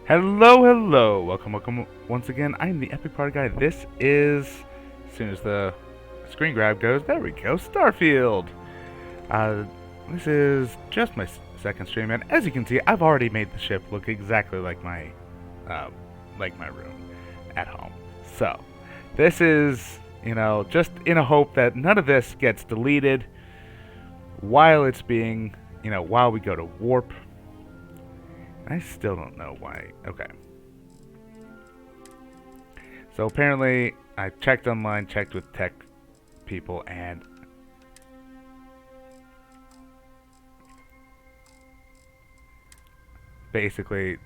Hello, hello. Welcome once again. I'm the Epic Party Guy. This is, as soon as the screen grab goes, there we go, Starfield. Uh, this is just my second stream, and as you can see, I've already made the ship look exactly uh, like my room at home. So, this is, just in a hope that none of this gets deleted while it's being, while we go to warp. I still don't know why. Okay. So apparently, I checked online, checked with tech people, and basically,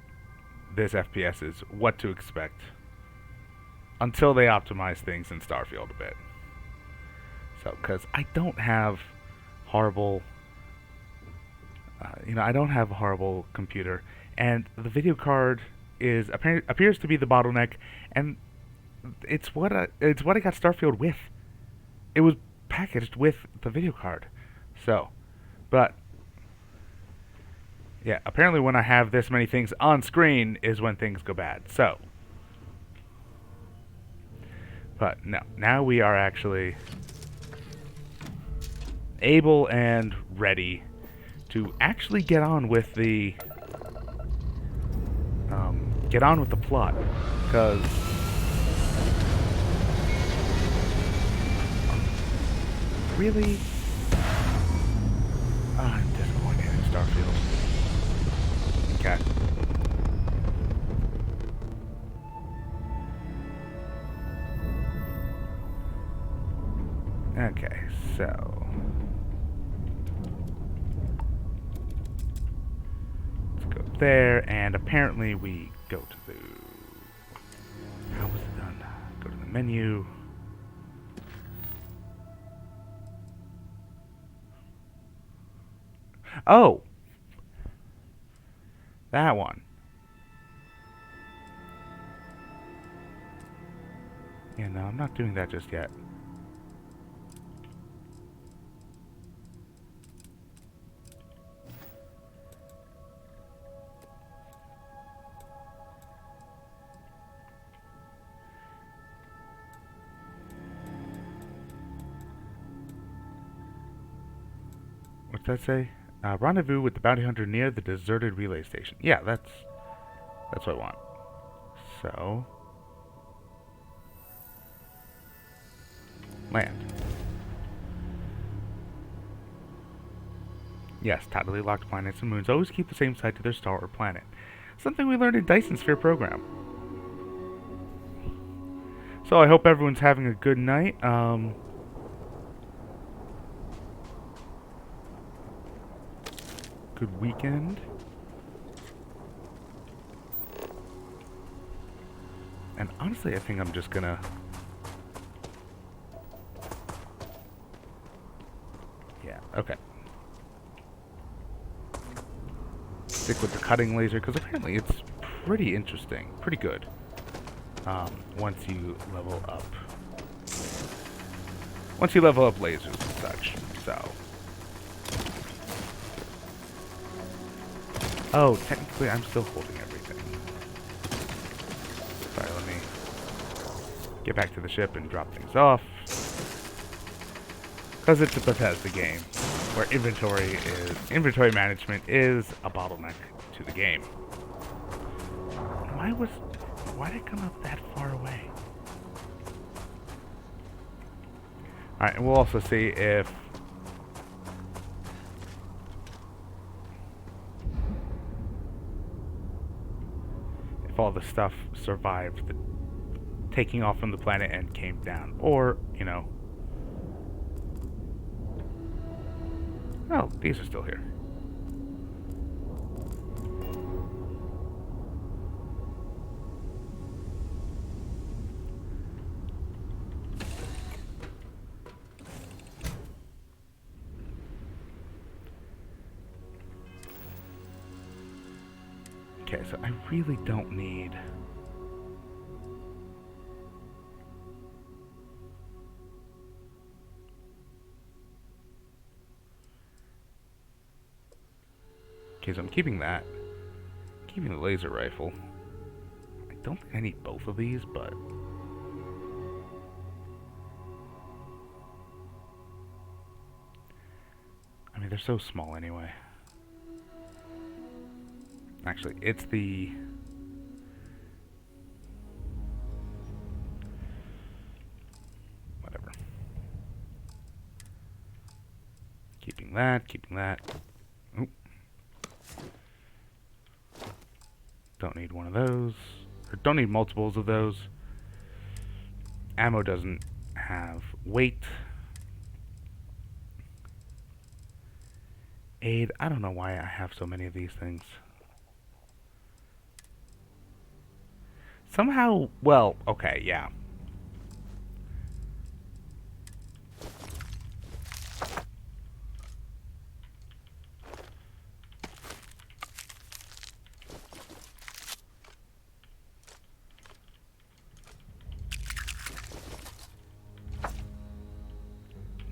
this FPS is what to expect until they optimize things in Starfield a bit. So, because I don't have horrible, I don't have a horrible computer, and the video card appears to be the bottleneck, and it's what I got Starfield with. It was packaged with the video card. So, but yeah, apparently when I have this many things on screen is when things go bad. So, but no, now we are actually able and ready to actually get on with the plot, because really, I'm disappointed in Starfield. Okay. Okay, so let's go there, and apparently we go to the. How was it done? Go to the menu. Oh, that one. Yeah, no, I'm not doing that just yet. What's that say? Rendezvous with the bounty hunter near the deserted relay station. Yeah, that's what I want. So, land. Yes, totally locked planets and moons always keep the same side to their star or planet. Something we learned in Dyson Sphere program. So I hope everyone's having a good night. Good weekend. And honestly, I think I'm just gonna. Yeah, okay. Stick with the cutting laser, because apparently it's pretty interesting. Pretty good. Once you level up. Once you level up lasers and such. So. Oh, technically I'm still holding everything. Sorry, let me get back to the ship and drop things off. Because it's a Bethesda game where inventory management is a bottleneck to the game. Why did it come up that far away? Alright, and we'll also see if all the stuff survived the taking off from the planet and came down. Or, oh, these are still here. Okay, so I really don't need... Okay, so I'm keeping that. Keeping the laser rifle. I don't think I need both of these, but... I mean, they're so small anyway. Actually, it's the... Whatever. Keeping that, keeping that. Oop. Don't need one of those. Or don't need multiples of those. Ammo doesn't have weight. Aid, I don't know why I have so many of these things. Somehow, well, okay, yeah.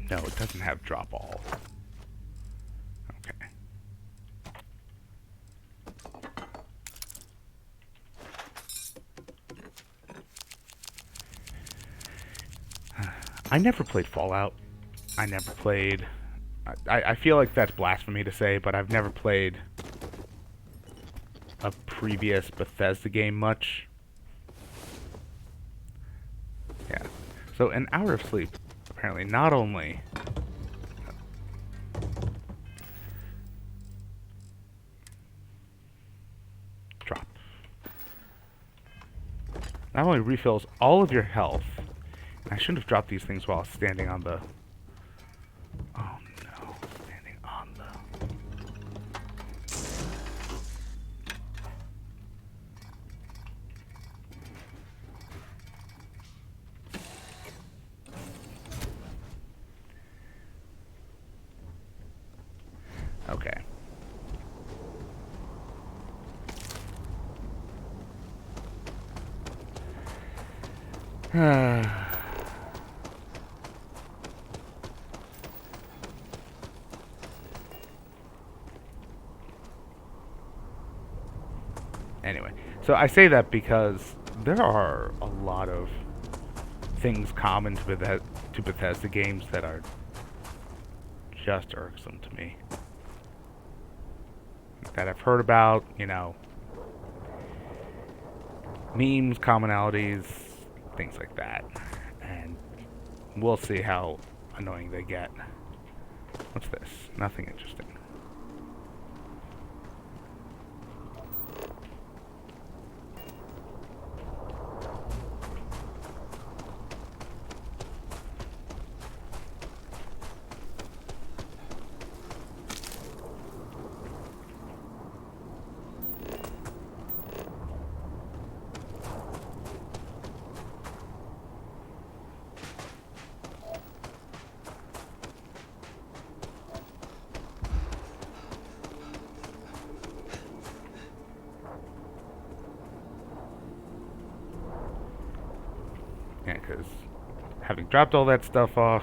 No, it doesn't have drop all. Okay. I never played Fallout. I never played... I feel like that's blasphemy to say, but I've never played a previous Bethesda game much. Yeah. So an hour of sleep, apparently, not only... Drop. Not only refills all of your health... I shouldn't have dropped these things while standing on the... Oh no, standing on the... Okay. Anyway, so I say that because there are a lot of things common to Bethesda games that are just irksome to me. That I've heard about, you know, memes, commonalities, things like that. And we'll see how annoying they get. What's this? Nothing interesting. Yeah, because having dropped all that stuff off...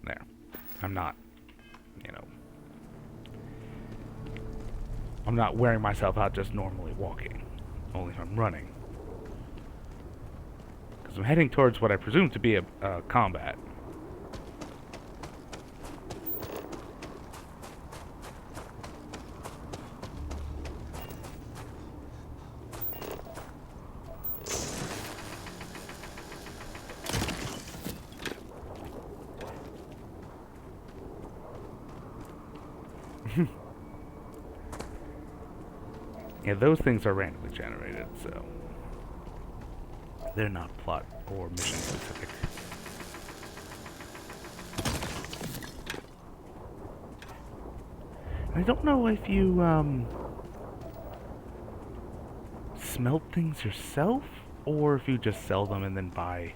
There. I'm not, you know... I'm not wearing myself out just normally walking. Only if I'm running. Because I'm heading towards what I presume to be a combat. Yeah, those things are randomly generated, so they're not plot or mission specific. I don't know if you smelt things yourself or if you just sell them and then buy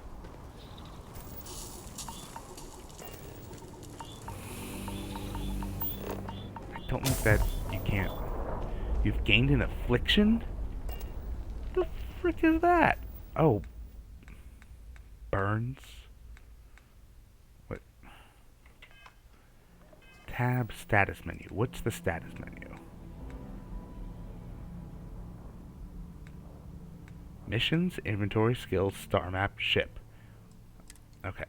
don't know if that you can't. You've gained an affliction? The frick is that? Oh, burns. What? Tab status menu. What's the status menu? Missions, inventory, skills, star map, ship. Okay.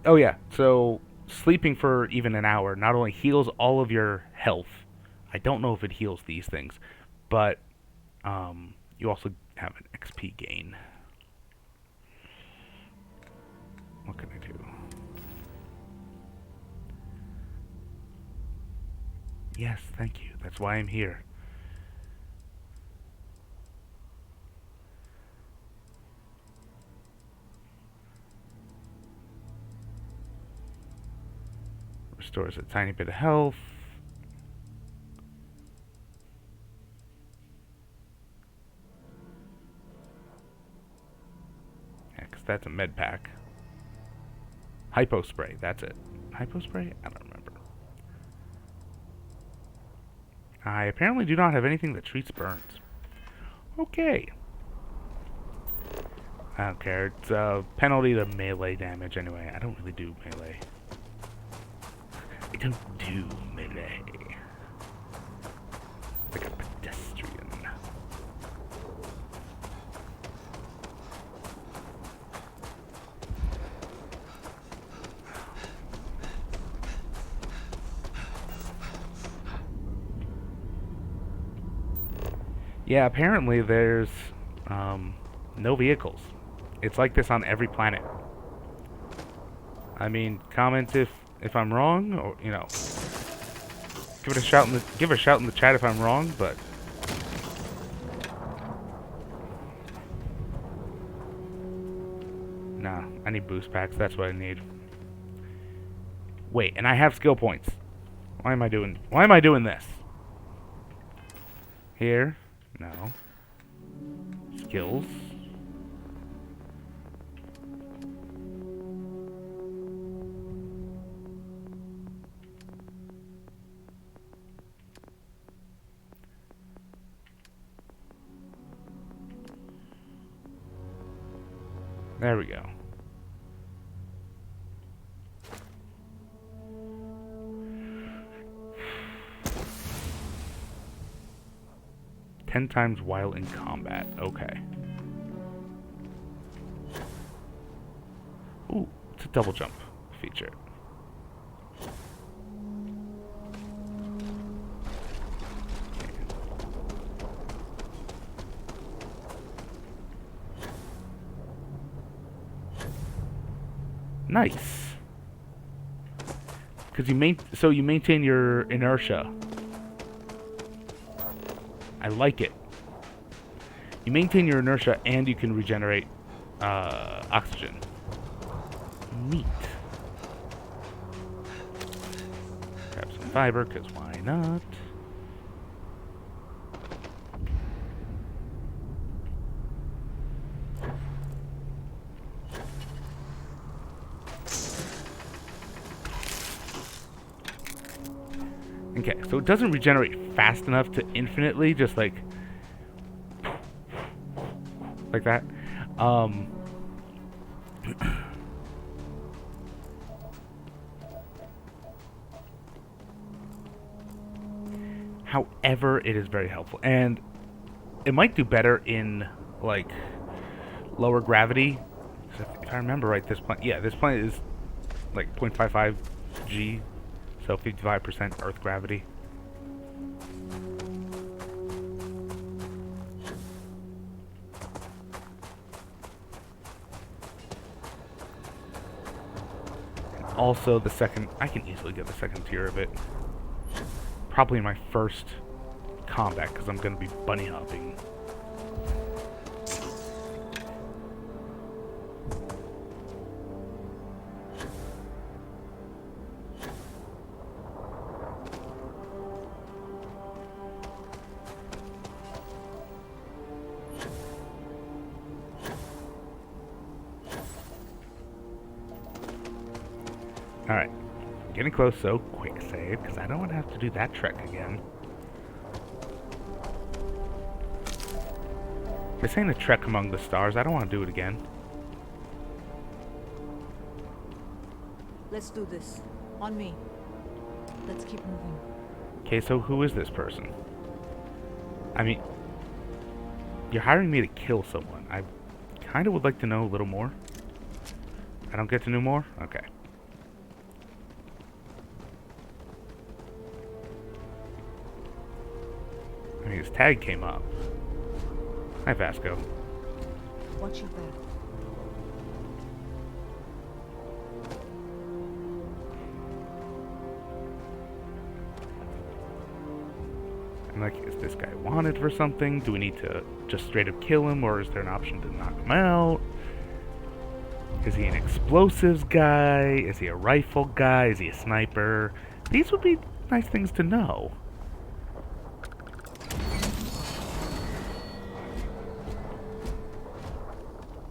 Oh yeah, so sleeping for even an hour not only heals all of your health. I don't know if it heals these things, but you also have an XP gain. What can I do? Yes, thank you. That's why I'm here. Restores a tiny bit of health. Yeah, because that's a med pack. Hypo spray, that's it. Hypo spray? I don't remember. I apparently do not have anything that treats burns. Okay. I don't care. It's a penalty to melee damage anyway. I don't really do melee. I don't do melee. Like a pedestrian. Yeah, apparently there's no vehicles. It's like this on every planet. I mean, comment if I'm wrong, or you know, give a shout in the chat if I'm wrong. But nah, I need boost packs. That's what I need. Wait, and I have skill points. Why am I doing this? Here, no. Skills. There we go. Ten times while in combat. Okay. Ooh, it's a double jump feature. Nice. Because you maintain your inertia. I like it. You maintain your inertia and you can regenerate oxygen. Neat. Grab some fiber, because why not? Okay, so it doesn't regenerate fast enough to infinitely, just like that. However, it is very helpful, and it might do better in like lower gravity. If I remember right, this planet is like 0.55 G, so 55% Earth gravity. Also, I can easily get the second tier of it. Probably in my first combat, because I'm going to be bunny hopping. Alright. Getting close, so quick save, because I don't want to have to do that trek again. This ain't a trek among the stars. I don't want to do it again. Let's do this. On me. Let's keep moving. Okay, so who is this person? I mean, you're hiring me to kill someone. I kind of would like to know a little more. I don't get to know more? Okay. I mean, his tag came up. Hi, Vasco. Watch your back. I'm like, is this guy wanted for something? Do we need to just straight up kill him, or is there an option to knock him out? Is he an explosives guy? Is he a rifle guy? Is he a sniper? These would be nice things to know.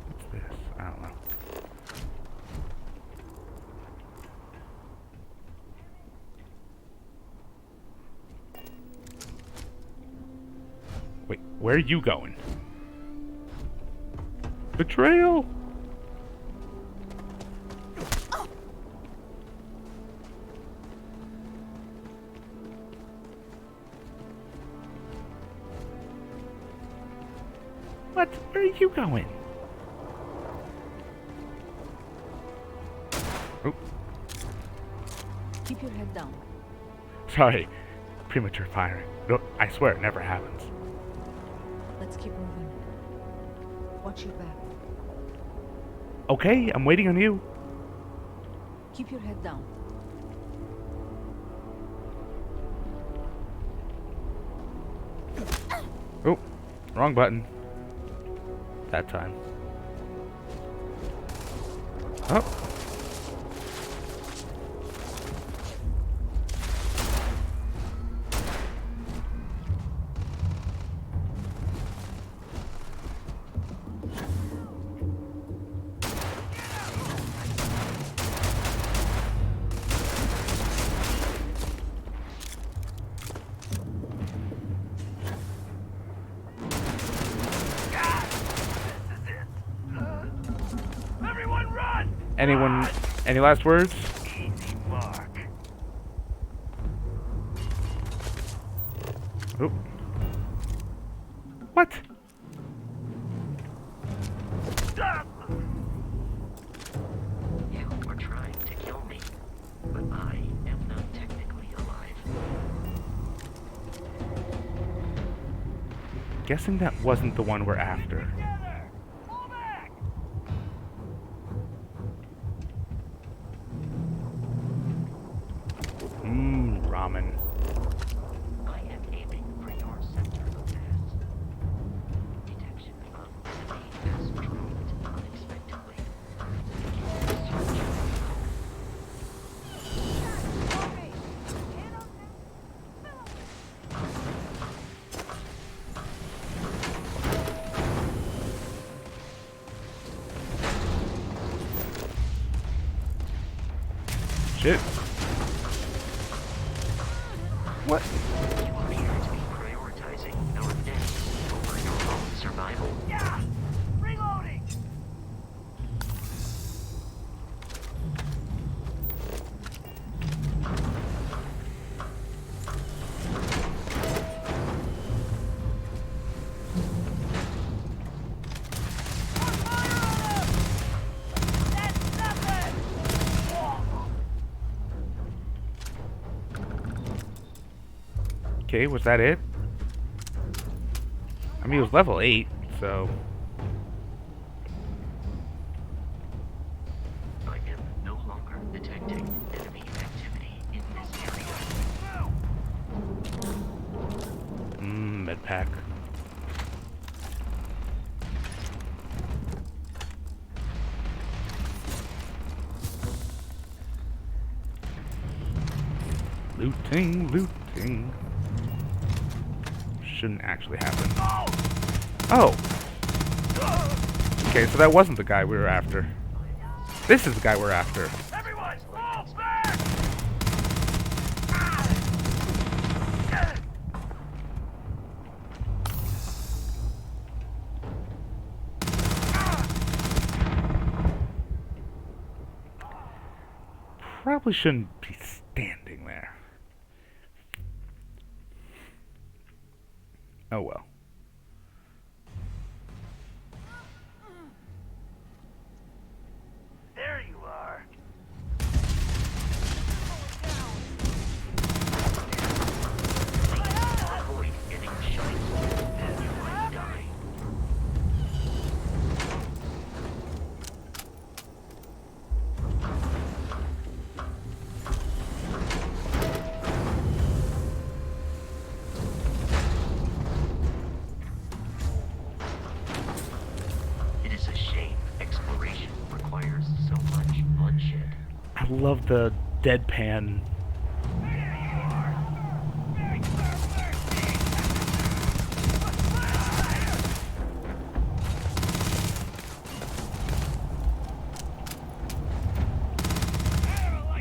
What's this? I don't know. Wait, where are you going? Betrayal! What? Where are you going? Oh. Keep your head down. Sorry. Premature firing. No, I swear it never happens. Let's keep moving. Watch your back. Okay, I'm waiting on you. Keep your head down. Oh, wrong button. That time. Oh. Anyone, any last words? Oh. What? You are trying to kill me, but I am not technically alive. Guessing that wasn't the one we're after. Ramen. I am aiming for your center of mass. Detection of enemy has dropped unexpectedly. Shit. What? You appear to be prioritizing our death over your own survival. Yeah! Reloading! That's nothing! Okay, was that it? I mean, it was level 8, so... I am no longer detecting enemy activity in this area. Medpack. Looting, looting. Shouldn't actually happen. Oh! Okay, so that wasn't the guy we were after. This is the guy we're after. Everyone, fall back! probably shouldn't be standing there. Oh well. There you are. Avoid getting shot. You might die. It is a shame exploration requires so much bloodshed. I love the deadpan.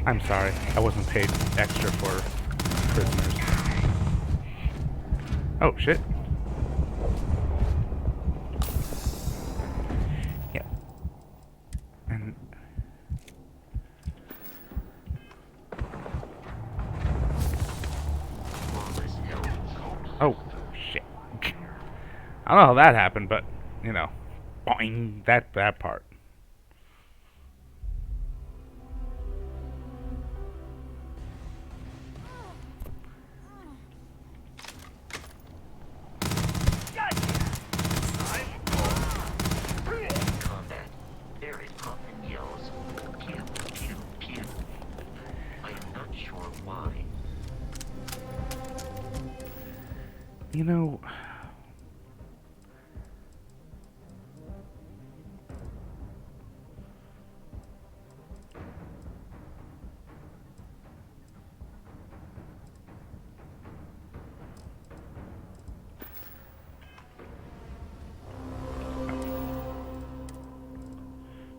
I'm sorry, I wasn't paid extra for prisoners. Oh shit. Yeah. And Flawless health. oh shit. I don't know how that happened, but you know, boing, that part. In combat, there is often yells, pew, pew, pew. I am not sure why. You know,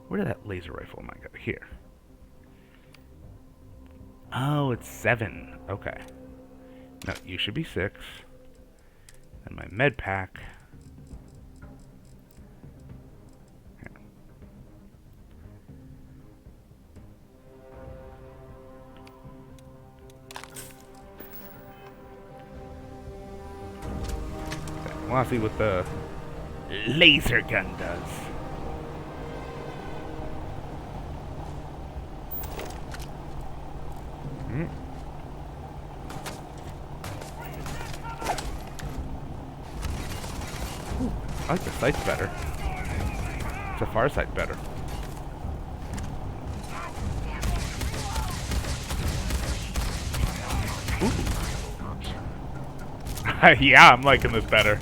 where did that laser rifle might go? Here. Oh, it's 7. Okay. No, you should be 6. And my med pack. I want to see what the laser gun does. Hmm. Ooh, I like the sights better. It's a far sight better. Yeah, I'm liking this better.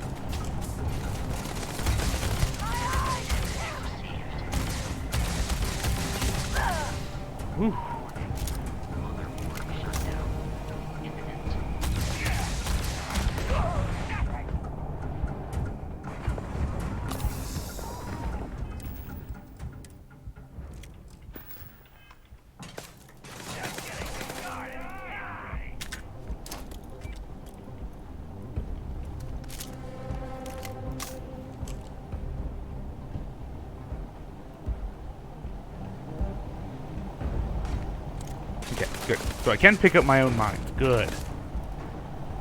Ooh. Okay, good. So I can pick up my own mines. Good.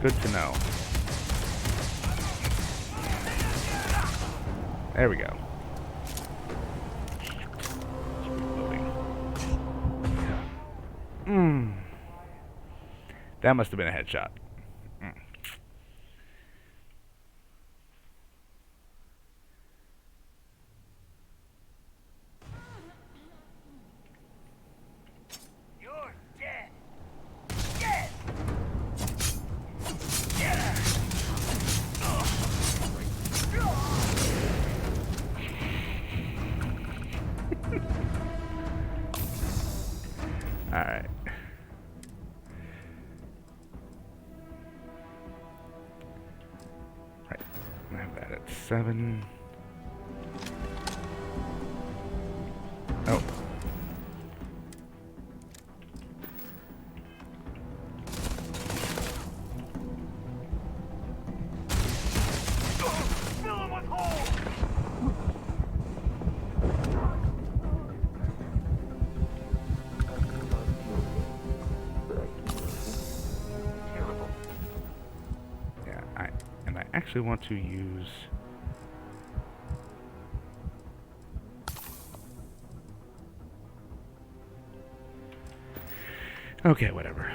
Good to know. There we go. Mmm. That must have been a headshot. Mm. You're dead. Dead. Alright. Right. I have that at 7. Oh. Fill him with holes. actually want to use... Okay, whatever.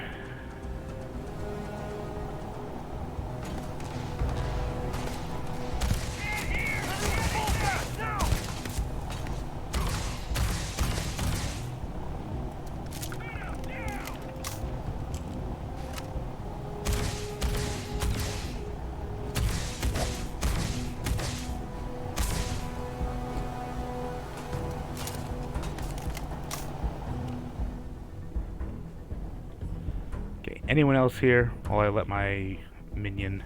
Okay, anyone else here while I let my minion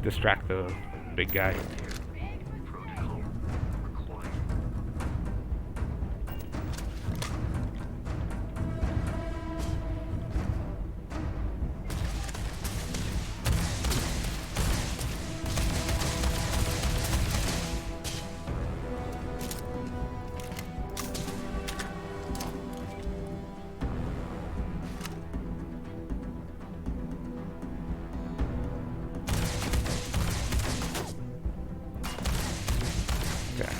distract the big guy? Protocol required. Okay.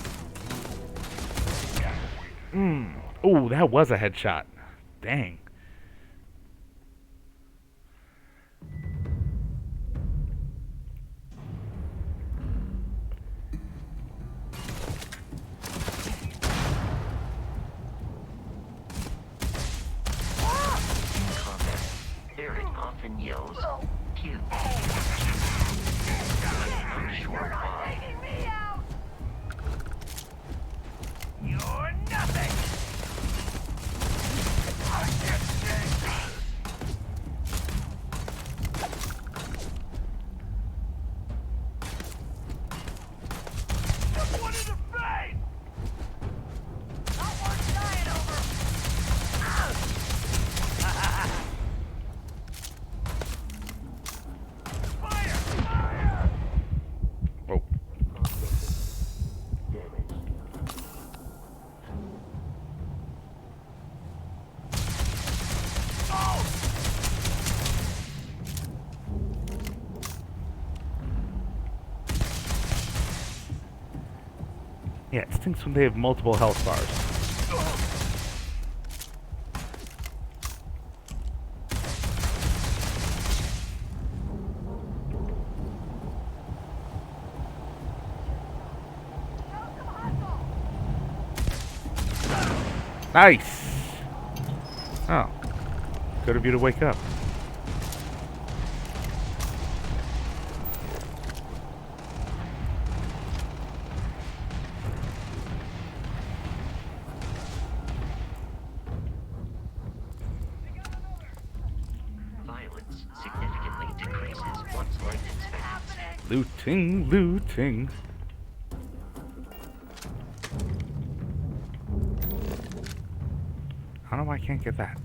Oh, that was a headshot. Dang. In combat, Barrett often yells, "Pew." I'm not sure why. Taking me out! You're nothing! I get this! Just one in the face! Not worth dying over! Fire! Fire! Oh. Yeah, it stinks when they have multiple health bars. Nice! Oh. Good of you to wake up. Violence significantly decreases one's life expectancy. Looting, looting. I don't know why I can't get that.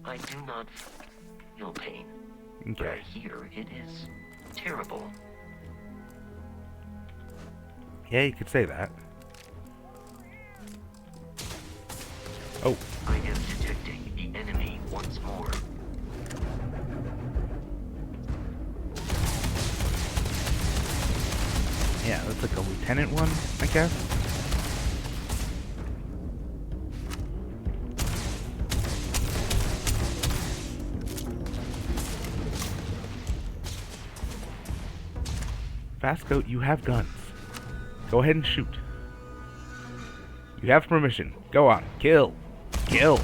I do not feel pain, but I Okay. hear it is terrible. Yeah, you could say that. Oh, I am detecting the enemy once more. yeah, that's like a lieutenant one, I guess. Fastcoat, you have guns. Go ahead and shoot. You have permission. Go on. Kill. Kill.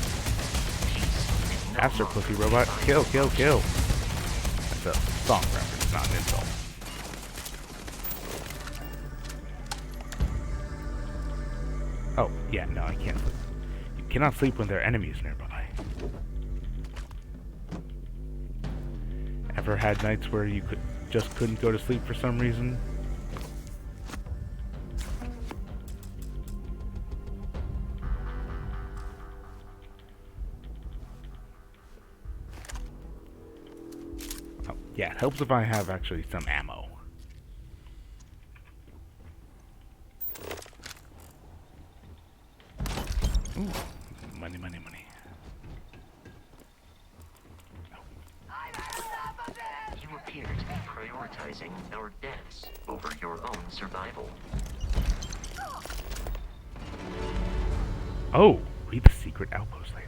Faster, pussy robot. Kill, kill, kill. That's a song reference, not an insult. Oh, yeah, no, I can't sleep. You cannot sleep when there are enemies nearby. Ever had nights where you just couldn't go to sleep for some reason? Yeah, it helps if I have actually some ammo. Ooh, money, money, money. I've had enough of this! You appear to be prioritizing our deaths over your own survival. Oh, read the secret outpost later.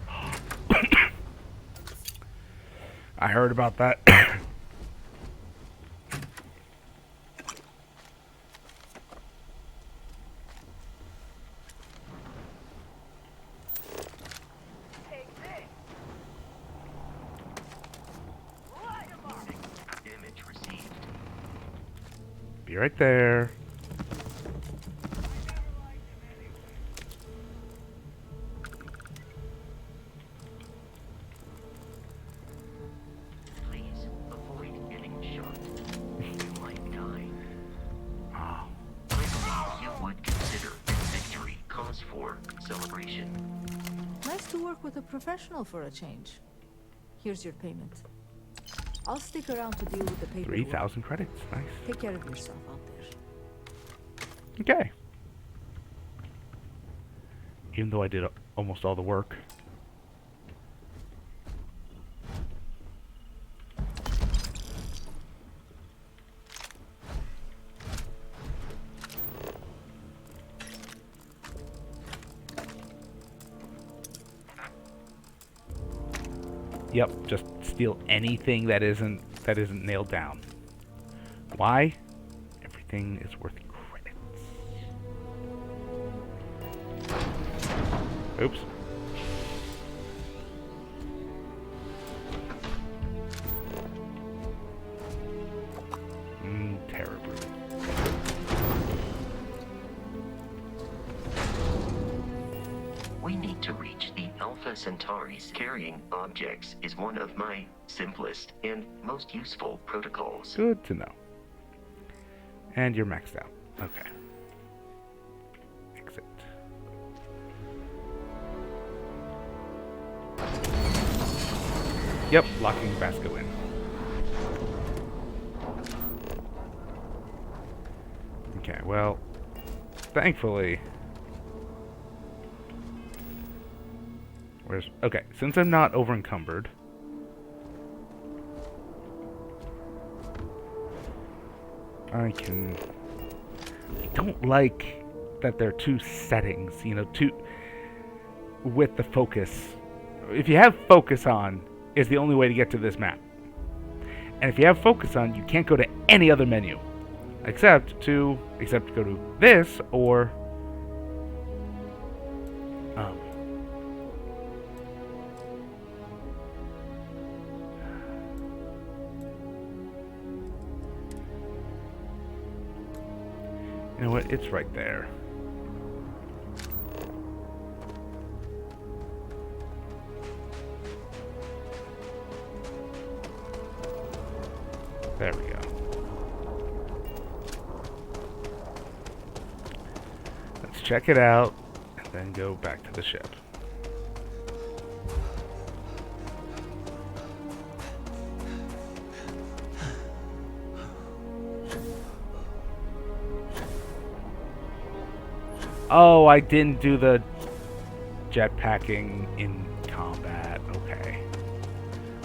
I heard about that. Take this! Light 'em up! Damage received. Be right there. Please avoid getting shot. You might die. Oh, I believe you would consider this victory cause for celebration. Nice to work with a professional for a change. Here's your payment. I'll stick around to deal with the paperwork. 3,000 credits. Nice. Take care of yourself out there. Okay. Even though I did almost all the work. Yep, just steal anything that isn't nailed down. Why? Everything is worth credits. Oops. Terrible. We need to reach the Alpha Centauri's carrying objects is one of my simplest and most useful protocols. Good to know. And you're maxed out. Okay. Exit. Yep, locking Vasco in. Okay, well, thankfully... Okay, since I'm not over encumbered, I don't like that there are two settings, you know, with the focus. If you have focus on, is the only way to get to this map. And if you have focus on, you can't go to any other menu. Except to go to this, or you know what? It's right there. There we go. Let's check it out and then go back to the ship. Oh, I didn't do the jetpacking in combat. Okay.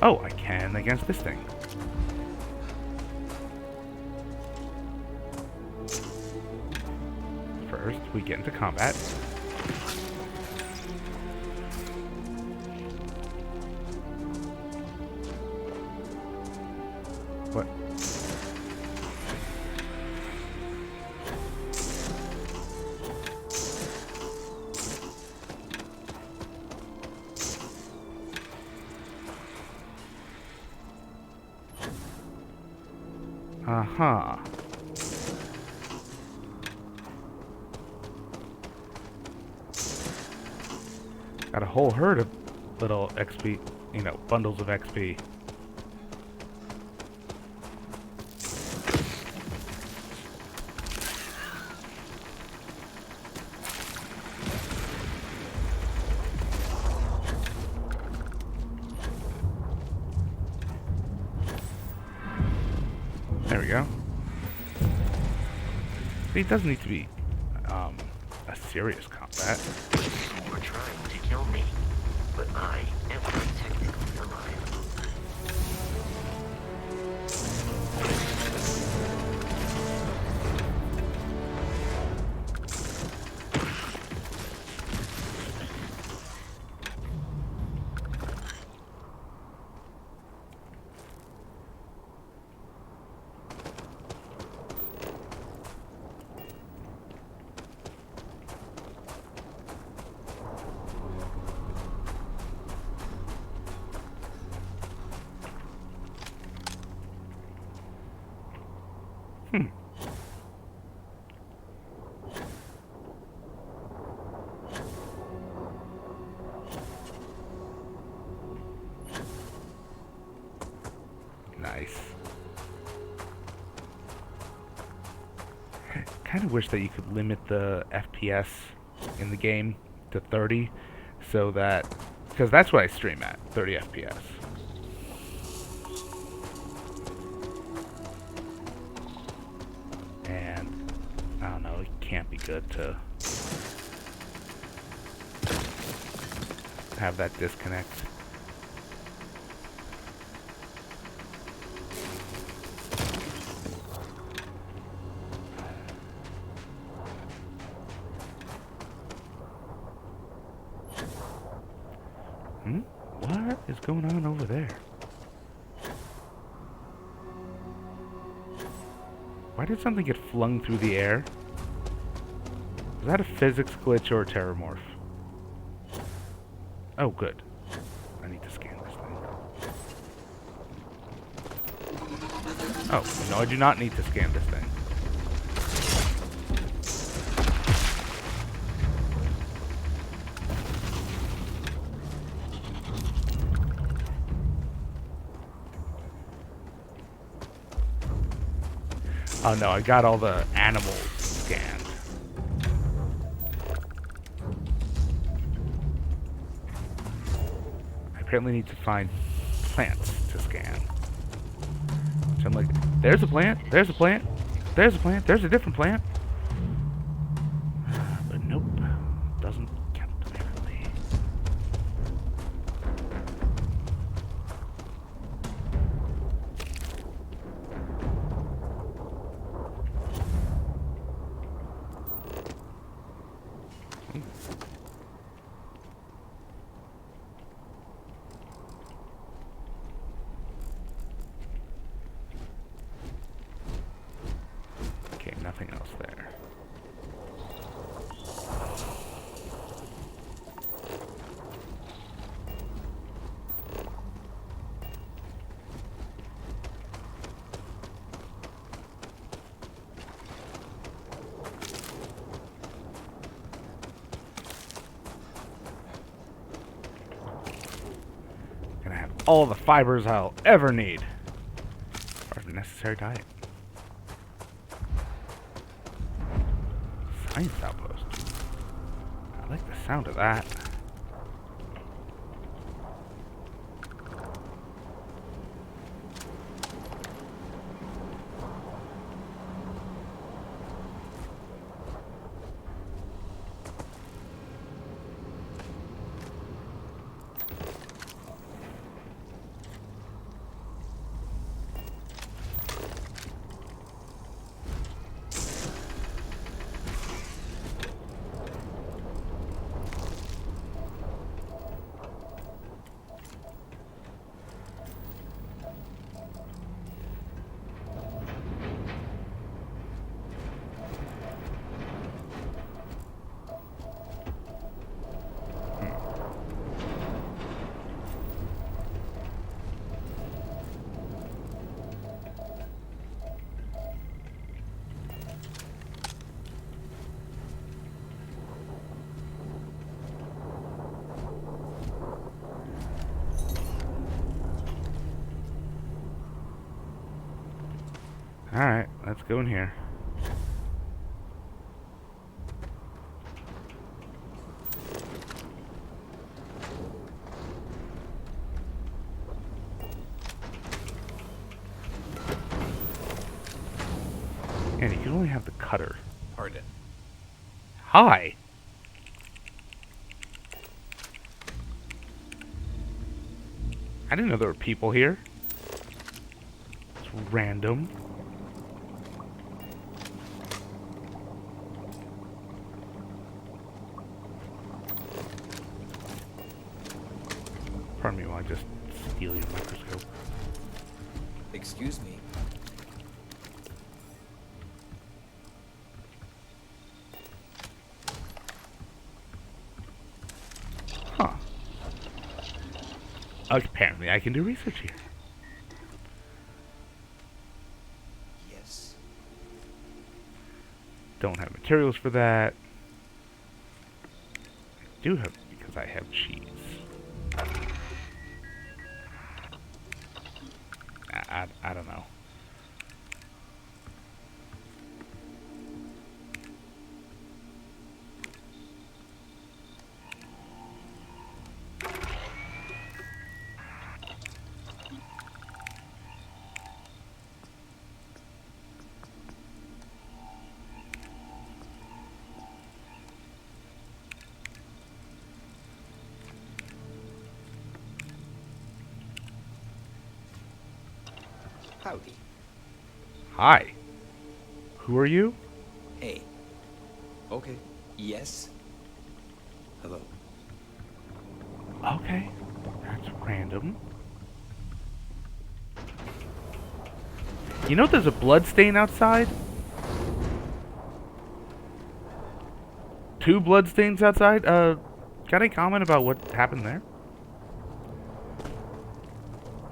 Oh, I can against this thing. First, we get into combat. What? Uh-huh. Got a whole herd of little XP, bundles of XP. See, it doesn't need to be a serious combat. You were trying to kill me, but I am technically alive. Nice. Kind of wish that you could limit the FPS in the game to 30, so that, because that's what I stream at, 30 FPS. And I don't know, it can't be good to have that disconnect. What is going on over there? Why did something get flung through the air? Is that a physics glitch or a terramorph? Oh, good. I need to scan this thing. Oh, no, I do not need to scan this thing. Oh no, I got all the animals scanned. I apparently need to find plants to scan. So I'm like, there's a plant, there's a plant, there's a plant, there's a different plant. But nope, doesn't count apparently. Okay, nothing else there. Gonna have all the fibers I'll ever need for the necessary diet. Science outpost. I like the sound of that. Alright, let's go in here. And you can only have the cutter. pardon. Hi. I didn't know there were people here. It's random. Pardon me while I just steal your microscope. Excuse me. Huh. Apparently I can do research here. Yes. Don't have materials for that. I do have, because I have cheese. I don't know. Howdy. Hi. Who are you? Hey. Okay. Yes. Hello. Okay. That's random. You know there's a blood stain outside? 2 blood stains outside? Got any comment about what happened there?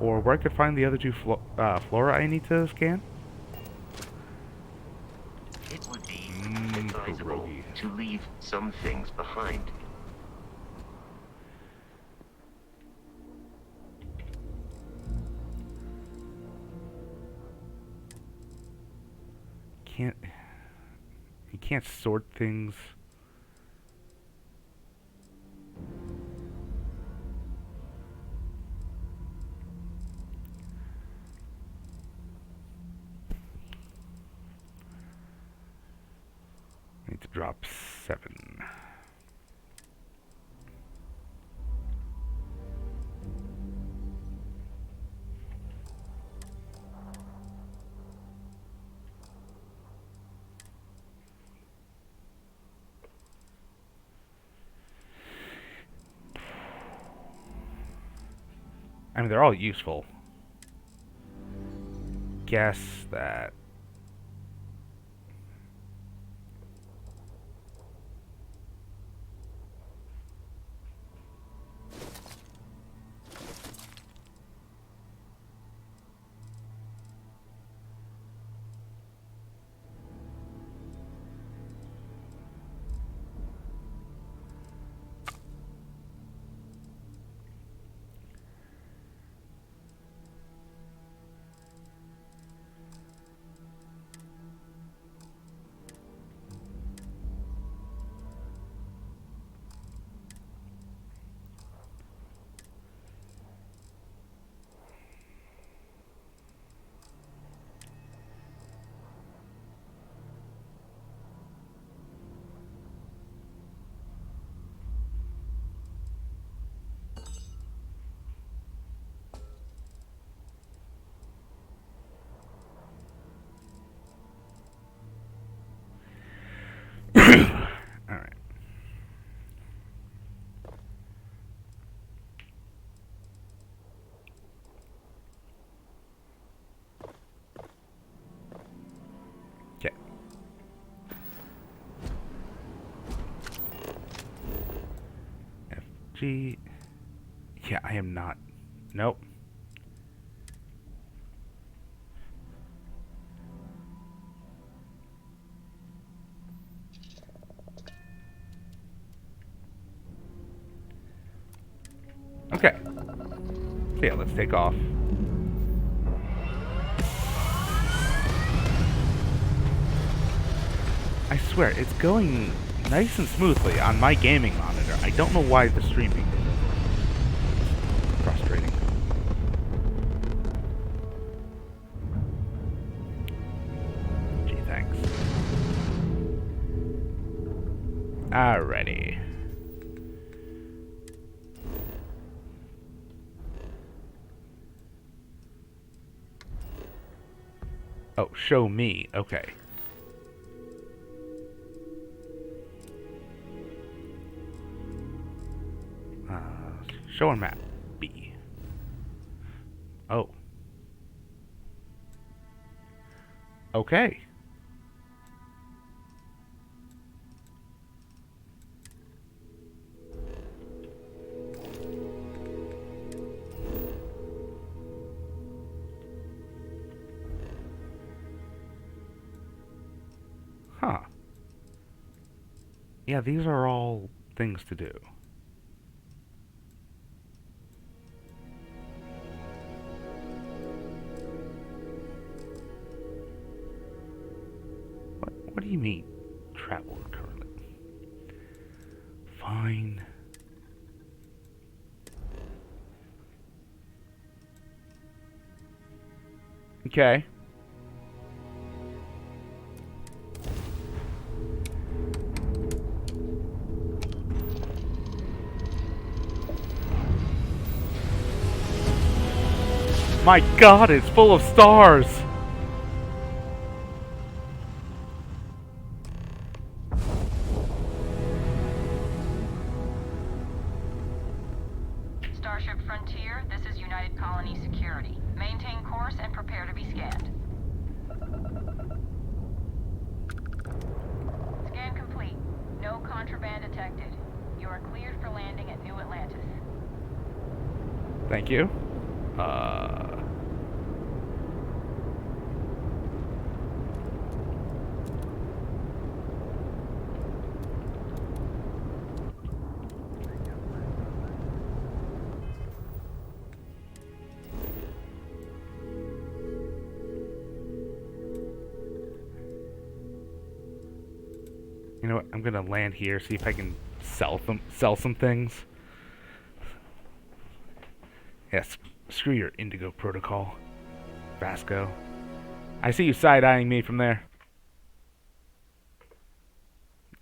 Or where I could find the other 2 flora I need to scan? It would be advisable pierogi. to leave some things behind. Can't... You can't sort things. Need to drop 7. I mean, they're all useful. Guess that... Alright. Okay. FG. Yeah, I am not. Nope. Okay. So yeah, let's take off. I swear, it's going nice and smoothly on my gaming monitor. I don't know why the streaming is frustrating. Gee, thanks. Alrighty. Oh, show me. Okay. Show on map. B. Oh. Okay. Huh. Yeah, these are all things to do. What do you mean, travel currently? Fine. Okay. My God, it's full of stars! Starship Frontier, this is United Colony Security. Maintain course and prepare to be scanned. Scan complete. No contraband detected. You are cleared for landing at New Atlantis. Thank you. You know what? I'm gonna land here, see if I can sell some things. Yes, screw your Indigo protocol, Vasco. I see you side-eyeing me from there.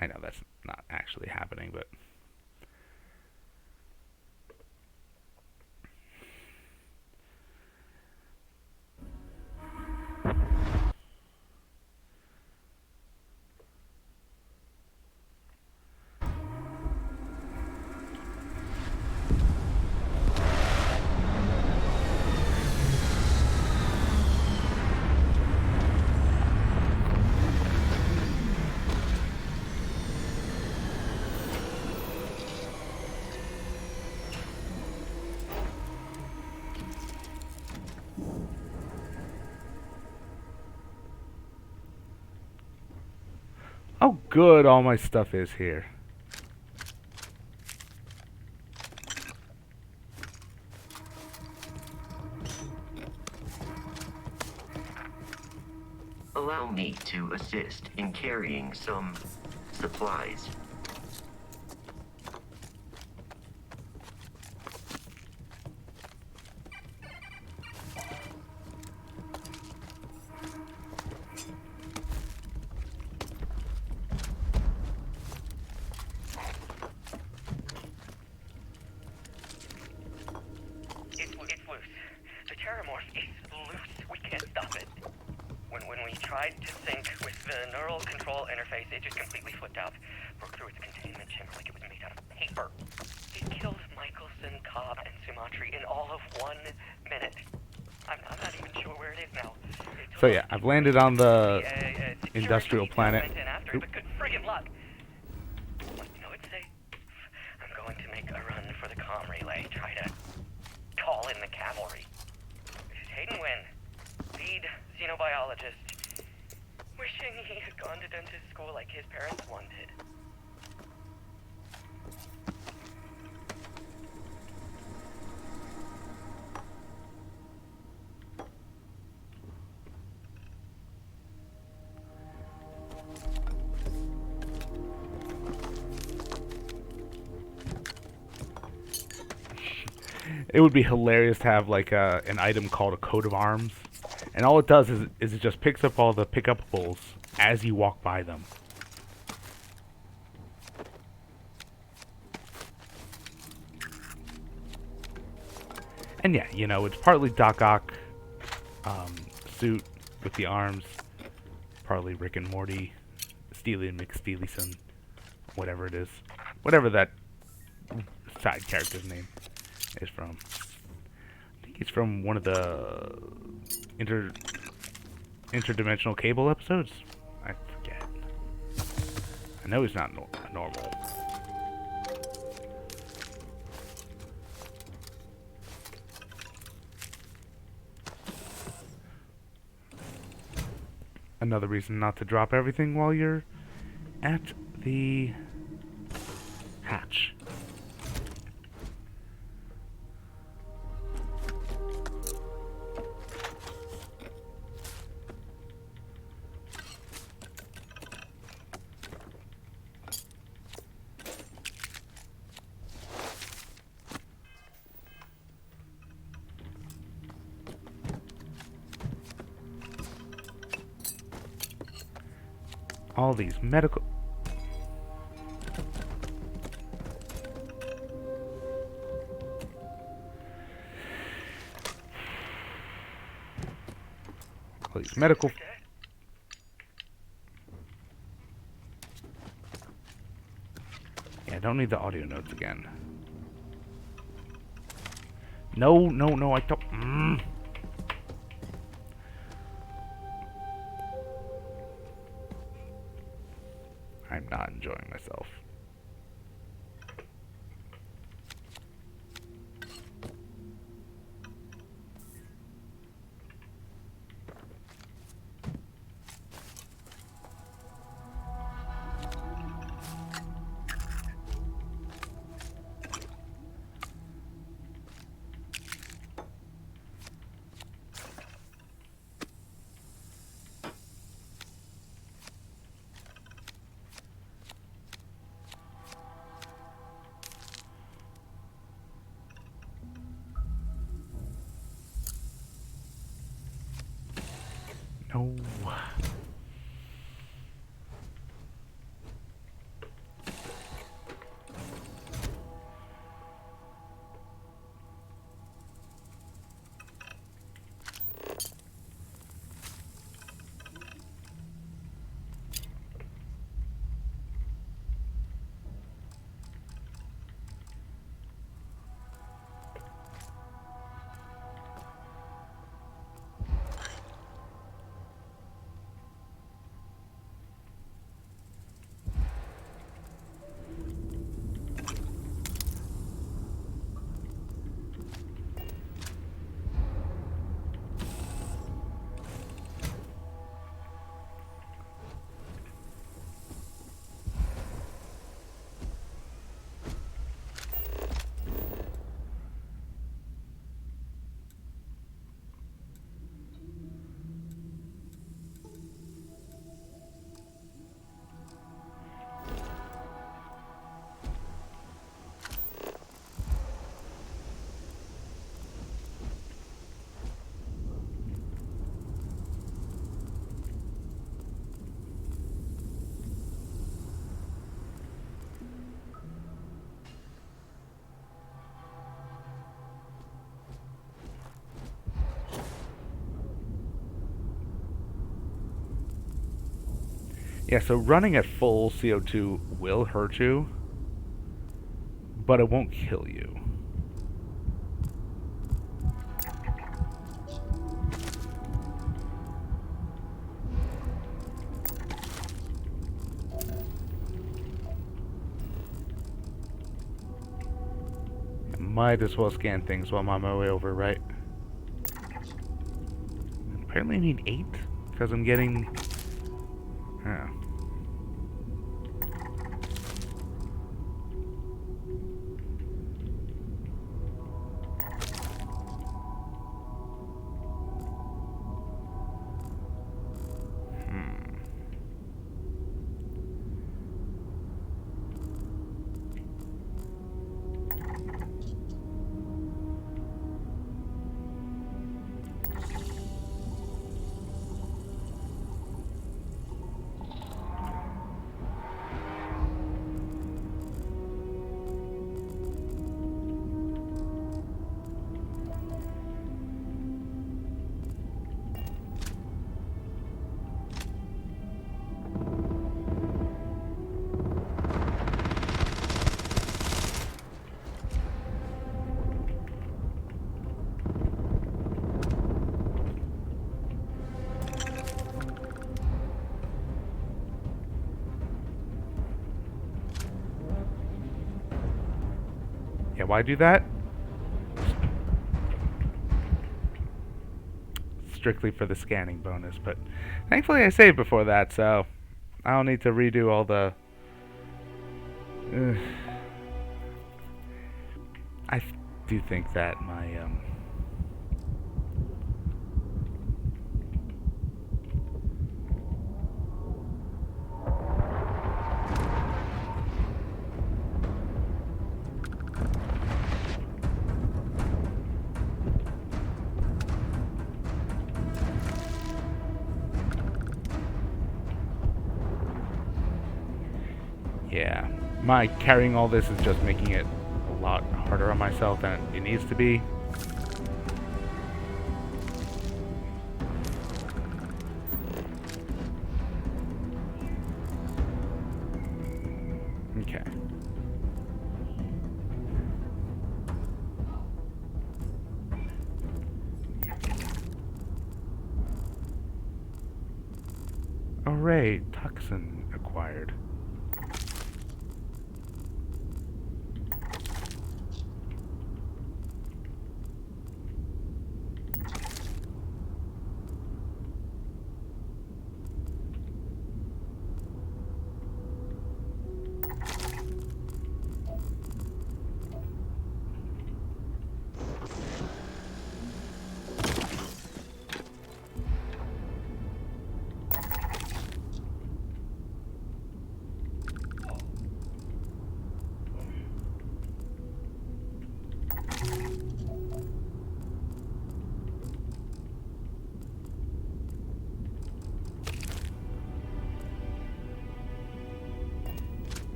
I know that's not actually happening, but... Oh, good, all my stuff is here. Allow me to assist in carrying some supplies. It's loose. The Terramorph is loose. We can't stop it. When we tried to sync with the neural control interface, it just completely flipped out. Broke through its containment chamber like it was made out of paper. It killed Michelson, Cobb, and Sumatri in all of 1 minute. I'm not even sure where it is now. So yeah, I've landed on the industrial planet. Went in after it, but good friggin' luck. What, you know what'd say? I'm going to make a run for the comm relay. Try to call in the cavalry. Hayden Wynn, lead xenobiologist. Wishing he had gone to dentist school like his parents wanted. It would be hilarious to have like an item called a coat of arms, and all it does is it just picks up all the pickupables as you walk by them. And yeah, you know, it's partly Doc Ock suit with the arms, partly Rick and Morty, Steely and McSteelyson, whatever it is. Whatever that side character's name is from. I think he's from one of the interdimensional cable episodes. I forget. I know he's not normal. Another reason not to drop everything while you're at the hatch. All these medical... All these medical... Yeah, I don't need the audio notes again. No, I don't... I'm not enjoying myself. No. Yeah, so running at full CO2 will hurt you, but it won't kill you. I might as well scan things while I'm on my way over, right? Apparently I need 8, because I'm getting... Yeah. Yeah, why do that? Strictly for the scanning bonus, but thankfully I saved before that, so I don't need to redo all the... Ugh. I do think that my, yeah, my carrying all this is just making it a lot harder on myself than it needs to be. Okay. Array toxin acquired.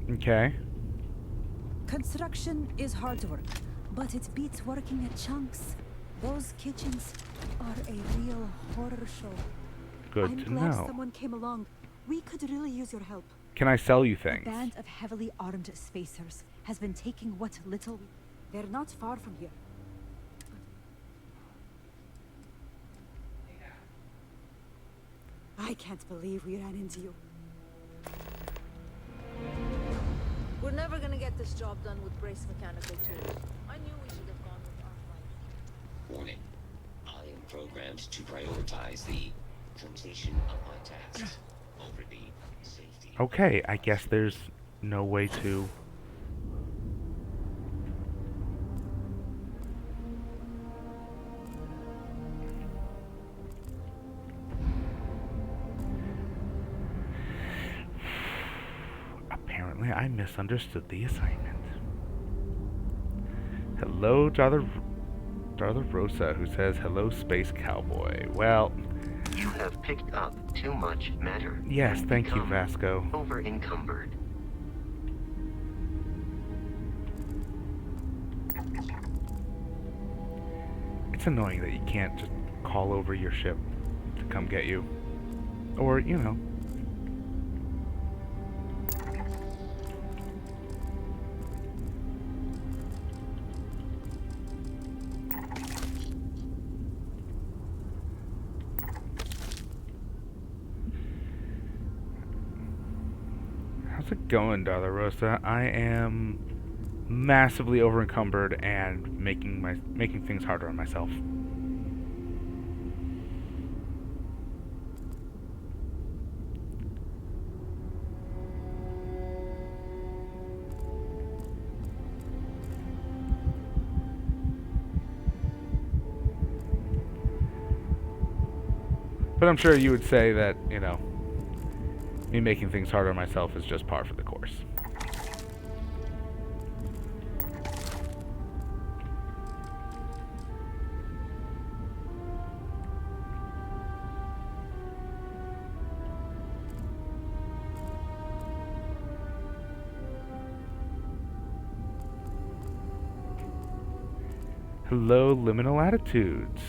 Okay. Construction is hard work, but it beats working at chunks. Those kitchens are a real horror show. Good I'm to glad know. someone came along. We could really use your help. Can I sell you A things? band of heavily armed spacers has been taking what little... They're not far from here. I can't believe we ran into you. We're never gonna get this job done with brace mechanical tools. I knew we should have gone with our Warning. I am programmed to prioritize the completion of my tasks over the safety. Okay, I guess there's no way to... Apparently I misunderstood the assignment. Hello, Darther Rosa, who says, hello, Space Cowboy. Well, You have picked up too much matter. yes, and thank you, become Vasco. Over-encumbered. It's annoying that you can't just call over your ship to come get you. Or, you know. How's it going, Darla Rosa? I am massively over encumbered and making things harder on myself. But I'm sure you would say that, you know, me making things harder on myself is just par for the course. Hello, Liminal Attitudes.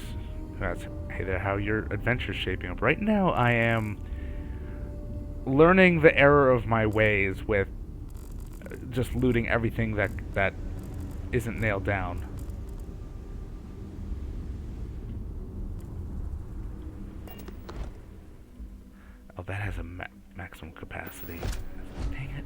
Hey there, how your adventure's shaping up. Right now, I am learning the error of my ways with just looting everything that isn't nailed down. Oh, that has a maximum capacity. Dang it.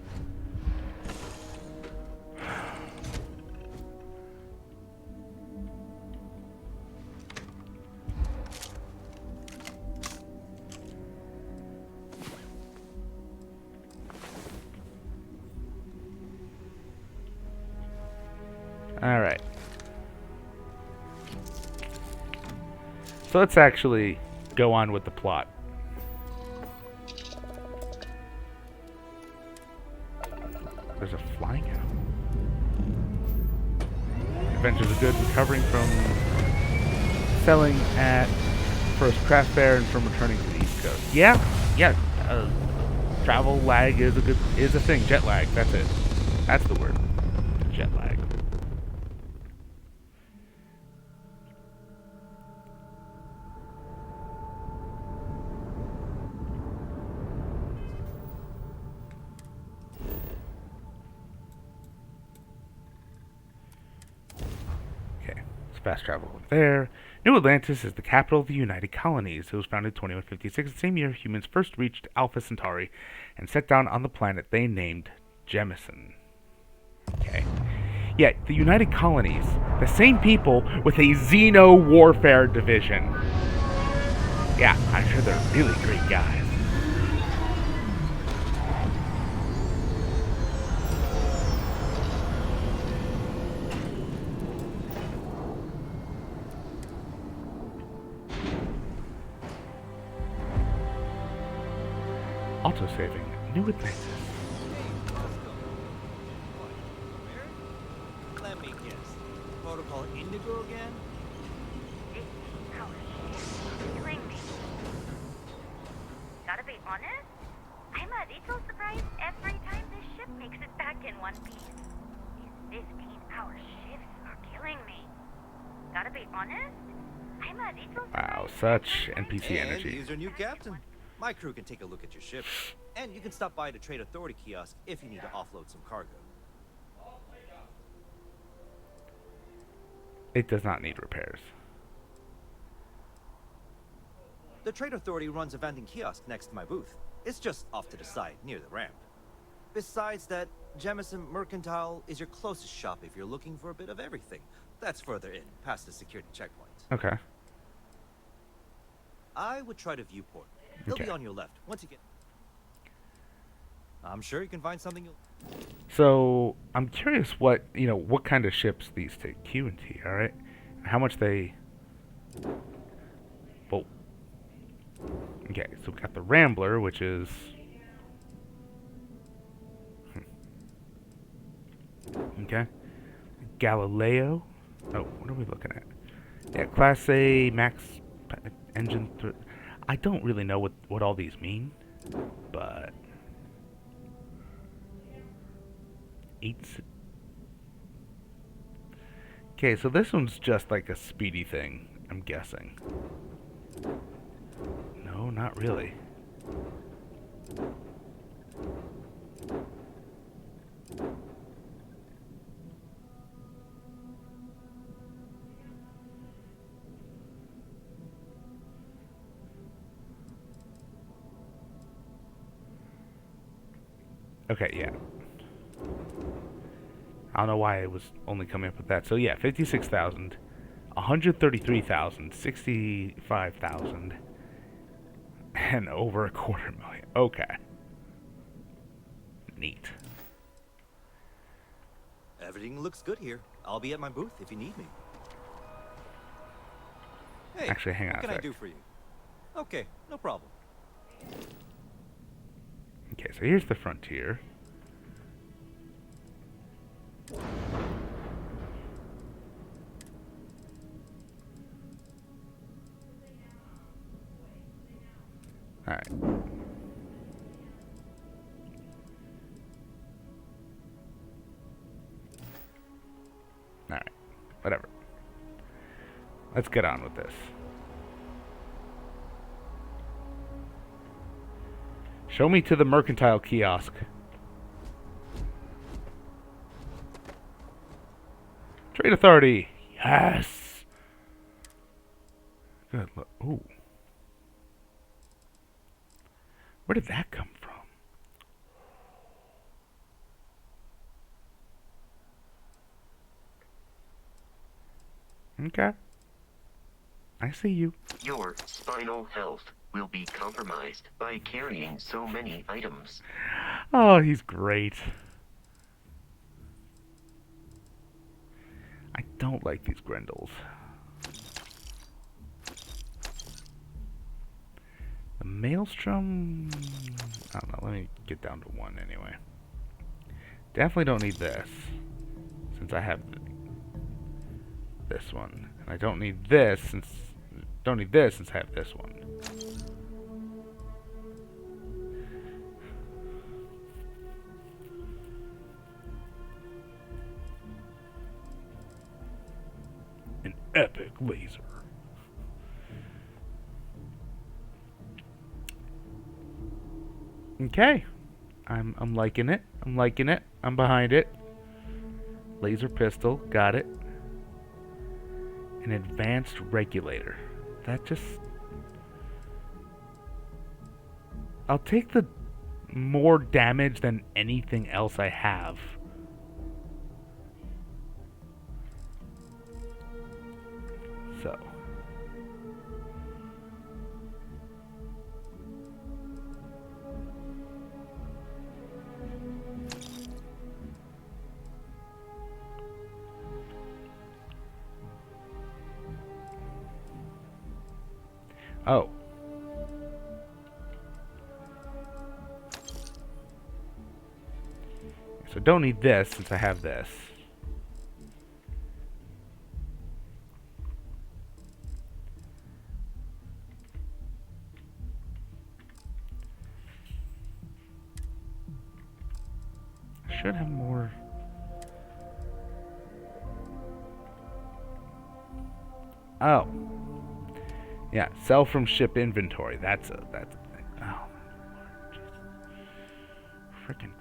Alright. So let's actually go on with the plot. There's a flying owl. Adventures of Good, recovering from selling at first craft fair and from returning to the East Coast. Yeah, travel lag is a thing. Jet lag, that's it. That's the word. Jet lag. Fast travel there. New Atlantis is the capital of the United Colonies. It was founded in 2156, the same year humans first reached Alpha Centauri and set down on the planet they named Jemison. Okay. Yeah, the United Colonies, the same people with a Xeno warfare division. Yeah, I'm sure they're really great guys. Autosaving. New Atlantis. Let me guess. Protocol Indigo again? Killing me. Gotta be honest, I'm a little surprised every time this ship makes it back in one piece. These 15-hour shifts are killing me. Gotta be honest, I'm a little surprised. Wow, such NPC And energy. he's your new captain. My crew can take a look at your ship. And you can stop by the Trade Authority kiosk if you need to offload some cargo. It does not need repairs. The Trade Authority runs a vending kiosk next to my booth. It's just off to the side, near the ramp. Besides that, Jemison Mercantile is your closest shop if you're looking for a bit of everything. That's further in, past the security checkpoint. Okay. I would try the viewport. It'll be on your left, once you get... I'm sure you can find something you'll... So, I'm curious what kind of ships these take. Q and T, alright? How much they... Well... Okay, so we've got the Rambler, which is... Okay. Galileo. Oh, what are we looking at? Yeah, Class A, Max Engine... I don't really know what all these mean, but... Okay, so this one's just like a speedy thing, I'm guessing. No, not really. Okay, yeah. I don't know why it was only coming up with that. So yeah, 56,000, 133,000, 65,000, and over $250,000. Okay. Neat. Everything looks good here. I'll be at my booth if you need me. Hey, actually, hang on what a can I sec. do for you? Okay, no problem. Okay, so here's the Frontier. Alright. Alright. Whatever. Let's get on with this. Show me to the mercantile kiosk. Trade authority. Yes. Good. Ooh. Where did that come from? Okay. I see you. Your spinal health will be compromised by carrying so many items. Oh, he's great. I don't like these Grendels. The Maelstrom... I don't know, let me get down to 1 anyway. Definitely don't need this, since I have this one. And I don't need this, since I have this one. An epic laser. Okay. I'm liking it. I'm liking it. I'm behind it. Laser pistol, got it. An advanced regulator. That just... I'll take the more damage than anything else I have. So. Oh. So don't need this since I have this. I should have more. Oh. Yeah, sell from ship inventory. That's a thing. Oh. Frickin'.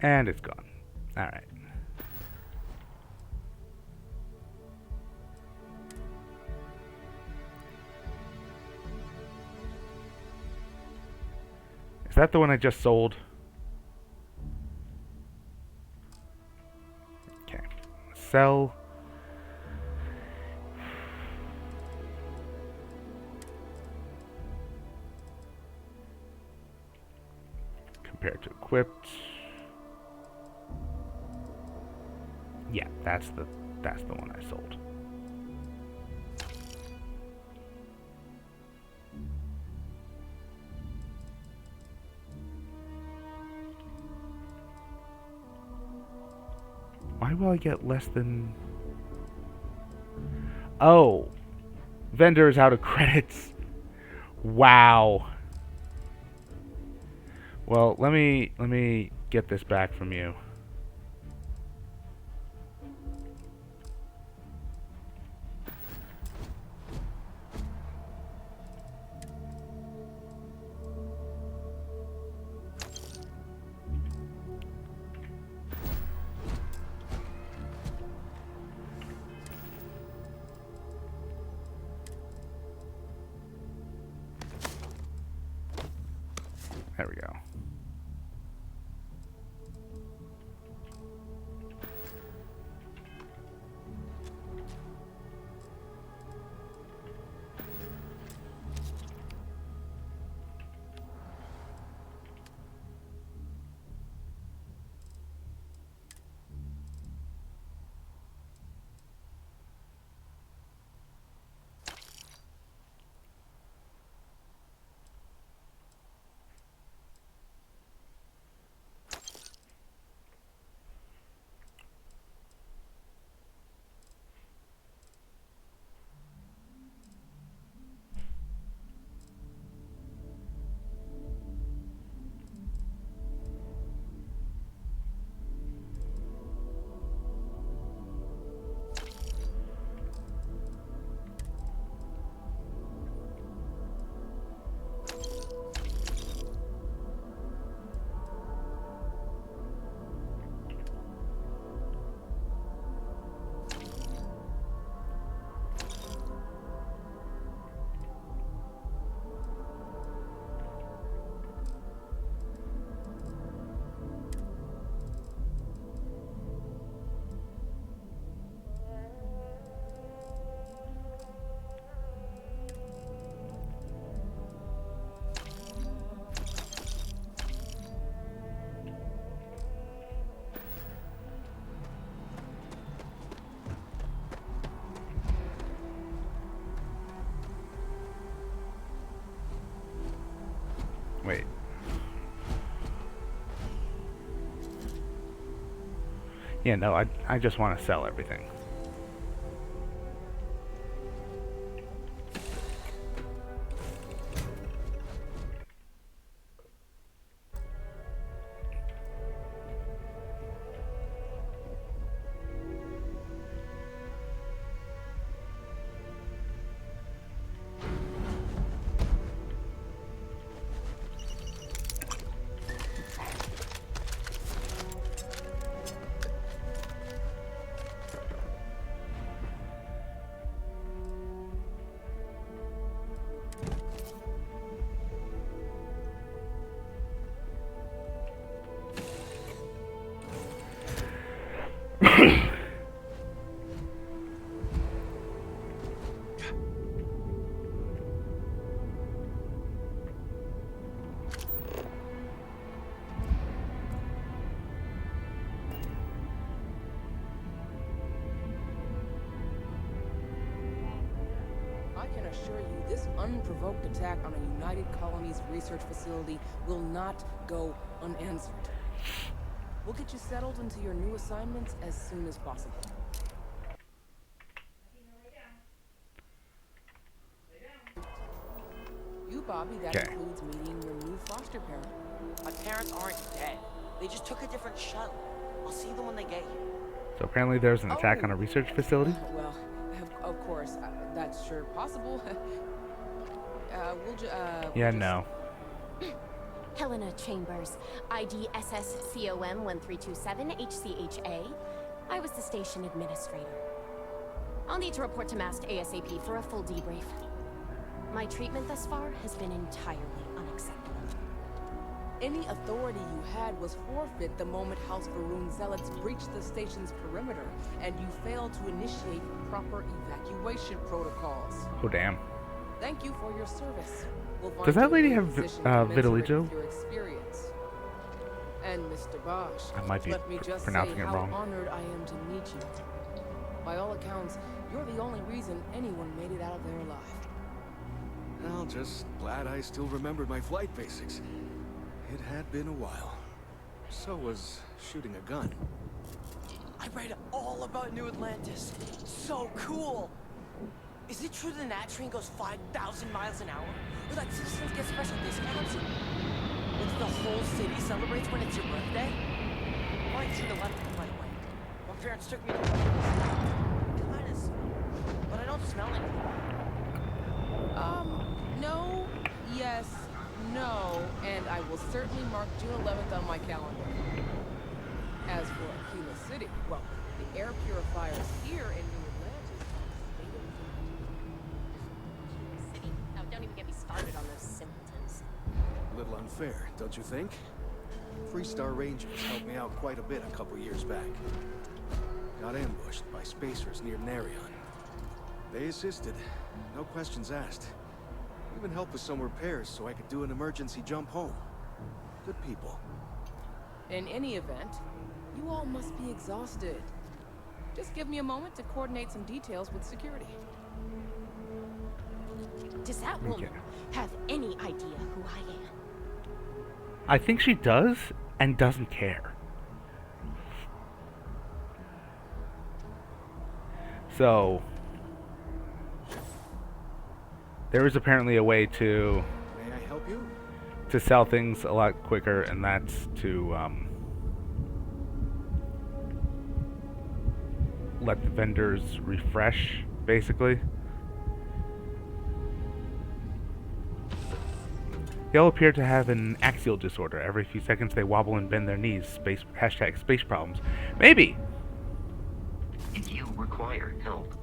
And it's gone. Alright. Is that the one I just sold? Okay. Sell. Compared to equipped. Yeah, that's the one I sold. Why will I get less than... Oh. Vendor is out of credits. Wow. Well, let me get this back from you. There we go. Yeah, no, I just want to sell everything. I can assure you, this unprovoked attack on a United Colonies research facility will not go unanswered. We'll get you settled into your new assignments as soon as possible. You, Bobby, that Okay. includes meeting your new foster parent. My parents aren't dead. They just took a different shuttle. I'll see them when they get here. So apparently there's an attack on a Oh. research facility. Well, of course, that's sure possible. Yeah, no. Helena Chambers, ID SSCOM 1327 HCHA. I was the station administrator. I'll need to report to MAST ASAP for a full debrief. My treatment thus far has been entirely unacceptable. Any authority you had was forfeit the moment House Varun zealots breached the station's perimeter, and you failed to initiate proper evacuation protocols. Oh damn. Thank you for your service. We'll find Does that you a lady new have position commensurate vitiligo? with your experience. And Mr. Bosch, I might be let me just pronouncing say it how wrong. honored I am to meet you. By all accounts, you're the only reason anyone made it out of there alive. Well, just glad I still remembered my flight basics. It had been a while. So was shooting a gun. I read all about New Atlantis. So cool. Is it true the Nat train goes 5,000 miles an hour? Or that citizens get special discounts? Or that the whole city celebrates when it's your birthday? Mine should have left right away. My parents took me to kind of smell, but I don't smell anything. No, yes, no, and I will certainly mark June 11th on my calendar. As for Aquila City, well, the air purifiers here in New Atlantis. City. Oh, don't even get me started on those simpletons. A little unfair, don't you think? Three-star Rangers helped me out quite a bit a couple years back. Got ambushed by spacers near Narion. They assisted, no questions asked. Even helped with some repairs so I could do an emergency jump home. Good people. In any event, you all must be exhausted. Just give me a moment to coordinate some details with security. Does that woman have any idea who I am? I think she does and doesn't care. So there is apparently a way to May I help you? sell things a lot quicker, and that's to let the vendors refresh, basically. They all appear to have an axial disorder. Every few seconds they wobble and bend their knees. Space problems. Maybe. If you require help,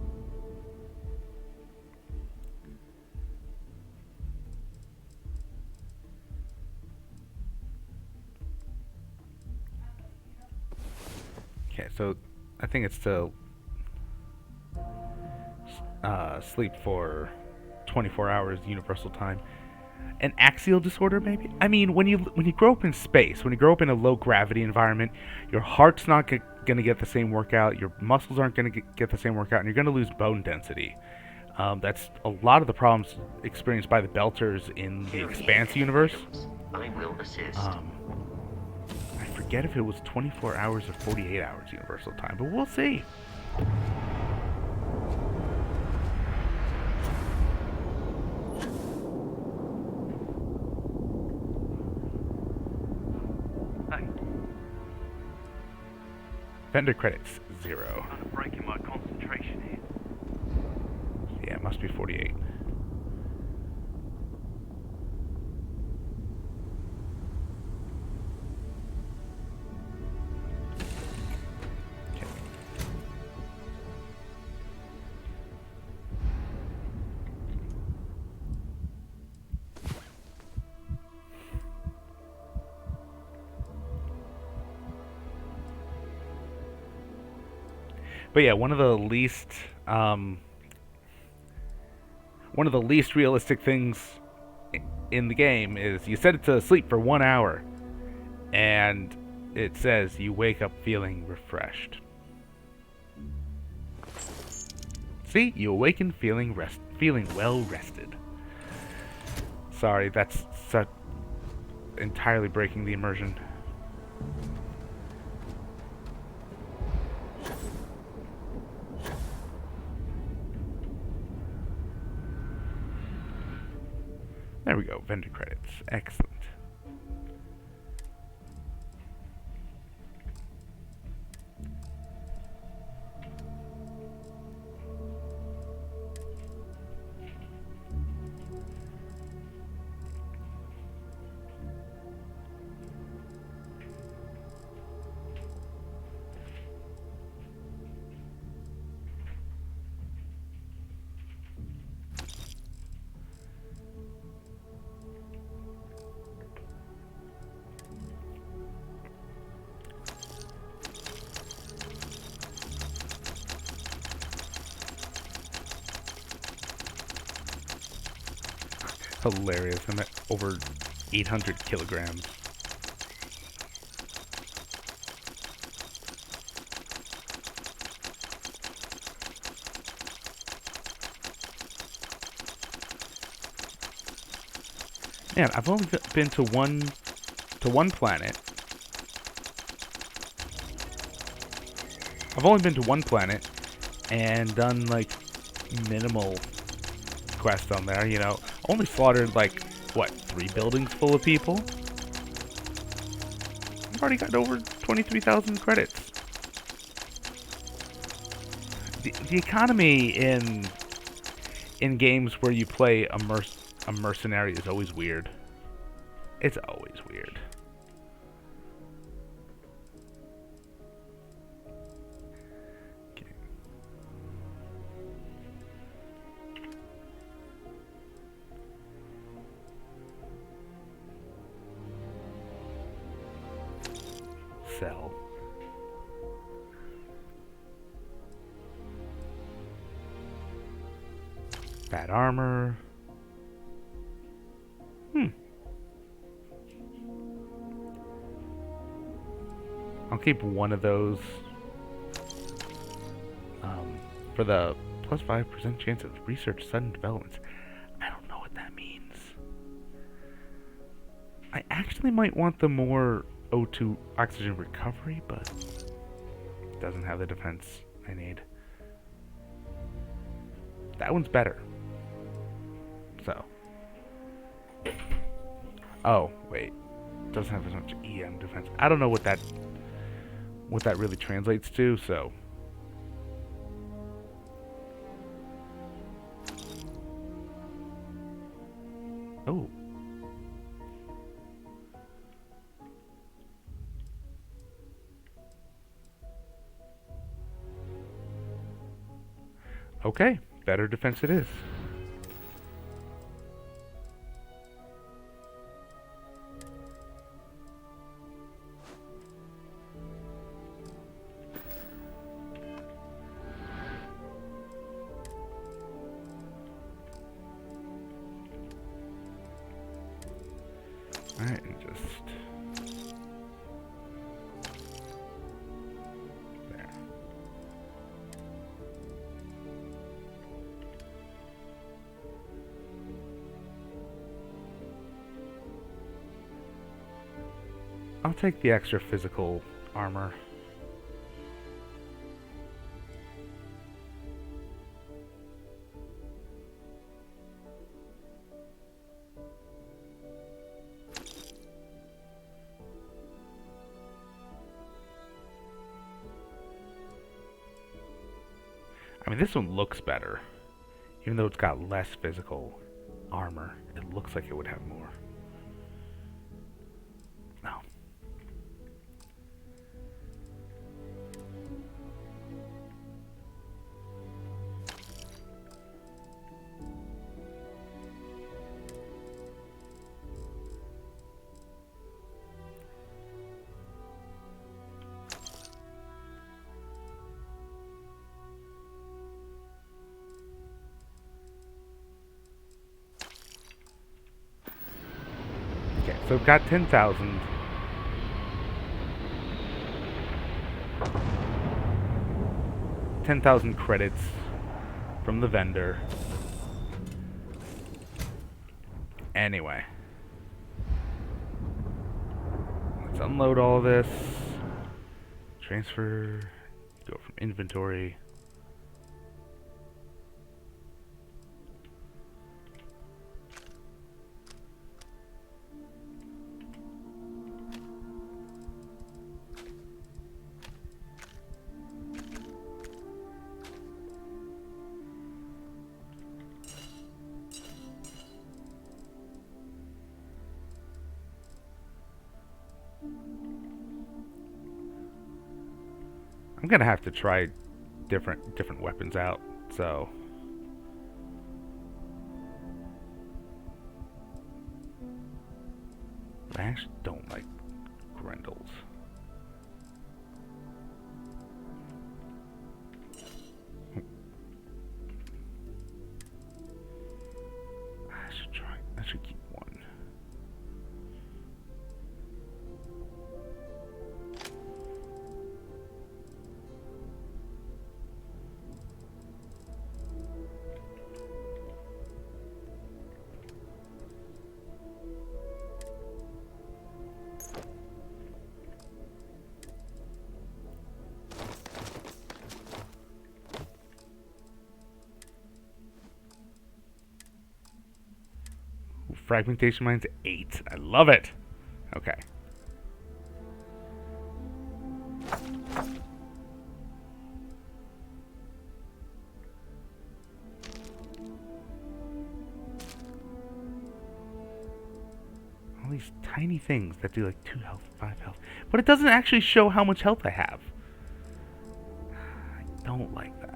Okay, so I think it's to sleep for 24 hours universal time. An axial disorder, maybe? I mean, when you grow up in space, when you grow up in a low gravity environment, your heart's not going to get the same workout, your muscles aren't going to get the same workout, and you're going to lose bone density. That's a lot of the problems experienced by the Belters in the Expanse universe. I will assist. I get if it was 24 hours or 48 hours universal time, but we'll see. Hey. Vendor credits, 0. Kind of breaking my concentration here. Yeah, it must be 48. But yeah, one of the least realistic things in the game is you set it to sleep for 1 hour, and it says you wake up feeling refreshed. See, you awaken feeling well rested. Sorry, that's entirely breaking the immersion. There we go, vendor credits. Excellent. Hilarious. I'm at over 800 kilograms. Man, I've only been to one planet. I've only been to one planet and done like minimal quest on there, you know. Only slaughtered like what, 3 buildings full of people? I've already got over 23,000 credits. The economy in games where you play a mercenary is always weird. It's always weird. Sell. Bad armor. I'll keep one of those for the plus 5% chance of research sudden developments. I don't know what that means. I actually might want the more O2 oxygen recovery, but it doesn't have the defense I need. That one's better. So. Oh, wait. Doesn't have as much EM defense. I don't know what that really translates to, so. Oh. Okay, better defense it is. Alright, and just there. I'll take the extra physical armor. I mean, this one looks better. Even though it's got less physical armor, it looks like it would have more. No. Okay, so we've got 10,000. $10,000 credits from the vendor. Anyway. Let's unload all this. Transfer. Go from inventory. I'm gonna have to try different weapons out, so I actually don't like Grendel's. I should keep one. Fragmentation mine's 8. I love it. Okay. All these tiny things that do like 2 health, 5 health. But it doesn't actually show how much health I have. I don't like that.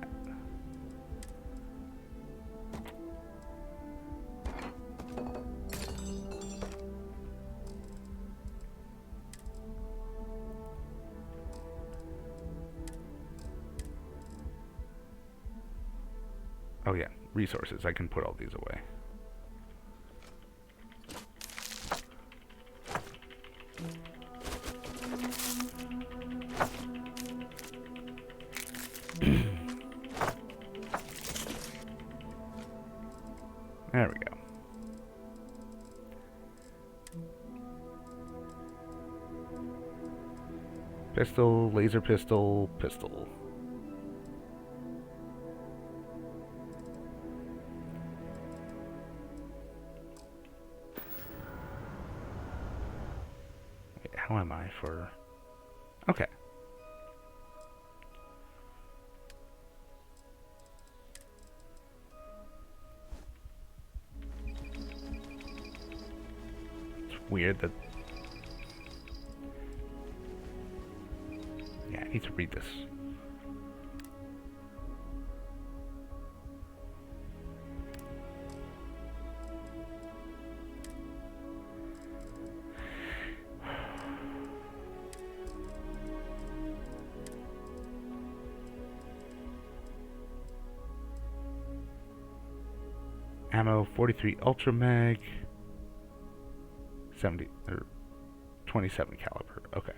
Oh yeah, resources. I can put all these away. There we go. Pistol, laser pistol, pistol. How am I for... Okay. It's weird that... Yeah, I need to read this. Ammo 43 Ultra Mag, 70 or 27 caliber. Okay.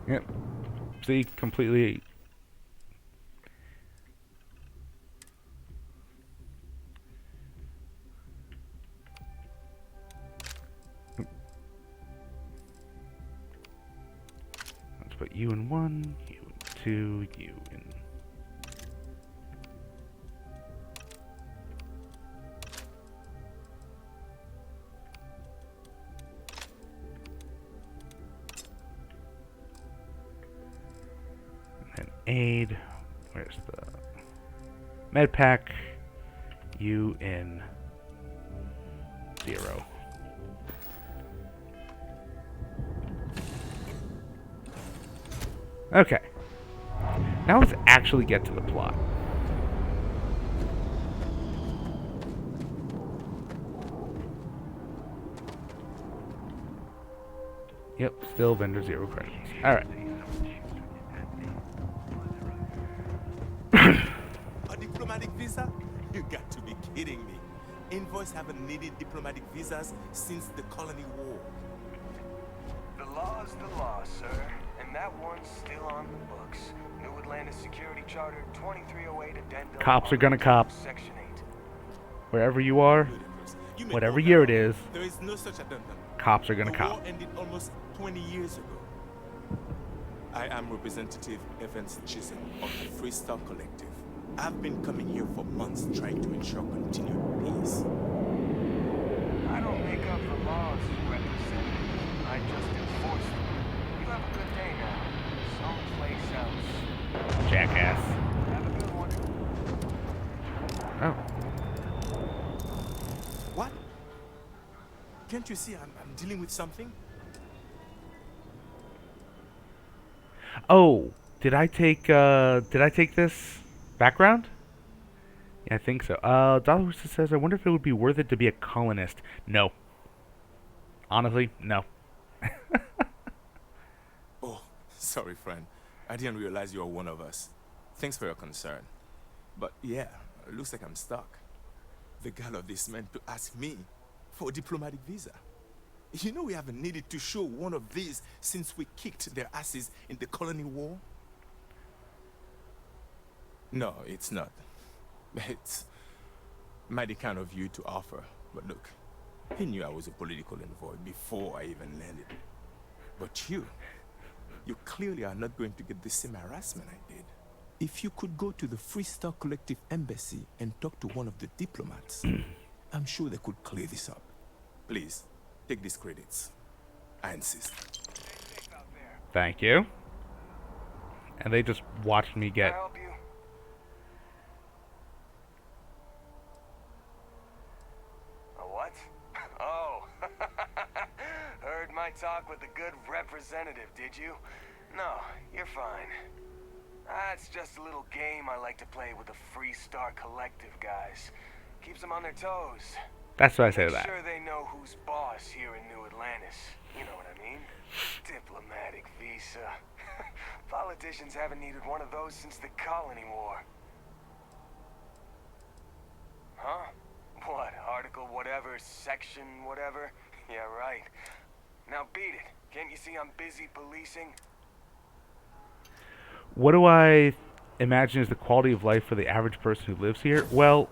Yep. See, completely. Let's put you in 1, you in 2, you in. And aid. Where's the med pack? You in 0. Okay. Now let's actually get to the plot. Yep, still vendor 0 credits. Alright. A diplomatic visa? You got to be kidding me. Invoice haven't needed diplomatic visas since the colony war. The law's the law, sir. And that one's still on the books. New Atlantis Security Charter 2308 Addendum. Cops are gonna cop. Section 8. Wherever you are, whatever year it is, There is no such addendum. cops are gonna The cop. war ended almost 20 years ago. I am Representative Evans Chisholm of the Freestar Collective. I've been coming here for months trying to ensure continued peace. I don't make up the laws, Representative. I just enforce them. You have a good day now. Someplace else. Jackass. Have a good one. Oh. What? Can't you see I'm dealing with something? Oh, did I take this background? Yeah, I think so. Dollar says, I wonder if it would be worth it to be a colonist. No. Honestly, no. Oh, sorry, friend. I didn't realize you were one of us. Thanks for your concern. But yeah, it looks like I'm stuck. The gall of this man to ask me for a diplomatic visa. You know we haven't needed to show one of these since we kicked their asses in the colony war? No, it's not. It's mighty kind of you to offer. But look, he knew I was a political envoy before I even landed. But you clearly are not going to get the same harassment I did. If you could go to the Freestar Collective Embassy and talk to one of the diplomats, I'm sure they could clear this up. Please, take these credits. I insist. Thank you. And they just watched me get... Can I help you? A what? Oh. Heard my talk with the good representative, did you? No, you're fine. That's just a little game I like to play with the Freestar Collective guys. Keeps them on their toes. That's what I say to Make that. sure they know who's boss here in New Atlantis. You know what I mean? Diplomatic visa. Politicians haven't needed one of those since the colony war. Huh? What? Article whatever, section whatever? Yeah, right. Now beat it. Can't you see I'm busy policing? What do I imagine is the quality of life for the average person who lives here? Well,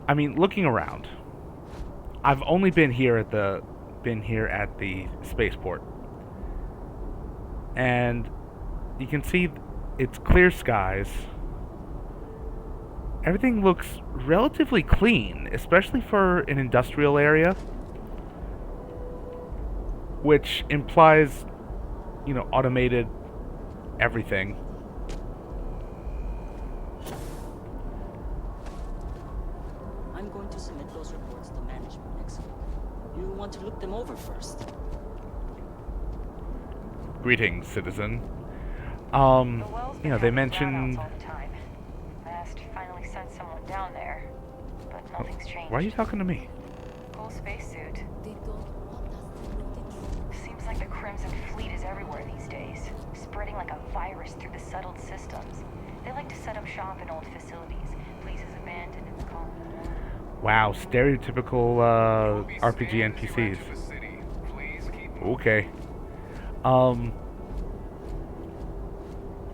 I mean, looking around, I've only been here at the spaceport, and you can see it's clear skies. Everything looks relatively clean, especially for an industrial area, which implies, you know, automated everything. I'm going to submit those reports to management next week. You want to look them over first. Greetings, citizen. You know, they mentioned... Mast finally sent someone down there, but nothing's changed. Why are you talking to me? Cool spacesuit. Seems like the Crimson Fleet is everywhere these days, spreading like a virus through the settled systems. They like to set up shop in old facilities, places abandoned in the colony. Wow, stereotypical RPG NPCs. Okay.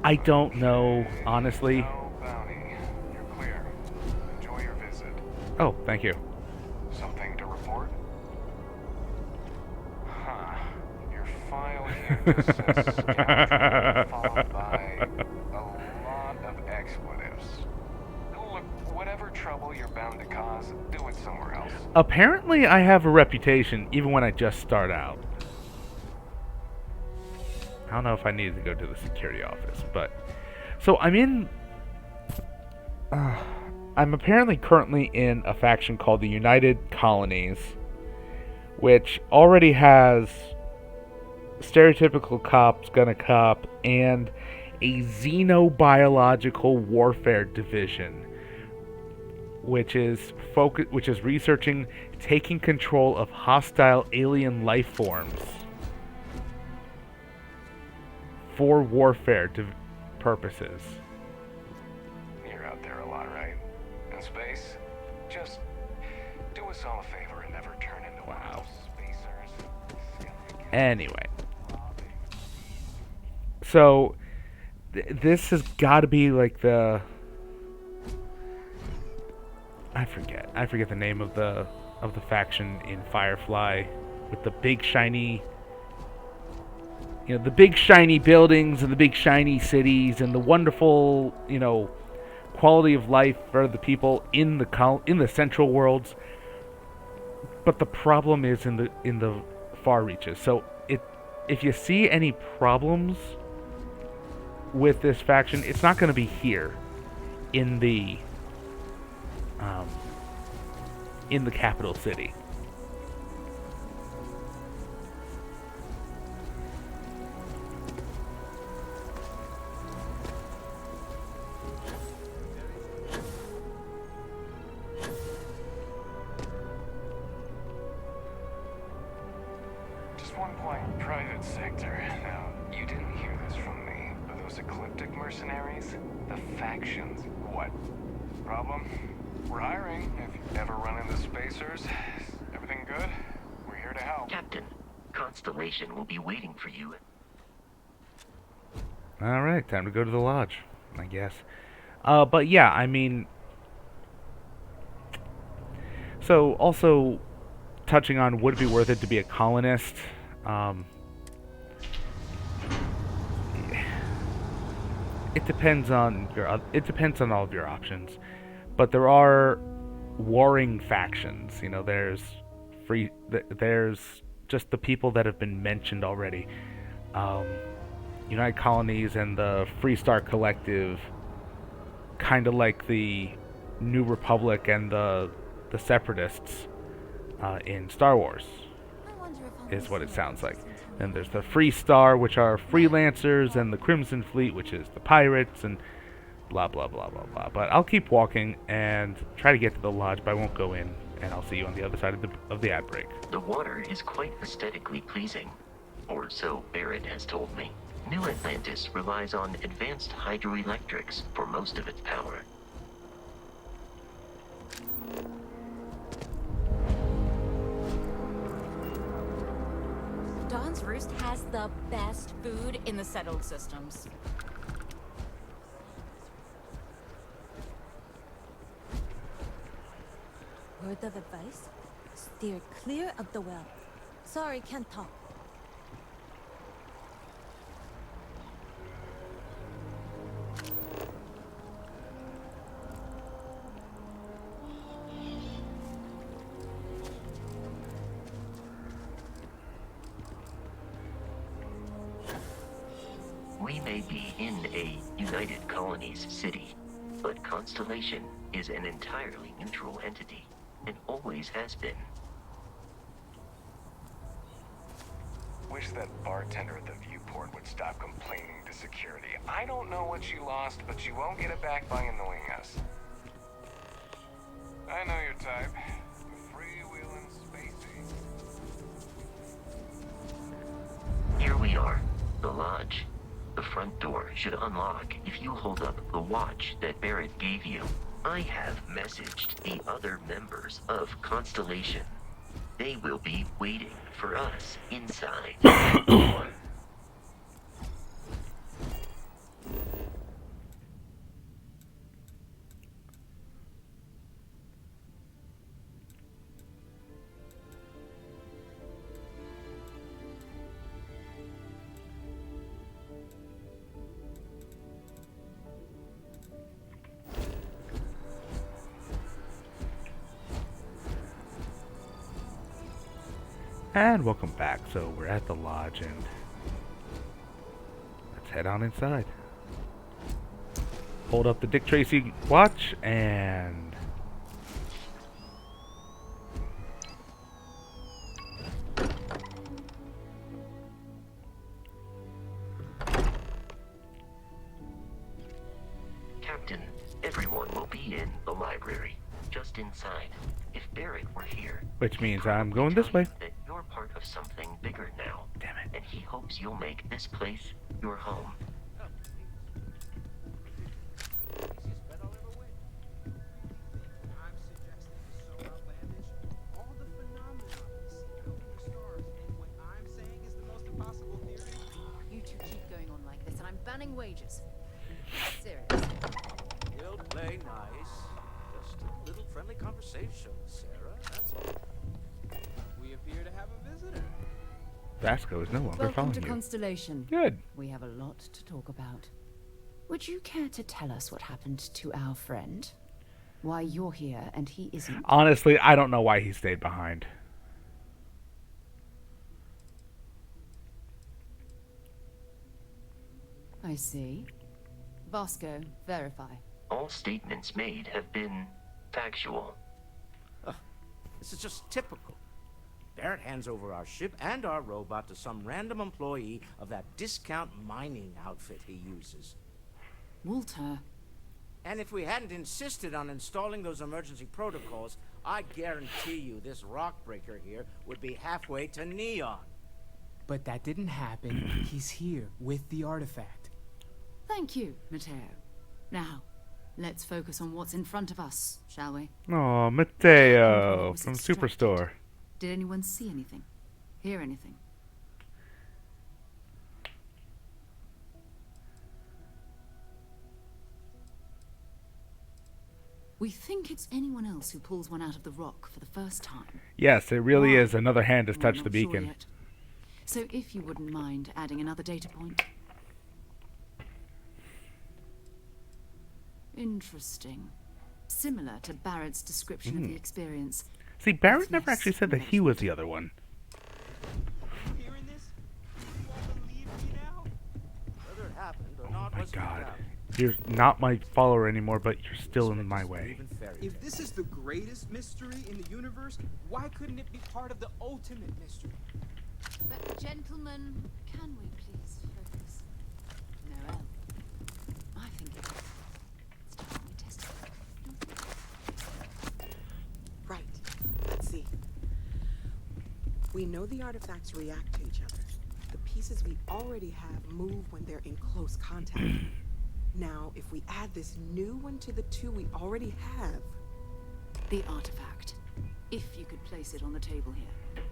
I don't know, honestly. No bounty. You're clear. Enjoy your visit. Oh, thank you. Something to report? Huh. Your file here just says scoundrel, followed by a lot of expletives. Look, whatever trouble you're bound to cause, do it somewhere else. Apparently, I have a reputation even when I just start out. I don't know if I needed to go to the security office, but... So, I'm apparently currently in a faction called the United Colonies, which already has stereotypical cops gonna cop and a xenobiological warfare division, which is researching taking control of hostile alien life forms for warfare purposes. You're out there a lot, right? In space? Just do us all a favor and never turn into one of those spacers. Anyway. So, this has got to be like the... I forget the name of the faction in Firefly with the big shiny... You know, the big shiny buildings and the big shiny cities and the wonderful, you know, quality of life for the people in the central worlds. But the problem is in the far reaches. So if you see any problems with this faction, it's not going to be here in the capital city. Just one point, private sector. Now, you didn't hear this from me, but those ecliptic mercenaries, the factions, what? Problem? We're hiring. If you ever run into spacers, everything good? We're here to help. Captain, Constellation will be waiting for you. Alright, time to go to the lodge, I guess. But yeah, I mean... So, also, touching on would it be worth it to be a colonist? It depends on all of your options. But there are warring factions. You know, there's just the people that have been mentioned already. United Colonies and the Freestar Collective, kind of like the New Republic and the Separatists in Star Wars, is what it sounds like. Then there's the Freestar, which are freelancers, and the Crimson Fleet, which is the pirates, and blah blah blah blah blah. But I'll keep walking and try to get to the lodge, but I won't go in, and I'll see you on the other side of the ad break. The water is quite aesthetically pleasing, or so Barrett has told me. New Atlantis relies on advanced hydroelectrics for most of its power. Dawn's Roost has the best food in the settled systems. Word of advice? Steer clear of the well. Sorry, can't talk. We may be in a United Colonies city, but Constellation is an entirely neutral entity, and always has been. Wish that bartender at the viewport would stop complaining to security. I don't know what you lost, but you won't get it back by annoying us. I know your type. Freewheeling spacey. Here we are, the lodge. The front door should unlock if you hold up the watch that Barrett gave you. I have messaged the other members of Constellation. They will be waiting for us inside that door. And welcome back. So we're at the lodge and let's head on inside. Hold up the Dick Tracy watch and Captain, everyone will be in the library, just inside. If Barrett were here, which means I'm going this way. that you're part of something bigger now. Damn it. And he hopes you'll make this place your home. You two keep going on like this, and I'm banning wages. Serious. We'll play nice. Just a little friendly conversation, Sarah. That's all. We appear to have a visitor. Vasco is no longer Welcome following to you. Constellation. Good. We have a lot to talk about. Would you care to tell us what happened to our friend? Why you're here and he isn't? Honestly, I don't know why he stayed behind. I see. Vasco, verify. All statements made have been factual. This is just typical. Barrett hands over our ship and our robot to some random employee of that discount mining outfit he uses. Walter. And if we hadn't insisted on installing those emergency protocols, I guarantee you this rock breaker here would be halfway to Neon. But that didn't happen. He's here with the artifact. Thank you, Matteo. Now, let's focus on what's in front of us, shall we? Oh, Matteo from Superstore. Did anyone see anything? Hear anything? We think it's anyone else who pulls one out of the rock for the first time. Yes, it really is. Another hand has touched the Not sure beacon. yet. So if you wouldn't mind adding another data point. Interesting. Similar to Barrett's description of the experience. See, Barrett never actually said that he was the other one. Whether it happened or not, My was God. You're not my follower anymore, but you're still in my way. If this is the greatest mystery in the universe, why couldn't it be part of the ultimate mystery? But gentlemen, can we please focus? Noel, I think it's time we test it. Right. Let's see. We know the artifacts react to each other. The pieces we already have move when they're in close contact. Now, if we add this new one to the two we already have... The artifact. If you could place it on the table here.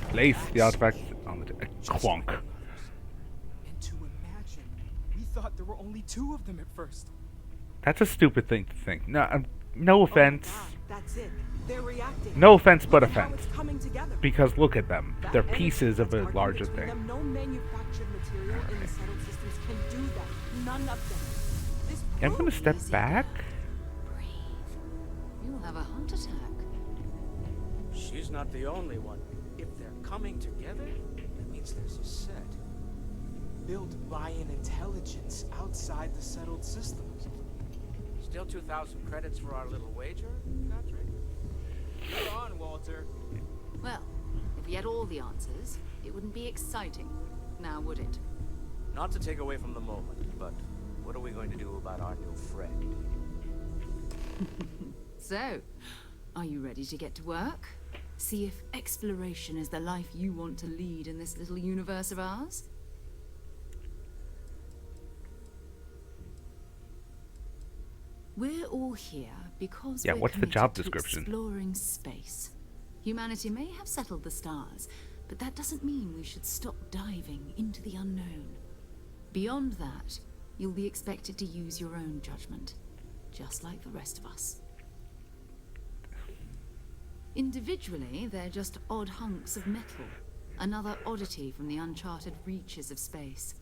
Place the artifact on the clunk. And to imagine, we thought there were only two of them at first. That's a stupid thing to think. No, no offense. That's it. They're reacting. No offense, but Look at how offense. it's coming together. Because look at them. That They're energy pieces of a that's larger arguing between thing. them, no manufactured material in the settled systems can do that. None of them. This I'm gonna step back. You'll have a heart attack. She's not the only one. If they're coming together, that means there's a set. Built by an intelligence outside the settled systems. Still 2,000 credits for our little wager, Patrick? You're on, Walter. Well, if we had all the answers, it wouldn't be exciting. Now, would it? Not to take away from the moment, but what are we going to do about our new friend? So, are you ready to get to work? See if exploration is the life you want to lead in this little universe of ours? We're all here because Yeah, we're what's the committed job to description? exploring space. Humanity may have settled the stars, but that doesn't mean we should stop diving into the unknown. Beyond that, you'll be expected to use your own judgment, just like the rest of us. Individually, they're just odd hunks of metal, another oddity from the uncharted reaches of space.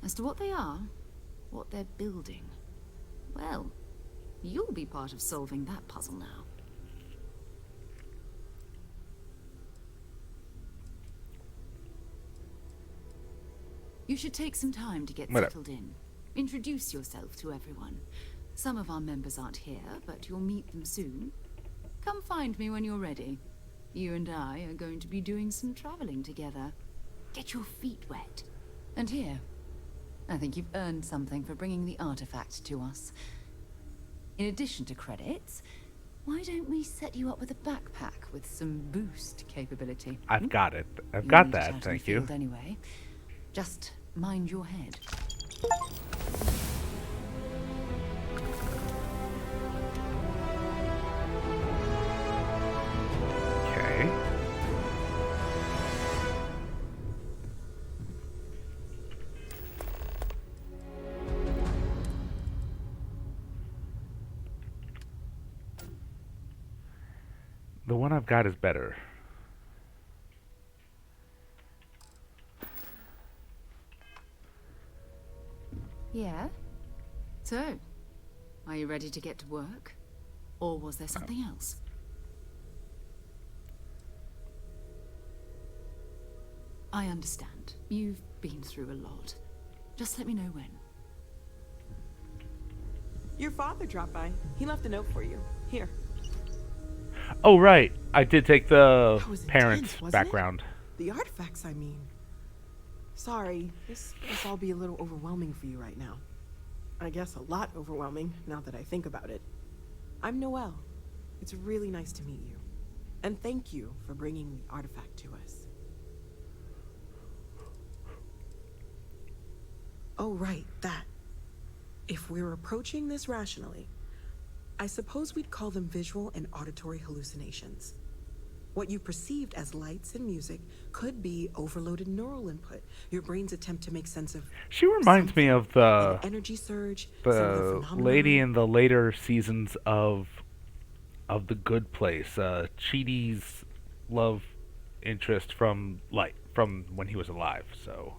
As to what they are, what they're building, well, you'll be part of solving that puzzle now. You should take some time to get settled in. Introduce yourself to everyone. Some of our members aren't here, but you'll meet them soon. Come find me when you're ready. You and I are going to be doing some traveling together. Get your feet wet. And here, I think you've earned something for bringing the artifact to us. In addition to credits, why don't we set you up with a backpack with some boost capability? I've got it. I've You'll got need it out that, in the thank you. field anyway. Just mind your head. Okay. The one I've got is better. Yeah? So, are you ready to get to work? Or was there something else? I understand. You've been through a lot. Just let me know when. Your father dropped by. He left a note for you. Here. Oh, right. I did take the That was parents' intense, wasn't background. it? The artifacts, I mean. Sorry, this must all be a little overwhelming for you right now. I guess a lot overwhelming, now that I think about it. I'm Noelle. It's really nice to meet you. And thank you for bringing the artifact to us. Oh, right, that. If we're approaching this rationally, I suppose we'd call them visual and auditory hallucinations. What you perceived as lights and music could be overloaded neural input, your brain's attempt to make sense of. She reminds me of the energy surge, the lady in the later seasons of The Good Place, Chidi's love interest from when he was alive. So.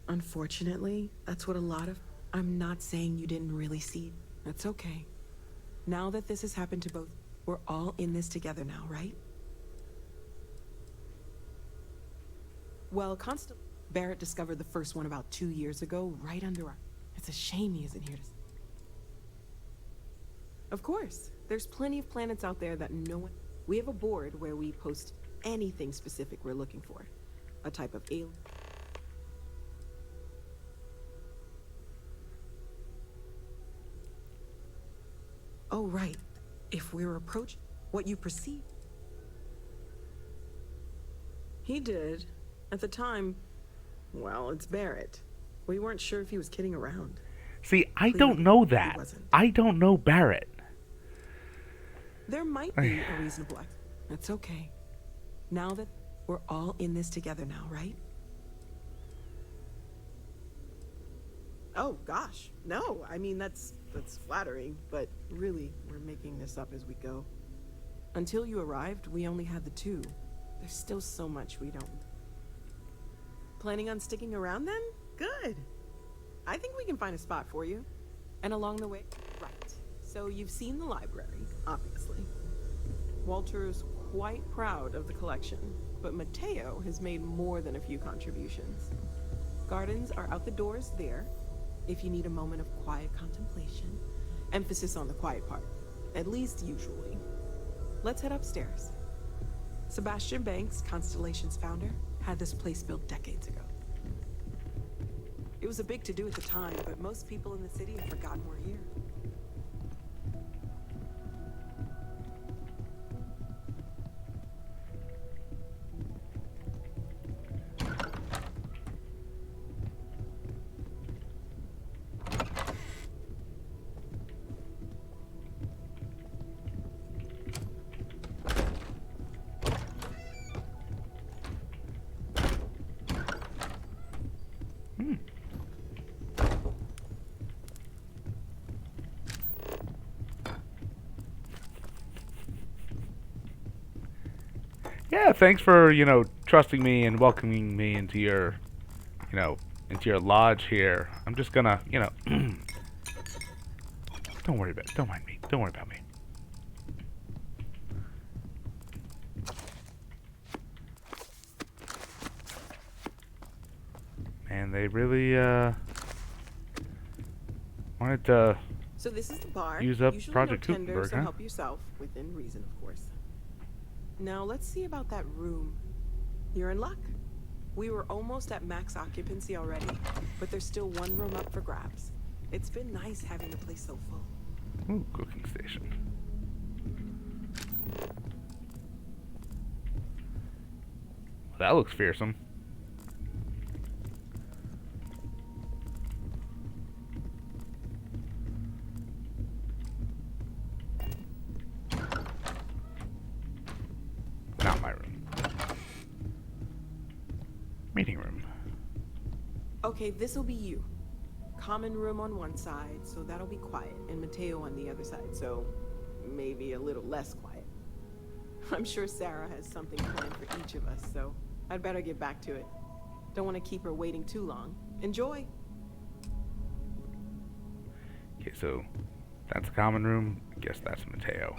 Unfortunately, that's what a lot of. I'm not saying you didn't really see. That's okay. Now that this has happened to both, we're all in this together now, right? Well, Barrett discovered the first one about 2 years ago, right under our. It's a shame he isn't here to. Of course, there's plenty of planets out there that no one. We have a board where we post anything specific we're looking for, a type of alien. Oh, right. If we're approaching what you perceive. He did. At the time, well, it's Barrett. We weren't sure if he was kidding around. See, I don't know that. I don't know Barrett. There might be a reasonable. That's okay. Now that we're all in this together now, right? Oh, gosh. No, I mean, that's flattering, but really, we're making this up as we go. Until you arrived, we only had the two. There's still so much we don't. Planning on sticking around then? Good. I think we can find a spot for you. And along the way, right. So you've seen the library, obviously. Walter's quite proud of the collection, but Mateo has made more than a few contributions. Gardens are out the doors there. If you need a moment of quiet contemplation, emphasis on the quiet part, at least usually. Let's head upstairs. Sebastian Banks, Constellation's founder, had this place built decades ago. It was a big to-do at the time, but most people in the city have forgotten we're here. yeah, thanks for, trusting me and welcoming me into your, into your lodge here. I'm just gonna, don't worry about it. Don't mind me. Don't worry about me. And they really, wanted to So this is the bar. use up Usually Project no tender, Gutenberg, so huh? help yourself within reason, of course. Now let's see about that room. You're in luck. We were almost at max occupancy already, but there's still one room up for grabs. It's been nice having the place so full. Ooh, cooking station. That looks fearsome. Not my room. Meeting room. Okay, this'll be you. Common room on one side, so that'll be quiet, and Mateo on the other side, so maybe a little less quiet. I'm sure Sarah has something planned for each of us, so I'd better get back to it. Don't want to keep her waiting too long. Enjoy! Okay, so that's a common room. I guess that's Mateo.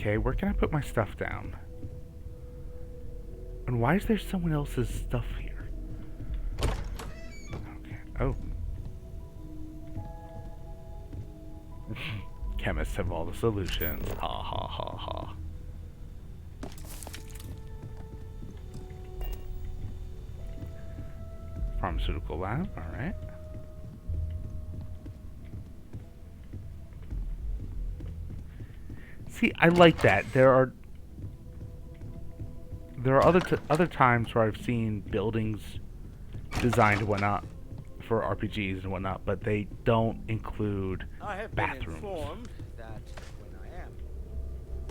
Okay, where can I put my stuff down? And why is there someone else's stuff here? Okay. Oh. Chemists have all the solutions. Ha ha ha ha. Pharmaceutical lab, alright. See, I like that. There are other times where I've seen buildings designed and whatnot for RPGs and whatnot, but they don't include I have bathrooms. been informed that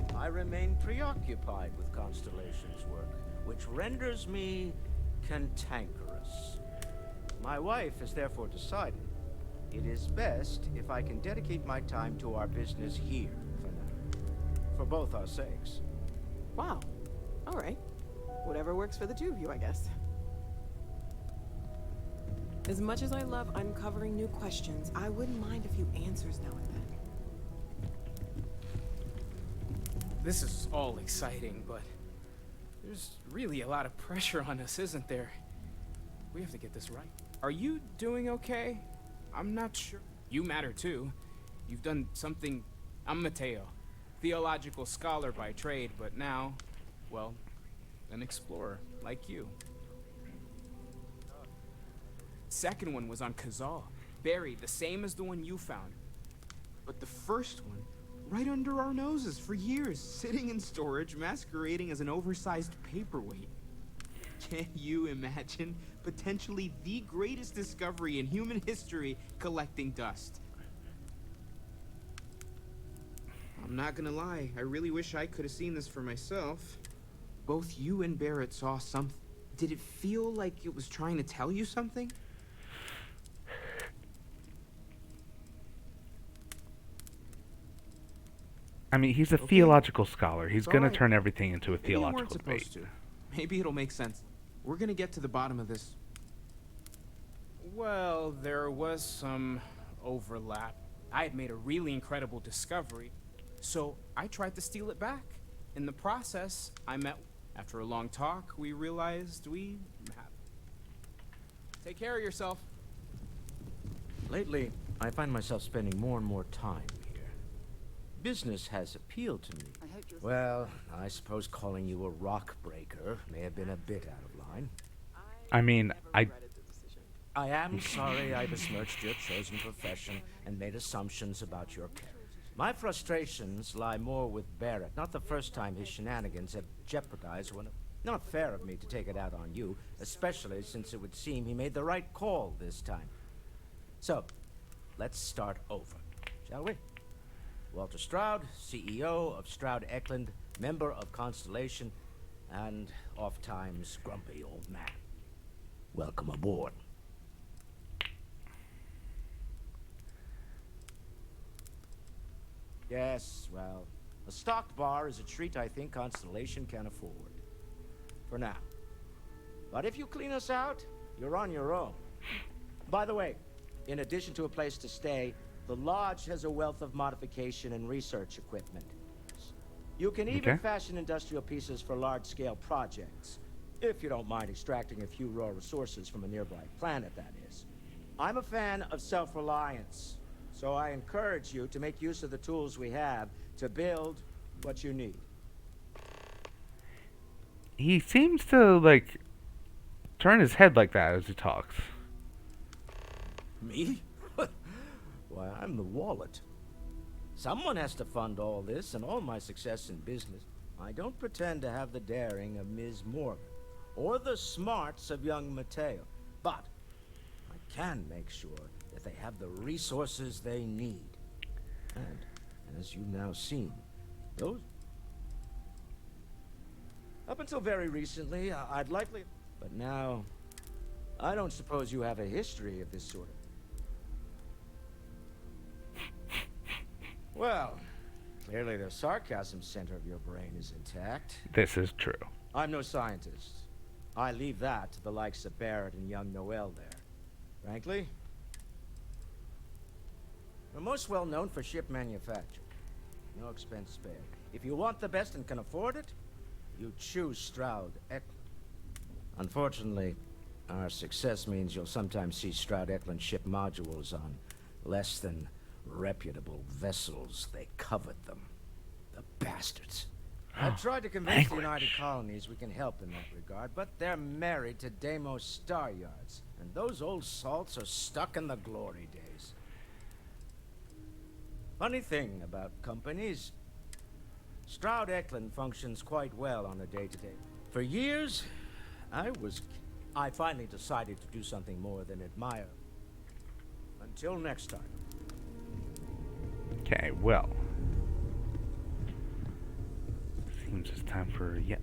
when I remain preoccupied with Constellation's work, which renders me cantankerous. My wife has therefore decided it is best if I can dedicate my time to our business here for now, for both our sakes. Wow. Alright. Whatever works for the two of you, I guess. As much as I love uncovering new questions, I wouldn't mind a few answers now and then. This is all exciting, but there's really a lot of pressure on us, isn't there? We have to get this right. Are you doing okay? I'm not sure. You matter too. You've done something. I'm Mateo, theological scholar by trade, but now, well, an explorer like you. Second one was on Kazal, buried the same as the one you found. But the first one, right under our noses for years, sitting in storage, masquerading as an oversized paperweight. Can you imagine potentially the greatest discovery in human history collecting dust? I'm not gonna lie, I really wish I could have seen this for myself. Both you and Barrett saw something. Did it feel like it was trying to tell you something? I mean, he's a theological scholar. He's going to turn everything into a theological debate. Maybe it'll make sense. We're gonna get to the bottom of this. Well, there was some overlap. I had made a really incredible discovery, so I tried to steal it back. In the process, I met... After a long talk, we realized we have... Take care of yourself. Lately, I find myself spending more and more time here. Business has appealed to me. Well, I suppose calling you a rock breaker may have been a bit out of line. I mean, I am sorry I besmirched your chosen profession and made assumptions about your character. My frustrations lie more with Barrett, not the first time his shenanigans have jeopardized one of... Not fair of me to take it out on you, especially since it would seem he made the right call this time. So, let's start over, shall we? Walter Stroud, CEO of Stroud Eklund, member of Constellation, and oft-times grumpy old man. Welcome aboard. Yes, well, a stocked bar is a treat I think Constellation can afford. For now. But if you clean us out, you're on your own. By the way, in addition to a place to stay, the lodge has a wealth of modification and research equipment. You can even fashion industrial pieces for large-scale projects, if you don't mind extracting a few raw resources from a nearby planet, that is. I'm a fan of self-reliance, so I encourage you to make use of the tools we have to build what you need. He seems to, like, turn his head like that as he talks. Me? Why, I'm the wallet. Someone has to fund all this and all my success in business. I don't pretend to have the daring of Ms. Morgan, or the smarts of young Mateo, but I can make sure that they have the resources they need. And, as you've now seen, those... Up until very recently, I'd likely... But now, I don't suppose you have a history of this sort of... Well, clearly the sarcasm center of your brain is intact. This is true. I'm no scientist. I leave that to the likes of Barrett and young Noel there. Frankly, we're most well known for ship manufacture. No expense spared. If you want the best and can afford it, you choose Stroud Eklund. Unfortunately, our success means you'll sometimes see Stroud Eklund ship modules on less than reputable vessels. They covet them. The bastards. I've tried to convince the United Colonies we can help in that regard, but they're married to Deimos Star Yards, and those old salts are stuck in the glory days. Funny thing about companies, Stroud Eklund functions quite well on a day-to-day. For years, I finally decided to do something more than admire. Until next time. Okay, well. Seems it's time for yet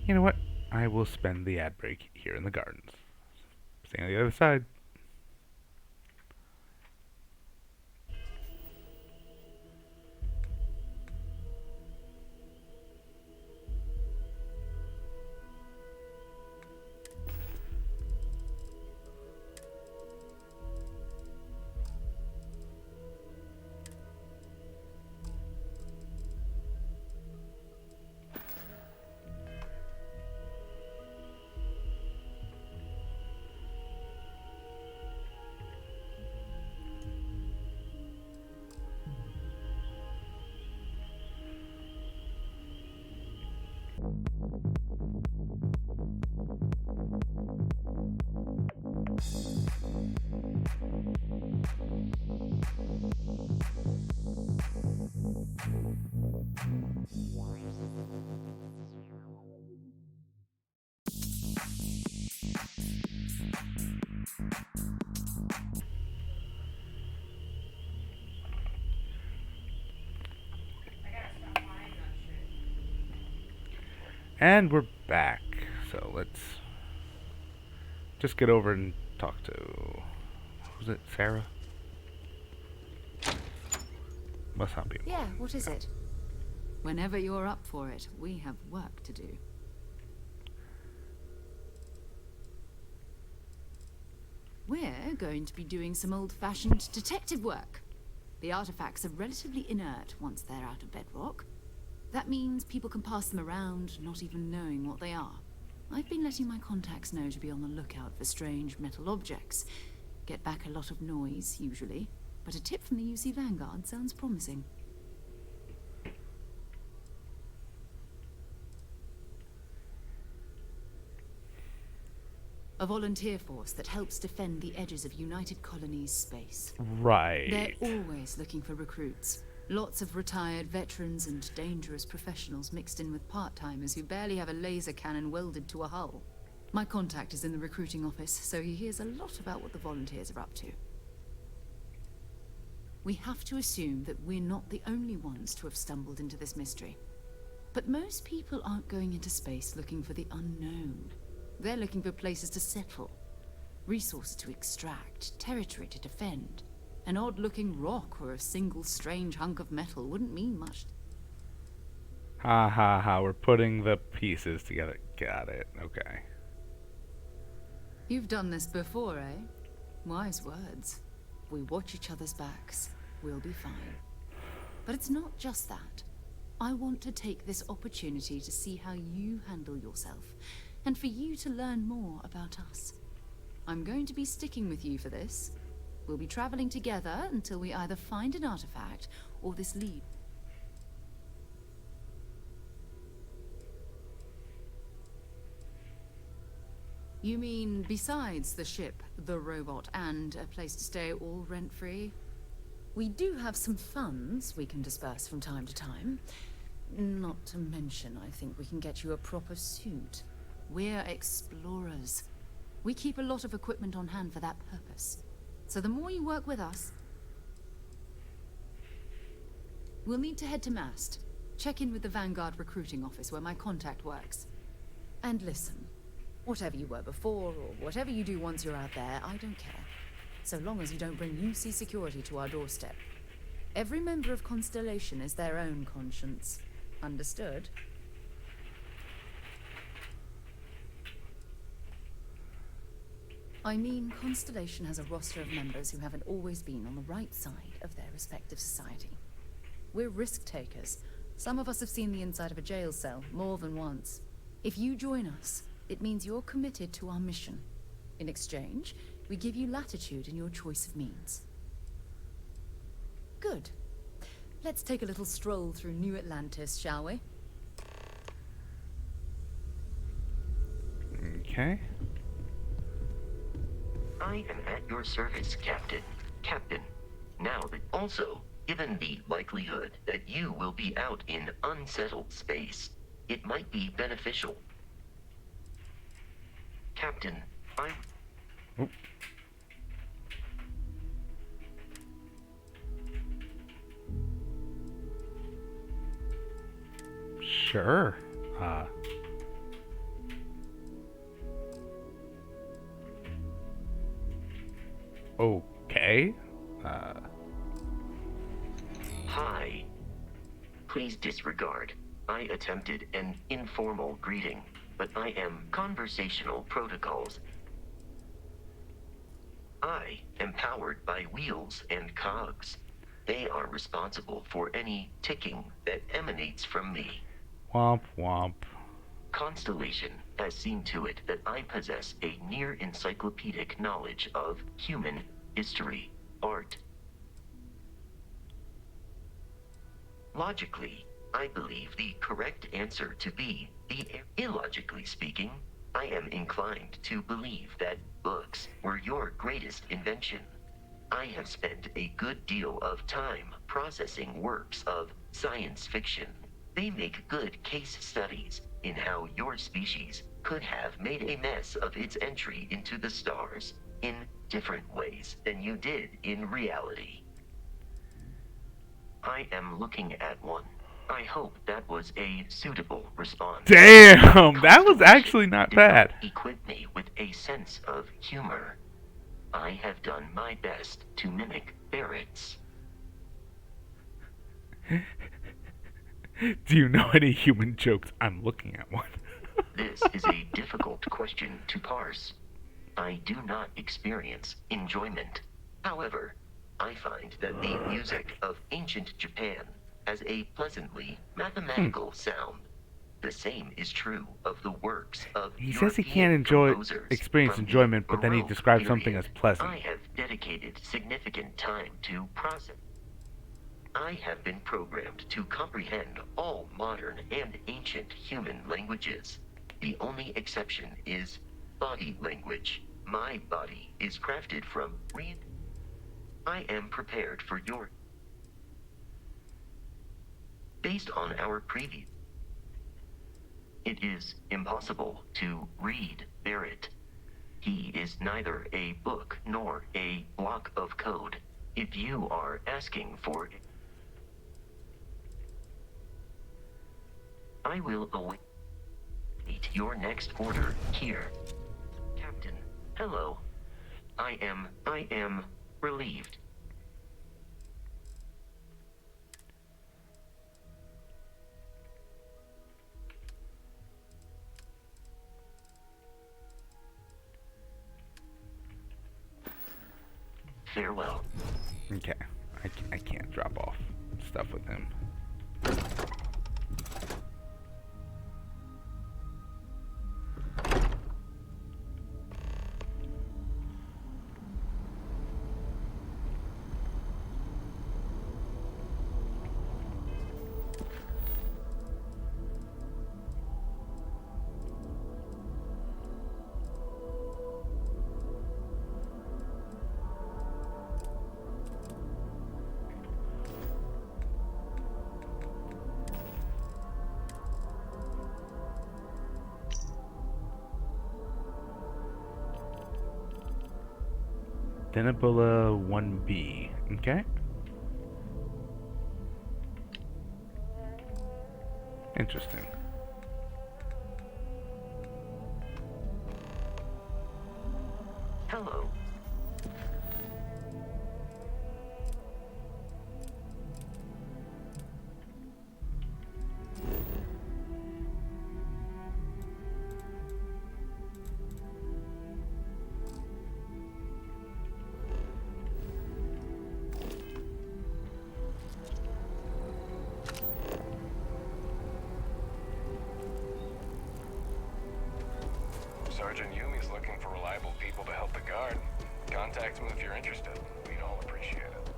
You know what? I will spend the ad break here in the gardens. See you on the other side. And we're back. So let's just get over and talk to... who's it? Sarah? Must not be. Yeah, what is it? Whenever you're up for it, we have work to do. We're going to be doing some old-fashioned detective work. The artifacts are relatively inert once they're out of bedrock. That means people can pass them around, not even knowing what they are. I've been letting my contacts know to be on the lookout for strange metal objects. Get back a lot of noise, usually. But a tip from the UC Vanguard sounds promising. a volunteer force that helps defend the edges of United Colonies space. Right. They're always looking for recruits. Lots of retired veterans and dangerous professionals mixed in with part-timers who barely have a laser cannon welded to a hull. My contact is in the recruiting office, so he hears a lot about what the volunteers are up to. We have to assume that we're not the only ones to have stumbled into this mystery. But most people aren't going into space looking for the unknown. They're looking for places to settle, resources to extract, territory to defend. An odd-looking rock or a single strange hunk of metal wouldn't mean much. Ha ha ha, we're putting the pieces together. Got it, okay. You've done this before, eh? Wise words. If we watch each other's backs, we'll be fine. But it's not just that. I want to take this opportunity to see how you handle yourself, and for you to learn more about us. I'm going to be sticking with you for this. We'll be traveling together until we either find an artifact or this lead. You mean besides the ship, the robot, and a place to stay all rent-free? We do have some funds we can disperse from time to time. Not to mention, I think we can get you a proper suit. We're explorers. We keep a lot of equipment on hand for that purpose. So the more you work with us... We'll need to head to Mast. Check in with the Vanguard recruiting office where my contact works. And listen, whatever you were before, or whatever you do once you're out there, I don't care. So long as you don't bring UC security to our doorstep. Every member of Constellation is their own conscience. Understood? I mean, Constellation has a roster of members who haven't always been on the right side of their respective society. We're risk takers. Some of us have seen the inside of a jail cell more than once. If you join us, it means you're committed to our mission. In exchange, we give you latitude in your choice of means. Good. Let's take a little stroll through New Atlantis, shall we? Okay. I am at your service, Captain. Captain, now that also, given the likelihood that you will be out in unsettled space, it might be beneficial. Captain, Oop. Sure. Okay. Hi. Please disregard. I attempted an informal greeting, but I am conversational protocols. I am powered by wheels and cogs. They are responsible for any ticking that emanates from me. Womp womp. Constellation has seen to it that I possess a near-encyclopedic knowledge of human history, art. Logically, I believe the correct answer to be illogically speaking, I am inclined to believe that books were your greatest invention. I have spent a good deal of time processing works of science fiction. They make good case studies in how your species could have made a mess of its entry into the stars in different ways than you did in reality. I am looking at one. I hope that was a suitable response. Damn, that was actually not bad. Equip me with a sense of humor. I have done my best to mimic Barrett's. Do you know any human jokes? I'm looking at one. This is a difficult question to parse. I do not experience enjoyment. However, I find that the music of ancient Japan has a pleasantly mathematical sound. The same is true of the works of He says he can't experience enjoyment, but then he describes something as pleasant. I have dedicated significant time to process. I have been programmed to comprehend all modern and ancient human languages. The only exception is body language. My body is crafted from real. I am prepared for your. Based on our previous. It is impossible to read Barrett. He is neither a book nor a block of code. If you are asking for it, I will await your next order here. Captain, hello. I am relieved. Farewell. Okay, I can't drop off stuff with him. Denabula 1B. Okay. Interesting. Hello. Sergeant Yumi's looking for reliable people to help the guard. Contact him if you're interested. We'd all appreciate it.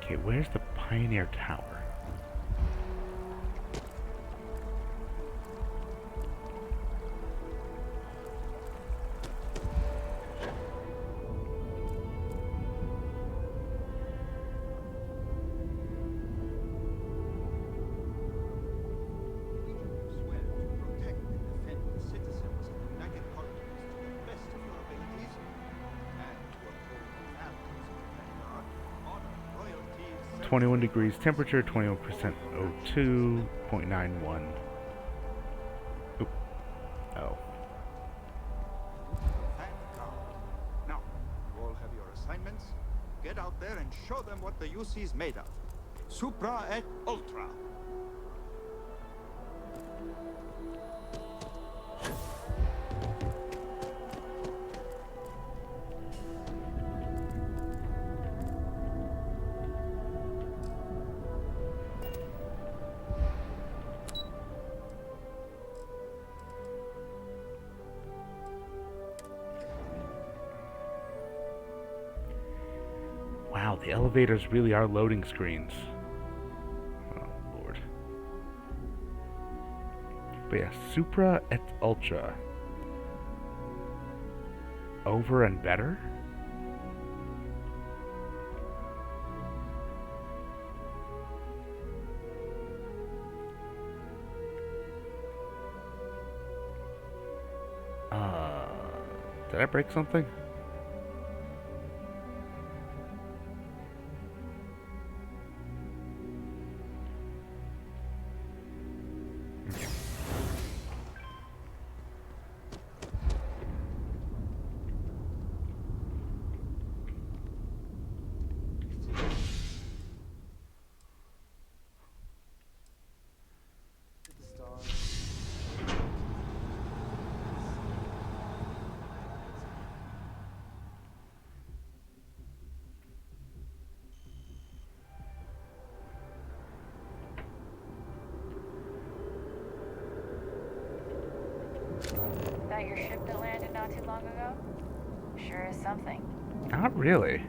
Okay, where's the Pioneer Tower? Royalties 21 degrees temperature, 21% O2, 0.91. Oop. Oh. Thank God. Now, you all have your assignments. Get out there and show them what the UC is made of. Supra et Ultra. Wow, the elevators really are loading screens. Oh, Lord. But yeah, Supra et Ultra. Over and better? Did I break something? about your ship that landed not too long ago? Sure is something. Not really.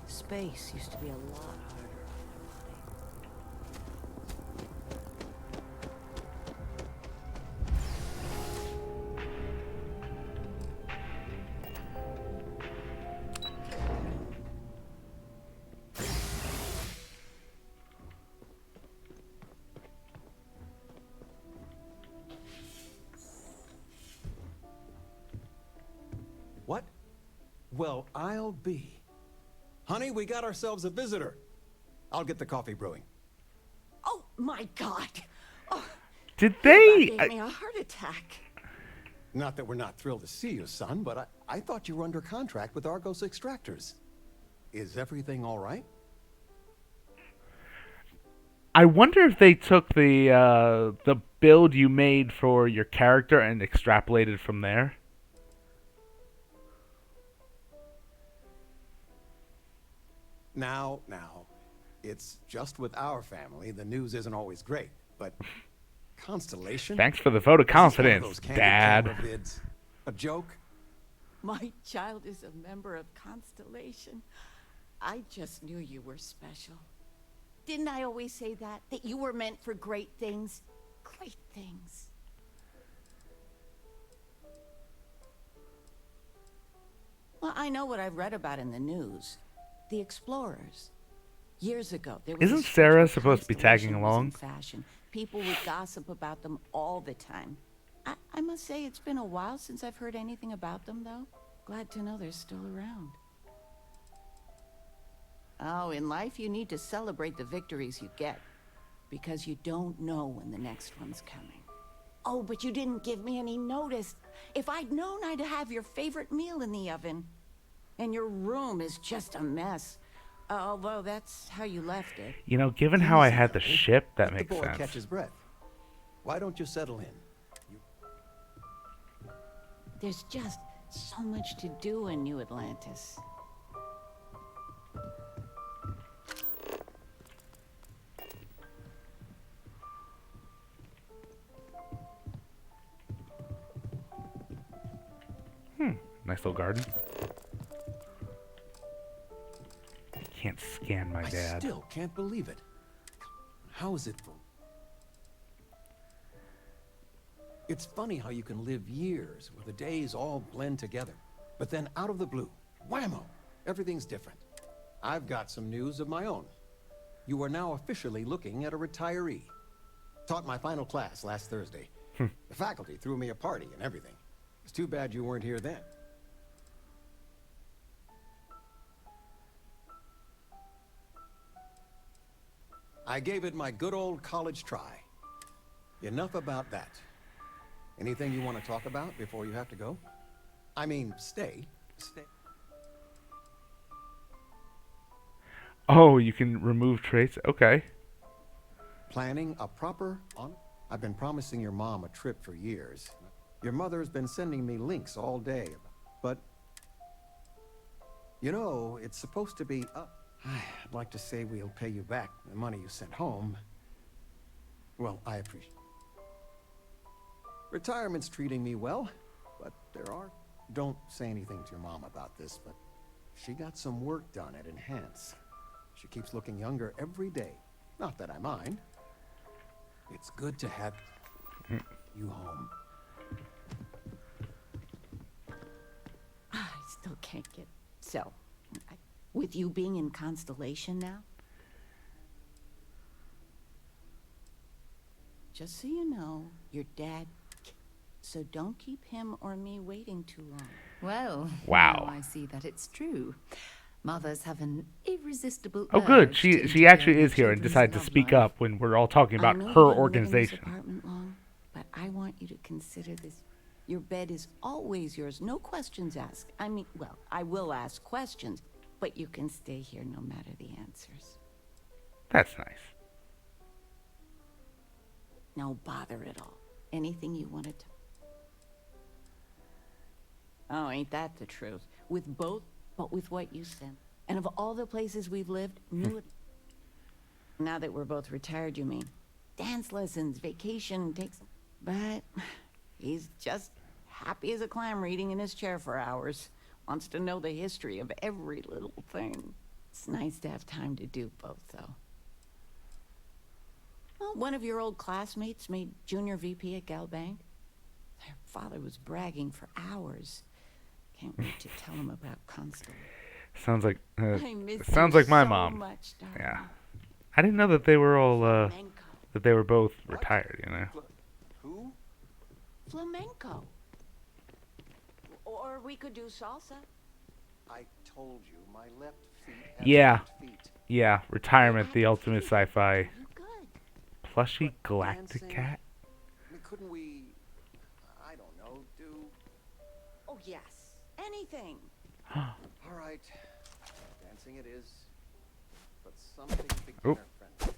Space used to be a lot harder. What? Well, I'll be. Honey, we got ourselves a visitor. I'll get the coffee brewing. Oh my God! Oh, Did that they? gave me a heart attack. Not that we're not thrilled to see you, son, but I thought you were under contract with Argos Extractors. Is everything all right? I wonder if they took the build you made for your character and extrapolated from there. Now, it's just with our family. The news isn't always great, but Constellation? Thanks for the vote of confidence, Dad. Vids? A joke? My child is a member of Constellation. I just knew you were special. Didn't I always say that? That you were meant for great things? Great things. Well, I know what I've read about in the news. The explorers. Years ago, there was Isn't Sarah supposed to be tagging along? Fashion. People would gossip about them all the time. I must say it's been a while since I've heard anything about them, though. Glad to know they're still around. Oh, in life you need to celebrate the victories you get, because you don't know when the next one's coming. Oh, but you didn't give me any notice. If I'd known I'd have your favorite meal in the oven. And your room is just a mess. Although that's how you left it. You know, given how I had the ship, that makes The boy sense. catch his breath. Why don't you settle in? There's just so much to do in New Atlantis. Nice little garden. I can't scan my dad. I still can't believe it. How is it for... It's funny how you can live years where the days all blend together. But then out of the blue, whammo, everything's different. I've got some news of my own. You are now officially looking at a retiree. Taught my final class last Thursday. The faculty threw me a party and everything. It's too bad you weren't here then. I gave it my good old college try. Enough about that. Anything you want to talk about before you have to go? I mean, stay. Oh, you can remove traits? Okay. Planning a proper I've been promising your mom a trip for years. Your mother's been sending me links all day. But, you know, it's supposed to be up. I'd like to say we'll pay you back the money you sent home. Well, I appreciate it. Retirement's treating me well, but there are... Don't say anything to your mom about this, but she got some work done at Enhance. She keeps looking younger every day. Not that I mind. It's good to have you home. I still can't get... So, with you being in Constellation now? Just so you know, your dad... So don't keep him or me waiting too long. Well, wow. Now I see that it's true. Mothers have an irresistible Oh, good. urge She to actually interfere is here in and children's decided to love speak life. up when we're all talking about I know her you didn't live in this organization. apartment long, but I want you to consider this. Your bed is always yours, no questions asked. I mean, well, I will ask questions, but you can stay here no matter the answers. That's nice. No bother at all. Anything you wanted to... Oh, ain't that the truth? With both, but with what you sent. And of all the places we've lived, New Now that we're both retired, you mean? Dance lessons, vacation, takes... But he's just happy as a clam reading in his chair for hours. Wants to know the history of every little thing. It's nice to have time to do both, though. Well, one of your old classmates made junior VP at Galbank. Their father was bragging for hours. Can't wait to tell him about Constable. Sounds like I miss sounds you like my so mom. much, darling. Yeah. I didn't know that they were all that they were both retired, you know. Who? Flamenco. Or we could do salsa. I told you, my left feet have Yeah. left feet. Yeah, retirement, the ultimate sci-fi. Plushy galactic Dancing? cat? I mean, couldn't we, I don't know, do... Oh, yes. Anything. All right. Dancing it is. But something Oh. beginner friendly.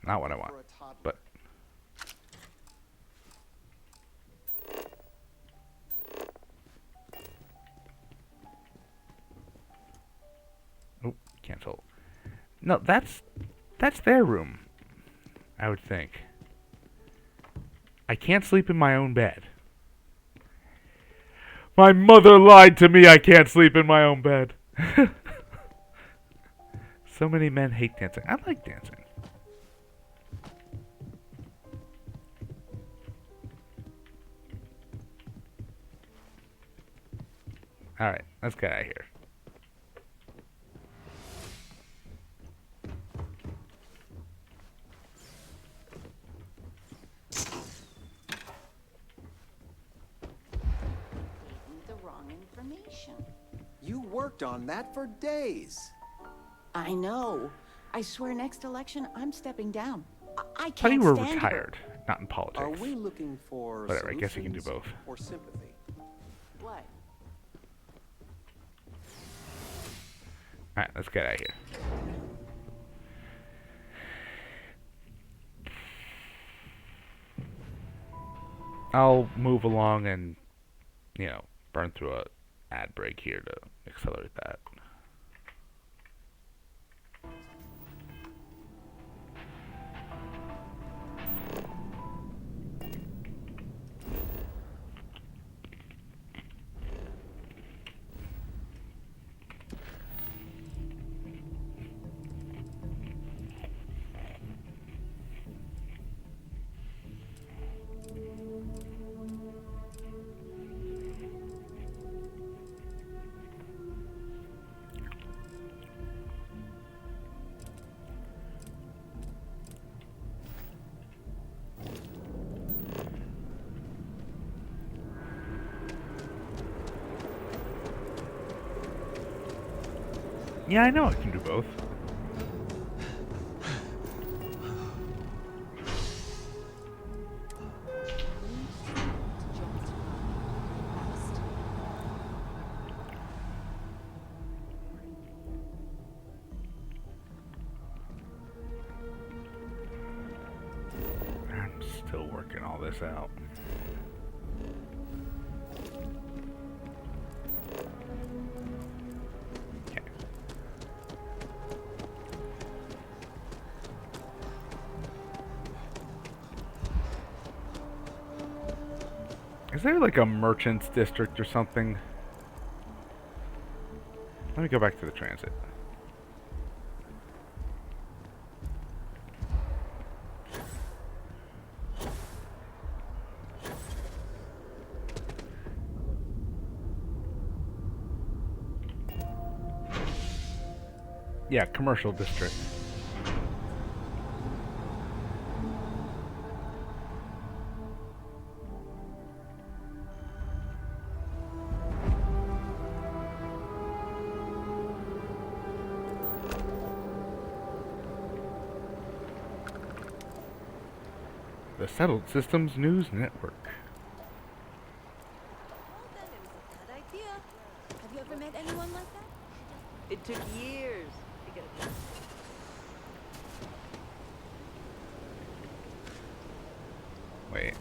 Not what I want. For a toddler. But oh, cancel. No, that's their room. I would think. I can't sleep in my own bed. My mother lied to me. I can't sleep in my own bed. So many men hate dancing. I like dancing. Alright, let's get out of here. The wrong information. You worked on that for days. I know. I swear next election, I'm stepping down. I Thought can't you were stand retired, not in politics. Are we looking for Whatever, I guess you can do solutions both. or sympathy? What? Alright, let's get out of here. I'll move along and, you know, burn through a ad break here to accelerate that. Yeah, I know I can do both. I'm still working all this out. Is there like a merchant's district or something? Let me go back to the transit. Yeah, commercial district. The Settled Systems News Network. Good idea. Have you ever met anyone like that? It took years to get it. Wait.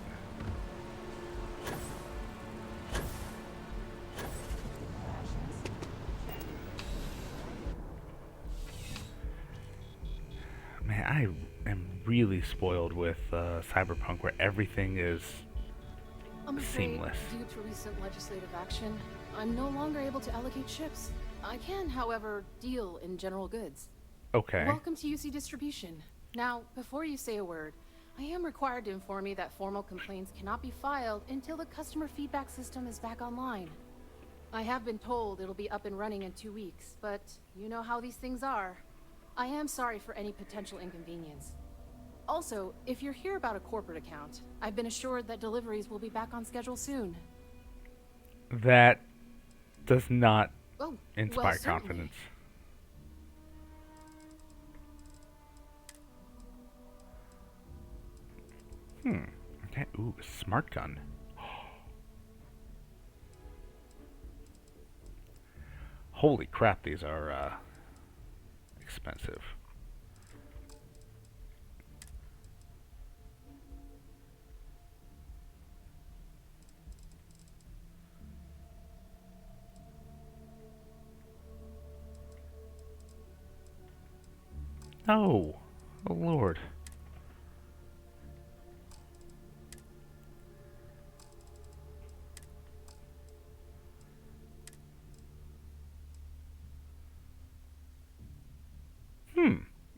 Man, I am really spoiled with Cyberpunk, where everything is I'm afraid, seamless. due to recent legislative action, I'm no longer able to allocate ships. I can, however, deal in general goods. Okay. Welcome to UC Distribution. Now, before you say a word, I am required to inform you that formal complaints cannot be filed until the customer feedback system is back online. I have been told it'll be up and running in 2 weeks, but you know how these things are. I am sorry for any potential inconvenience. Also, if you're here about a corporate account, I've been assured that deliveries will be back on schedule soon. That does not Oh, inspire well, certainly. confidence. Okay. Ooh, a smart gun. Holy crap, these are expensive. No. Oh, Lord.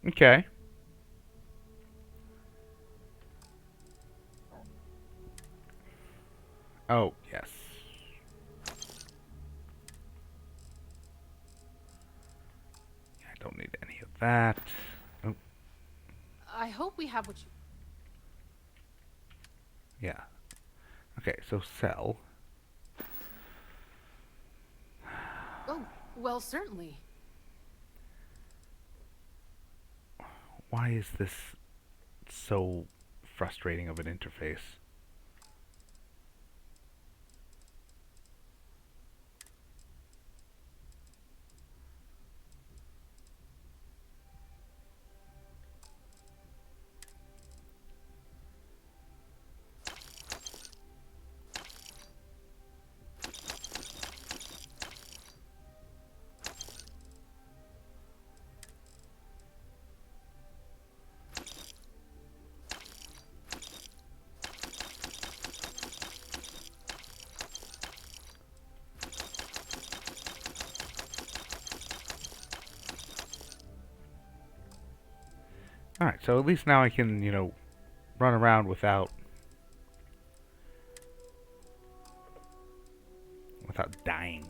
Okay. Oh, yes. I don't need any of that. Oh, I hope we have what you... yeah. Okay, so sell. Oh, well, certainly. Why is this so frustrating of an interface? Alright, so at least now I can, run around without dying.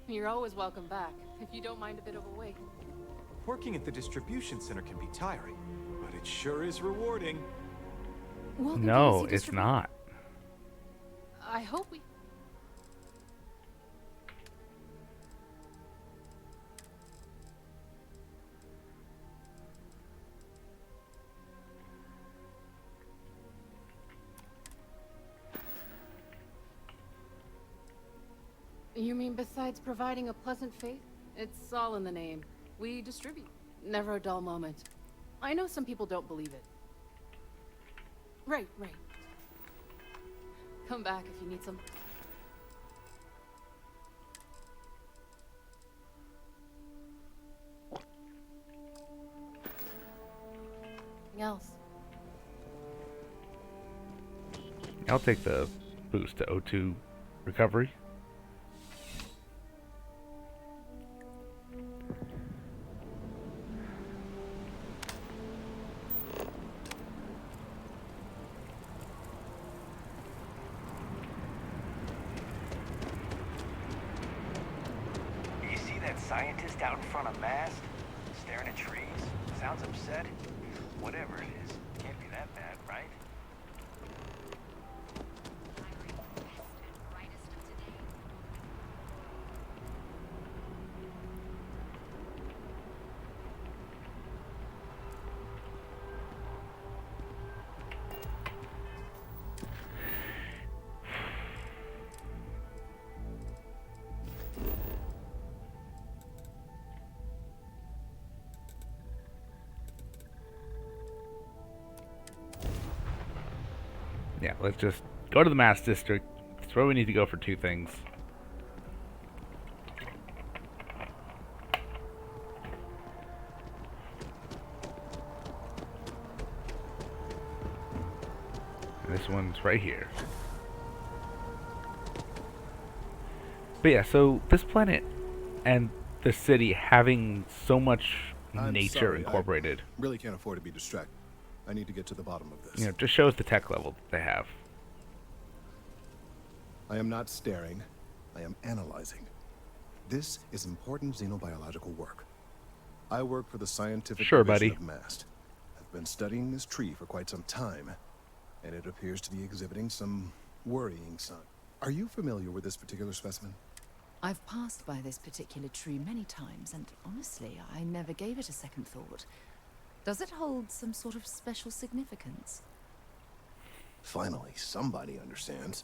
You're always welcome back, if you don't mind a bit of a wait. Working at the distribution center can be tiring, but it sure is rewarding. Welcome No, to it's not. I hope we... You mean besides providing a pleasant face? It's all in the name. We distribute. Never a dull moment. I know some people don't believe it. Right. Come back if you need some. Anything else? I'll take the boost to O2 recovery. You see that scientist out in front of mast? Staring at trees? Sounds upset? Whatever it is, can't be that bad, right? Yeah, let's just go to the Mass District. That's where we need to go for two things. And this one's right here. But yeah, so this planet and the city having so much nature incorporated. I really can't afford to be distracted. I need to get to the bottom of this. You know, just shows the tech level that they have. I am not staring. I am analyzing. This is important xenobiological work. I work for the scientific division of MAST. I've been studying this tree for quite some time, and it appears to be exhibiting some worrying signs. Are you familiar with this particular specimen? I've passed by this particular tree many times, and honestly, I never gave it a second thought. Does it hold some sort of special significance? Finally, somebody understands.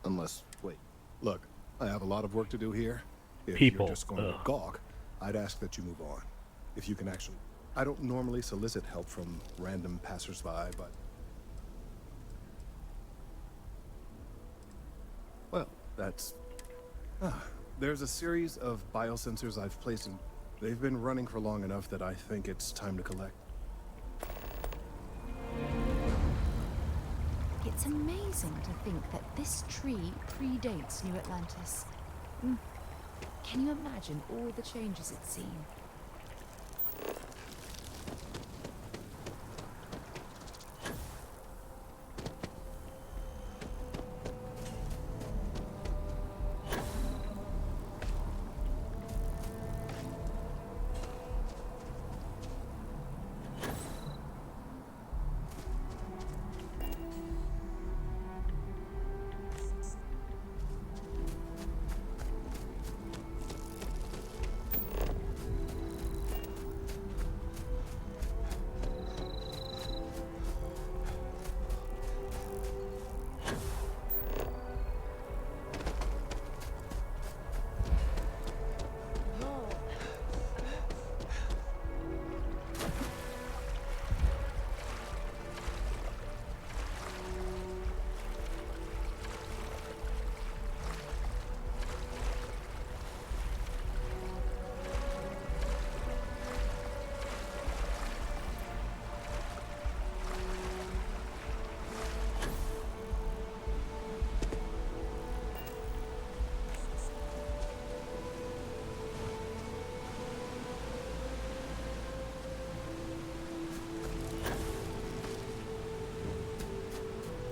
Unless, wait, look, I have a lot of work to do here. If you're just going to gawk, I'd ask that you move on. If you can actually... I don't normally solicit help from random passersby, but... Well, that's... there's a series of biosensors I've placed in... They've been running for long enough that I think it's time to collect. It's amazing to think that this tree predates New Atlantis. Can you imagine all the changes it's seen?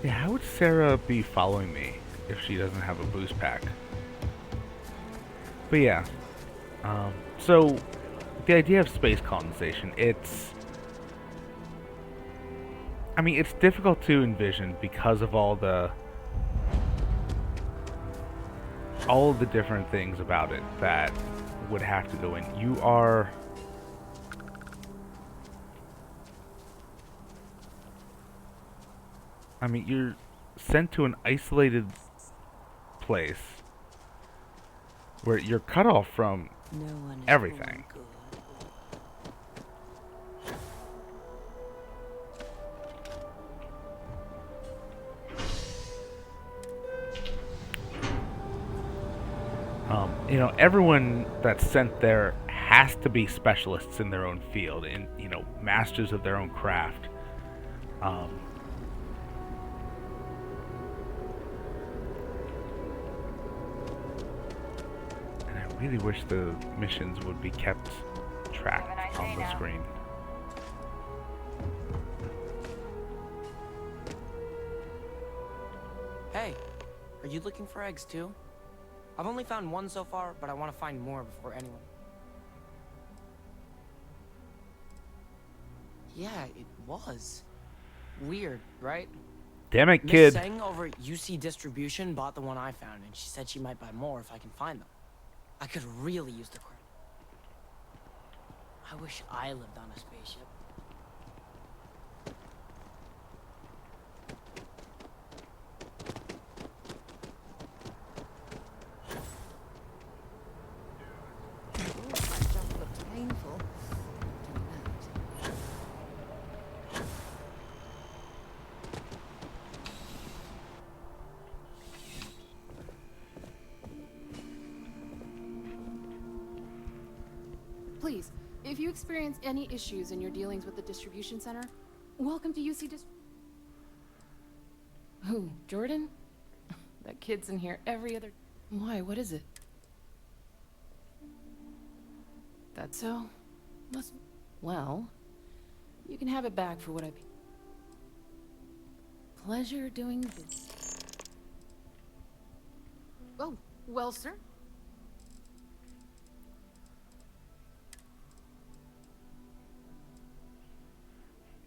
Yeah, how would Sarah be following me if she doesn't have a boost pack? But yeah, so the idea of space colonization, I mean, it's difficult to envision because of all the different things about it that would have to go in. I mean, you're sent to an isolated place where you're cut off from everything. You know, everyone that's sent there has to be specialists in their own field and, you know, masters of their own craft. And I really wish the missions would be kept tracked on the screen. Hey, are you looking for eggs too? I've only found one so far, but I want to find more before anyone. Yeah, it was. Weird, right? Damn it, Miss kid. Seng over at UC Distribution bought the one I found, and she said she might buy more if I can find them. I could really use the credit. I wish I lived on a spaceship. Painful. Please, if you experience any issues in your dealings with the distribution center, welcome to UC Who, Jordan? That kid's in here every other... Why, what is it? That's so? Must... Well, you can have it back for what I... Pleasure doing this. Oh, well, sir.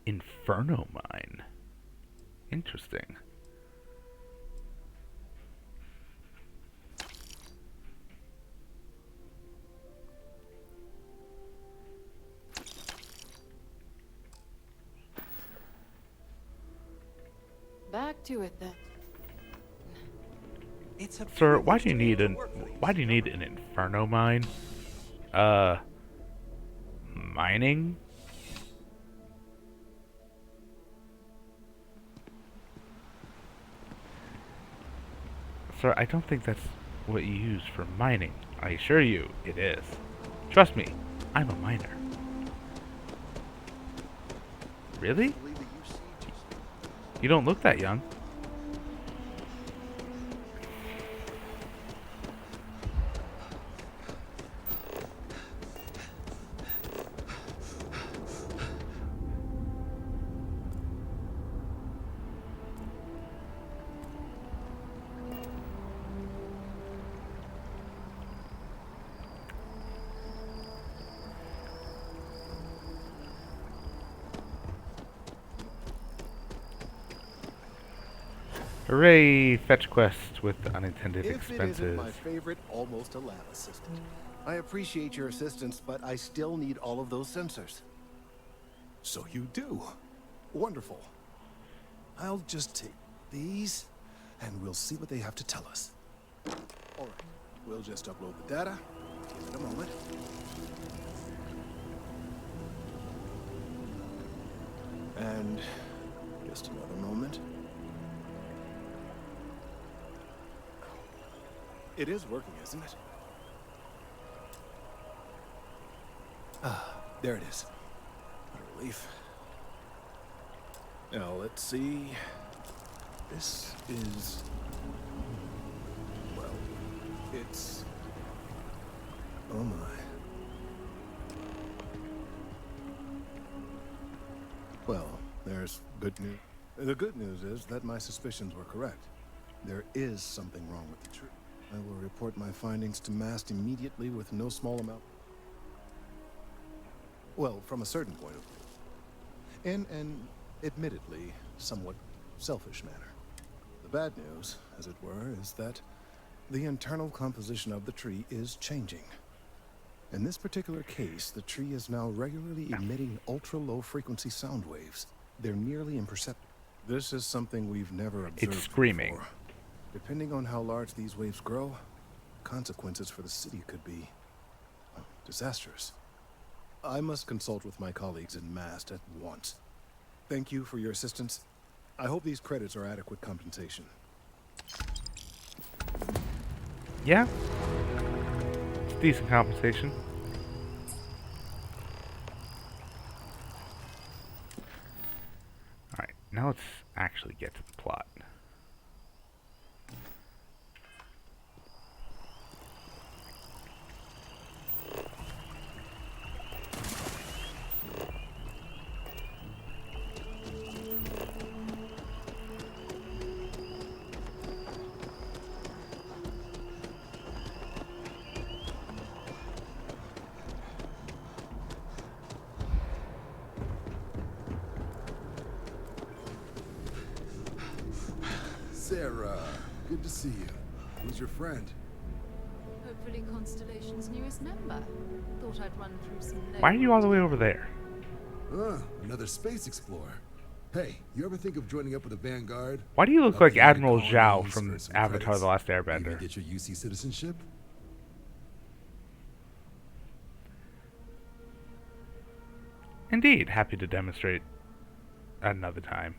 Inferno mine. Interesting. Back to it then. Sir, why do you need an inferno mine? Mining? Sir, I don't think that's what you use for mining. I assure you, it is. Trust me, I'm a miner. Really? You don't look that young. Hooray! Fetch quest with unintended expenses. It isn't my favorite, almost a lab assistant. I appreciate your assistance, but I still need all of those sensors. So you do. Wonderful. I'll just take these, and we'll see what they have to tell us. All right. We'll just upload the data. Give it a moment. And just another moment. It is working, isn't it? Ah, there it is. What a relief. Now, let's see. This is... well, it's... oh my. Well, there's good news. The good news is that my suspicions were correct. There is something wrong with the tree. I will report my findings to MAST immediately with no small amount. Well, from a certain point of view. In an, admittedly, somewhat selfish manner. The bad news, as it were, is that the internal composition of the tree is changing. In this particular case, the tree is now regularly emitting ultra-low frequency sound waves. They're nearly imperceptible. This is something we've never observed. It's screaming. Before. Depending on how large these waves grow, consequences for the city could be disastrous. I must consult with my colleagues in MAST at once. Thank you for your assistance. I hope these credits are adequate compensation. Yeah. It's decent compensation. Alright, now let's actually get to the plot. Sarah, good to see you. Who's your friend? Hopefully Constellation's newest member. Thought I'd run through some notes. Why are you all the way over there? Another space explorer. Hey, you ever think of joining up with the Vanguard? Why do you look like Admiral Zhao from Avatar: The Last Airbender? Even get your UC citizenship? Indeed, happy to demonstrate another time.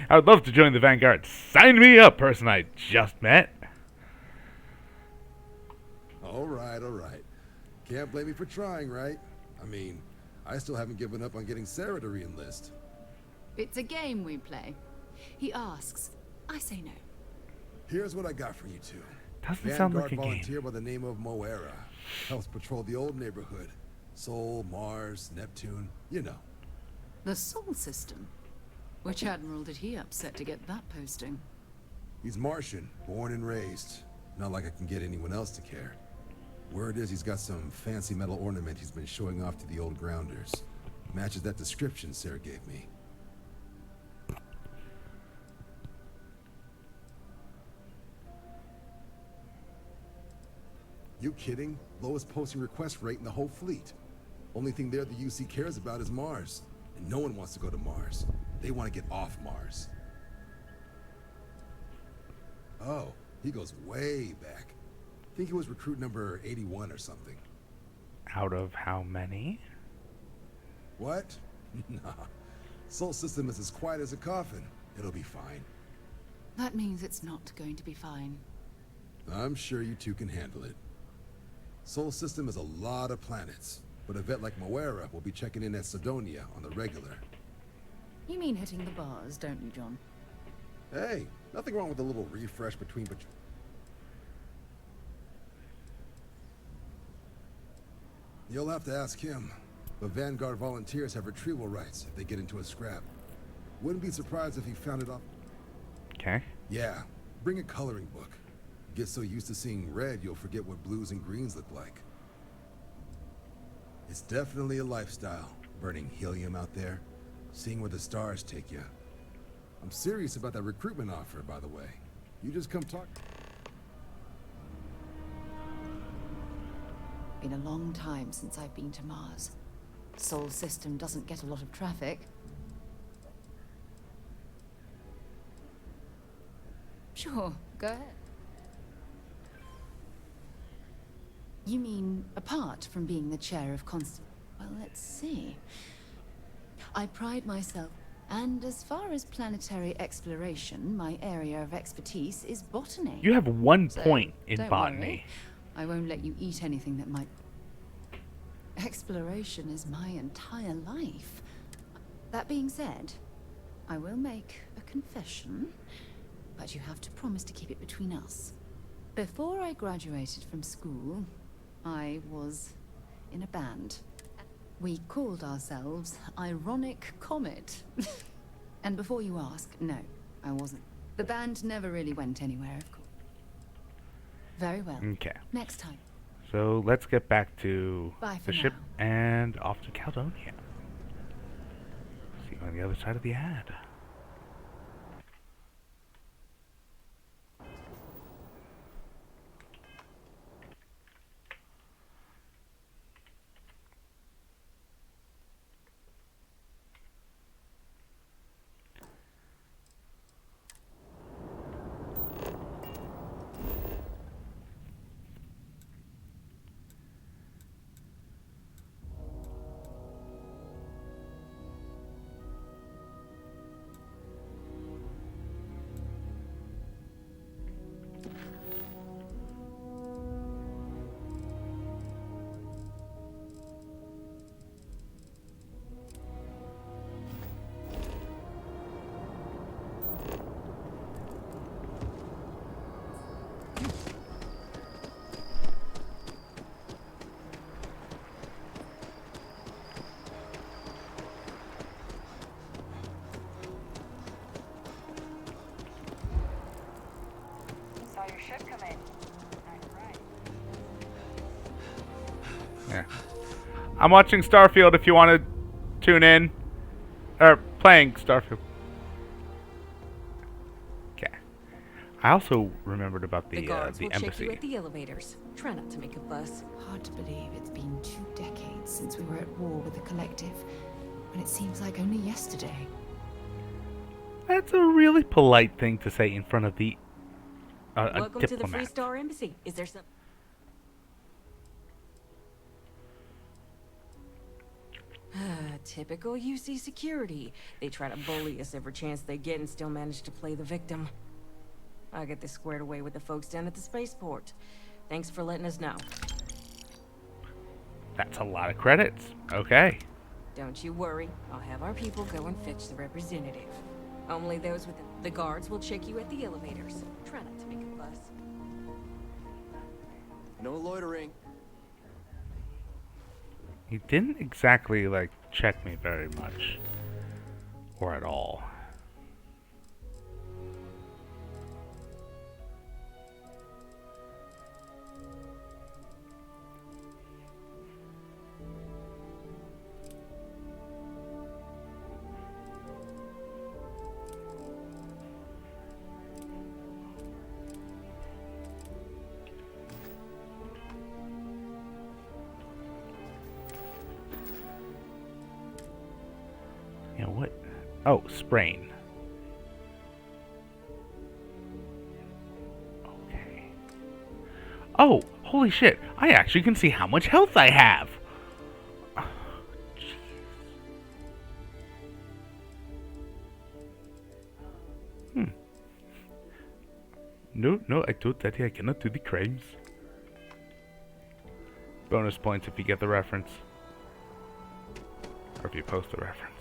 I would love to join the Vanguard. Sign me up, person I just met. All right, all right. Can't blame me for trying, right? I mean, I still haven't given up on getting Sarah to re-enlist. It's a game we play. He asks, I say no. Here's what I got for you two. Doesn't sound like a game. Volunteer by the name of Moera. Helps patrol the old neighborhood. Sol, Mars, Neptune, you know. The Sol system? Which admiral did he upset to get that posting? He's Martian, born and raised. Not like I can get anyone else to care. Word is he's got some fancy metal ornament he's been showing off to the old grounders. Matches that description Sarah gave me. You kidding? Lowest posting request rate in the whole fleet. Only thing there the UC cares about is Mars. And no one wants to go to Mars. They want to get off Mars. Oh, he goes way back. I think he was recruit number 81 or something. Out of how many? What? Nah. Sol system is as quiet as a coffin. It'll be fine. That means it's not going to be fine. I'm sure you two can handle it. Sol system is a lot of planets, but a vet like Moera will be checking in at Sidonia on the regular. You mean hitting the bars, don't you, John? Hey, nothing wrong with a little refresh between You'll have to ask him, but Vanguard volunteers have retrieval rights if they get into a scrap. Wouldn't be surprised if he found it off. Okay. Yeah, bring a coloring book. Get so used to seeing red, you'll forget what blues and greens look like. It's definitely a lifestyle, burning helium out there, seeing where the stars take you. I'm serious about that recruitment offer, by the way. You just come talk. Been a long time since I've been to Mars. Sol system doesn't get a lot of traffic. Sure, go ahead. You mean apart from being the chair of constant... Well, let's see. I pride myself, and as far as planetary exploration, my area of expertise is botany. You have 1 So, point in don't botany. worry. I won't let you eat anything that might... Exploration is my entire life. That being said, I will make a confession, but you have to promise to keep it between us. Before I graduated from school, I was in a band. We called ourselves Ironic Comet. And before you ask, no, I wasn't. The band never really went anywhere, of course. Very well. Okay. Next time. So let's get back to Bye for the ship now. and off to Caledonia. See you on the other side of the ad. Saw your ship come in. Right. Yeah. I'm watching Starfield if you want to tune in. Or playing Starfield. Okay. I also remembered about The guards the will check embassy. you at the elevators. Try not to make a fuss. Hard to believe it's been 2 decades since we were at war with the Collective. But it seems like only yesterday. That's a really polite thing to say in front of the a Welcome to the diplomat. Free Star Embassy. Is there some... Typical UC security. They try to bully us every chance they get and still manage to play the victim. I'll get this squared away with the folks down at the spaceport. Thanks for letting us know. That's a lot of credits. Okay. Don't you worry. I'll have our people go and fetch the representative. Only those with the guards will check you at the elevators. Try not to make a fuss. No loitering. He didn't exactly, like, check me very much. Or at all. Yeah, what? Oh, sprain. Okay. Oh, holy shit. I actually can see how much health I have. No, I told Daddy I cannot do the crimes. Bonus points if you get the reference. Or if you post the reference.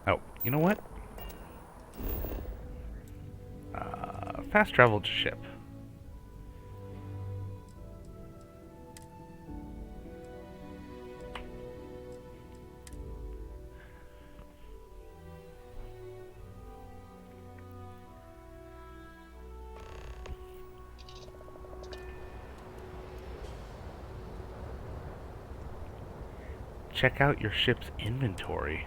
Oh, you know what? Fast travel to ship. Check out your ship's inventory.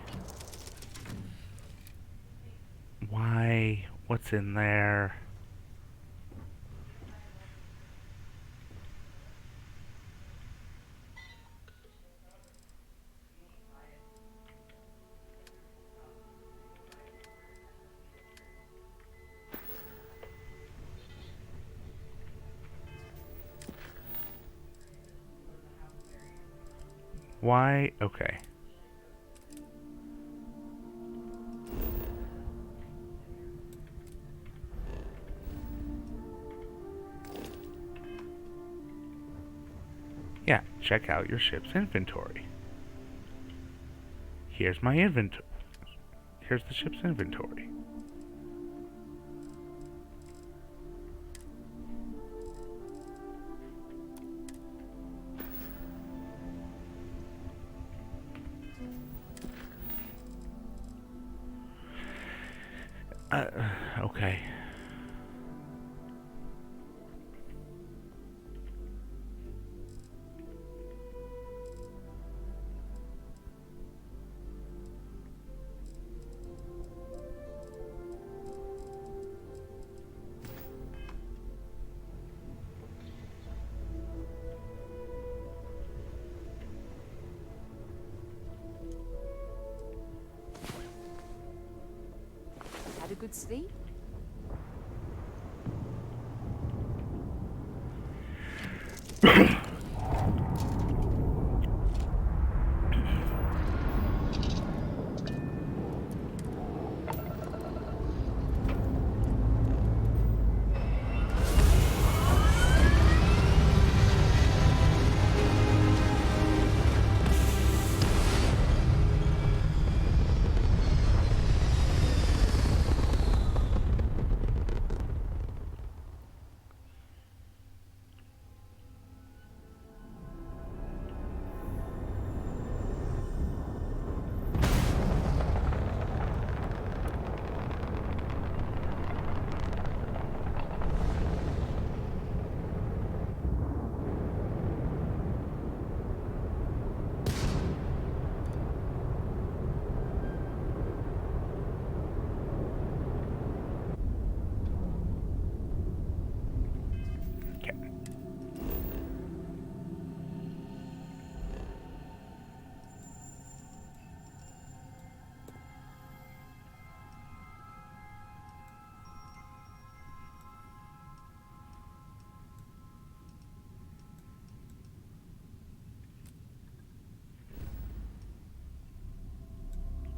Why? What's in there? Why? Okay. Yeah, check out your ship's inventory. Here's my inventory. Here's the ship's inventory. Okay. Had a good sleep?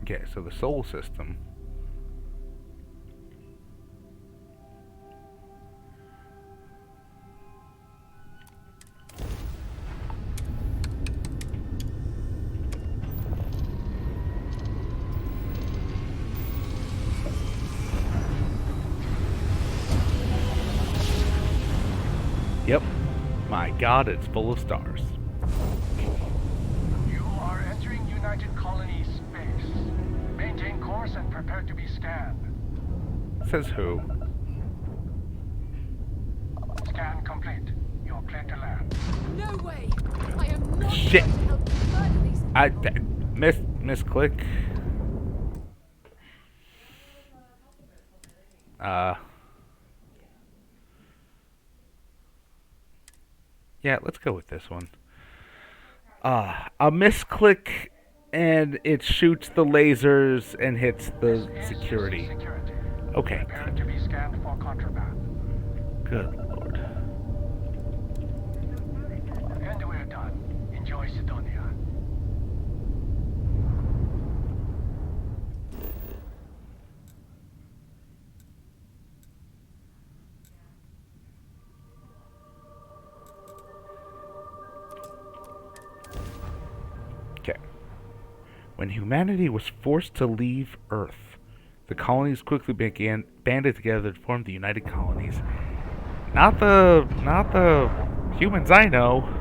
Okay, so the soul system. Yep. My God, it's full of stars. You are entering United Colony space. Maintain course and prepare to be scanned. Says who? Scan complete. You're clear to land. No way! I am not Shit. going to help you murder these people. Misclick. Yeah, let's go with this one. A misclick and it shoots the lasers and hits the security. Okay. Prepare to be scanned for contraband. Good lord. And we're done. Enjoy Sidonia. Okay. When humanity was forced to leave Earth, the colonies quickly banded together to form the United Colonies. Not the humans I know.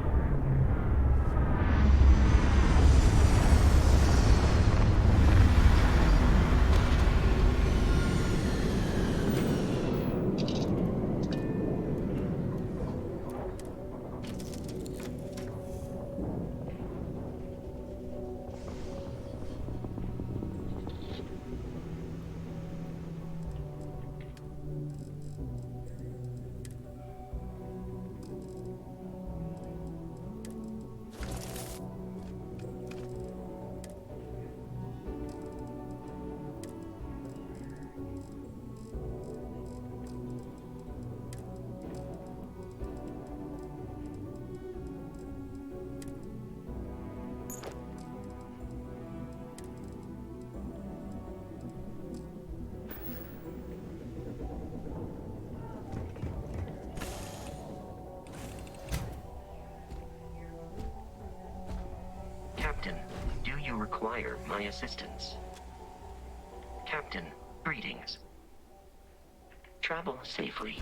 Captain, do you require my assistance? Captain, greetings. Travel safely.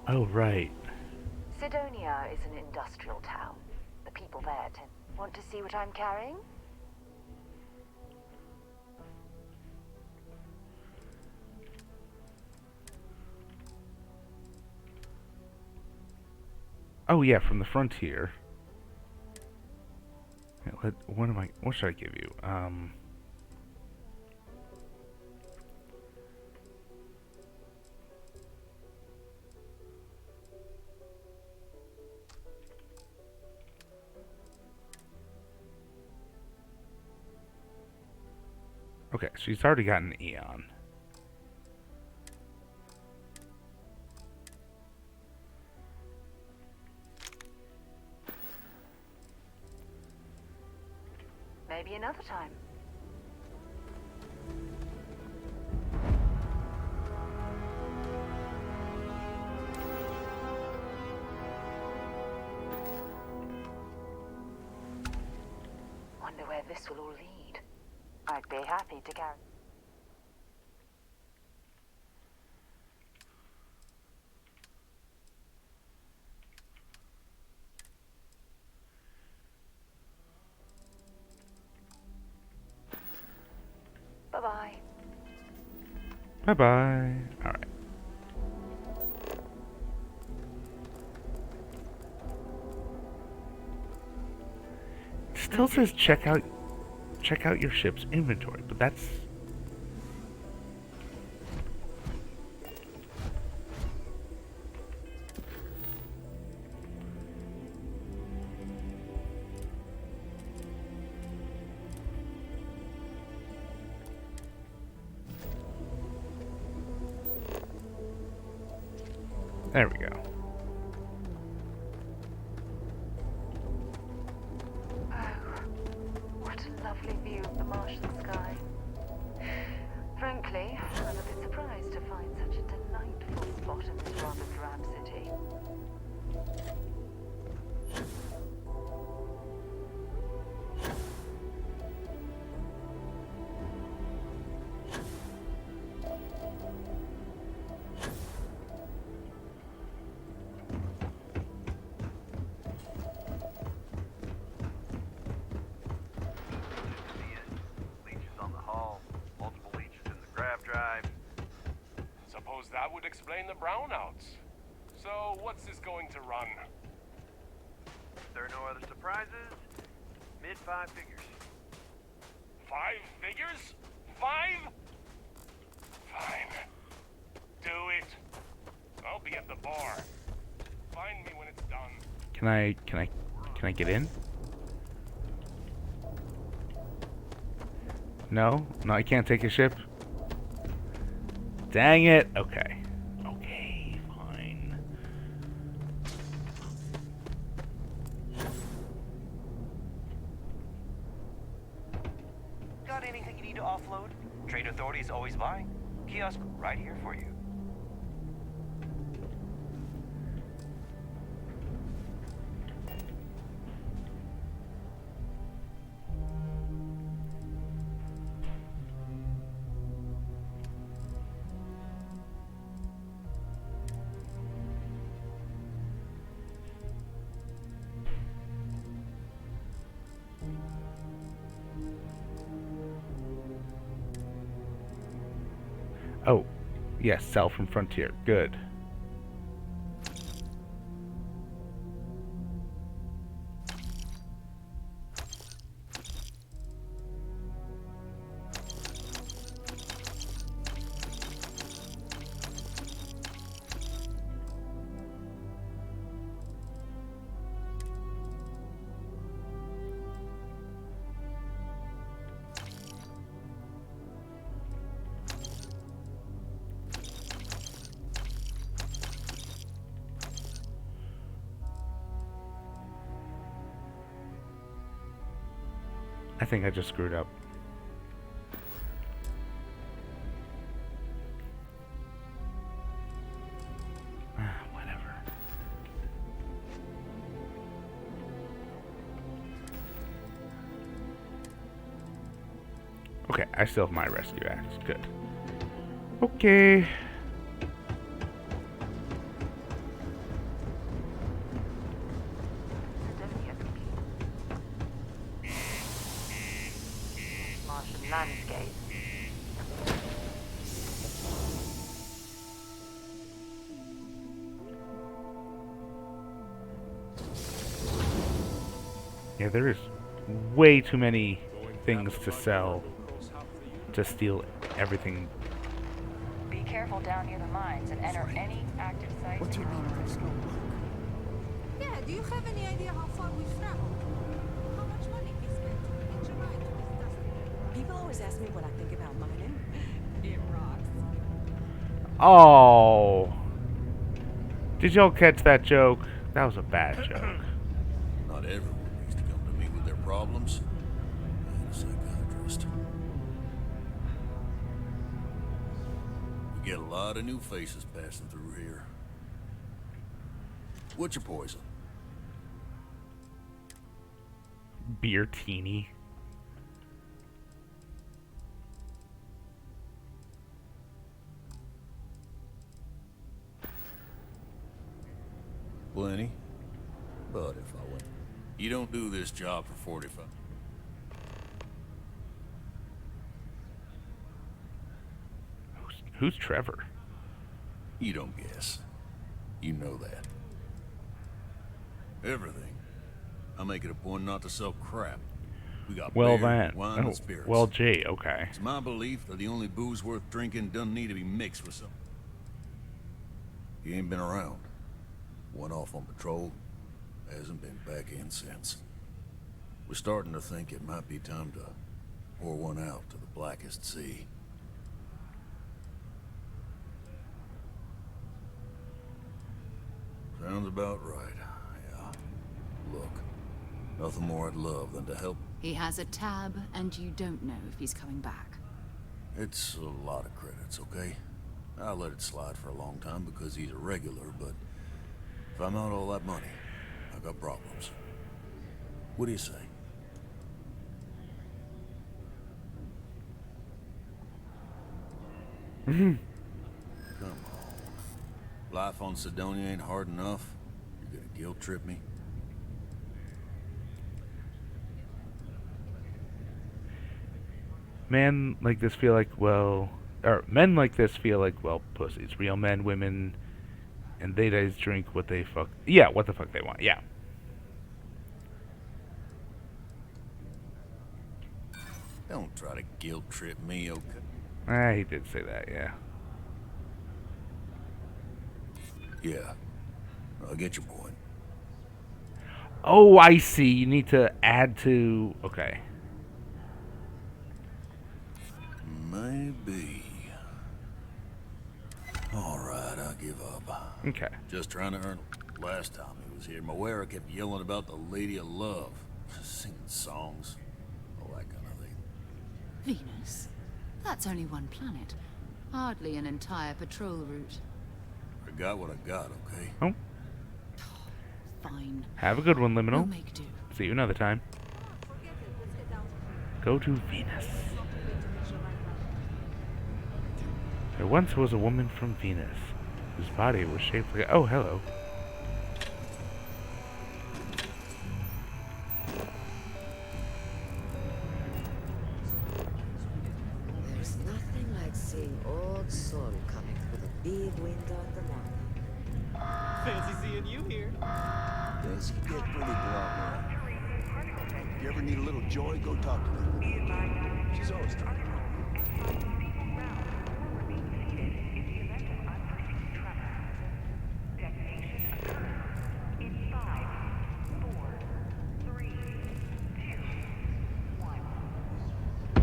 Oh, right. Sidonia is an industrial town. The people there tend... Want to see what I'm carrying? Oh yeah, from the frontier. What should I give you? Okay, so he's already got an Eon. Maybe another time. Wonder where this will all lead. I'd be happy to carry. Bye-bye. Bye-bye. Alright. Still says check out your ship's inventory, but that's... There we go. What a lovely view of the Martian sky. Frankly, I'm a bit surprised to find such a delightful spot in this rather drab city. suppose that would explain the brownouts. So, what's this going to run? If there are no other surprises, mid-5 figures. 5 figures? 5? Fine. Do it. I'll be at the bar. Find me when it's done. Can I get in? No? No, I can't take a ship? Dang it. Okay. Okay, fine. Got anything you need to offload? Trade authorities always buy. Kiosk right here for you. Oh, yes, sell from Frontier. Good. I think I just screwed up. Whatever. Okay, I still have my rescue axe. Good. Okay. Landscape. Yeah, there is way too many things to sell to steal everything. Be careful down near the mines and enter any active sites. What do you mean there's no luck? Yeah, do you have any idea how far we've traveled? How much money we spent to hitch a ride to this dusty? People always ask me what I think about mining. It rocks. Oh. Did y'all catch that joke? That was a bad joke. Not everyone needs to come to me with their problems. I'm a psychiatrist. We get a lot of new faces passing through here. What's your poison? Beer teeny. Plenty. But if I went, you don't do this job for 45. Who's Trevor? You don't guess. You know that. Everything. I make it a point not to sell crap. We got Well beer, then. wine, Oh, and spirits. well, gee, okay. It's my belief that the only booze worth drinking doesn't need to be mixed with something. He ain't been around. Went off on patrol. Hasn't been back in since. We're starting to think it might be time to pour one out to the blackest sea. Sounds about right, yeah. Look, nothing more I'd love than to help. He has a tab, and you don't know if he's coming back. It's a lot of credits, okay? I let it slide for a long time because he's a regular, but if I'm out all that money, I got problems. What do you say? Come on. Life on Sidonia ain't hard enough. You're gonna guilt trip me? Men like this feel like, well, or men like this feel like, well, pussies. Real men, women, and they guys drink what they fuck. Yeah, what the fuck they want. Yeah. Don't try to guilt trip me, okay? He did say that, yeah. Yeah. I get your point. Oh, I see. You need to add to... Okay. Maybe. Alright, I'll give up. Okay. Just trying to earn... Last time he was here, Moira kept yelling about the Lady of Love. Singing songs. All that kind of thing. Venus? That's only one planet. Hardly an entire patrol route. I got what I got, okay? Oh. Fine. Have a good one, Liminal. We'll make do. See you another time. Go to Venus. There once was a woman from Venus, whose body was shaped like... Oh, hello. There's nothing like seeing old Sol coming through the big window in the morning. Fancy seeing you here. Does he get pretty glum? If you ever need a little joy, go talk to her. She's always talking.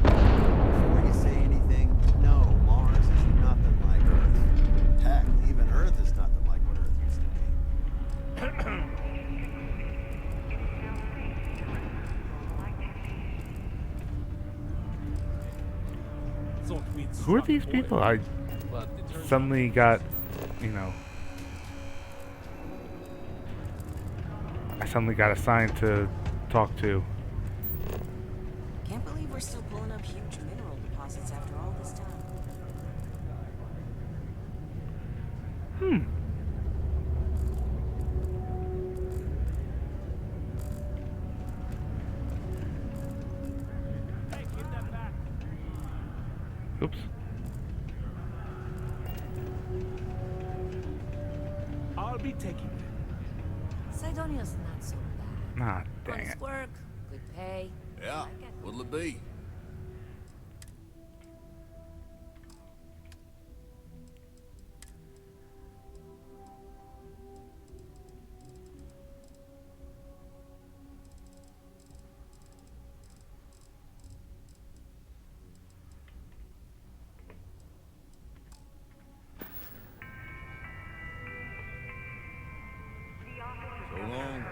Before you say anything, no, Mars is nothing like Earth. Heck, even Earth is nothing like what Earth used to be. Who are these people? I suddenly got, you know... I suddenly got assigned to talk to. Can't believe we're still pulling up huge mineral deposits after all this time. Oops. I'll be taking it. Sidonia's not so bad. Ah, dang Honest it. work, good pay. Yeah, what'll it be? So long.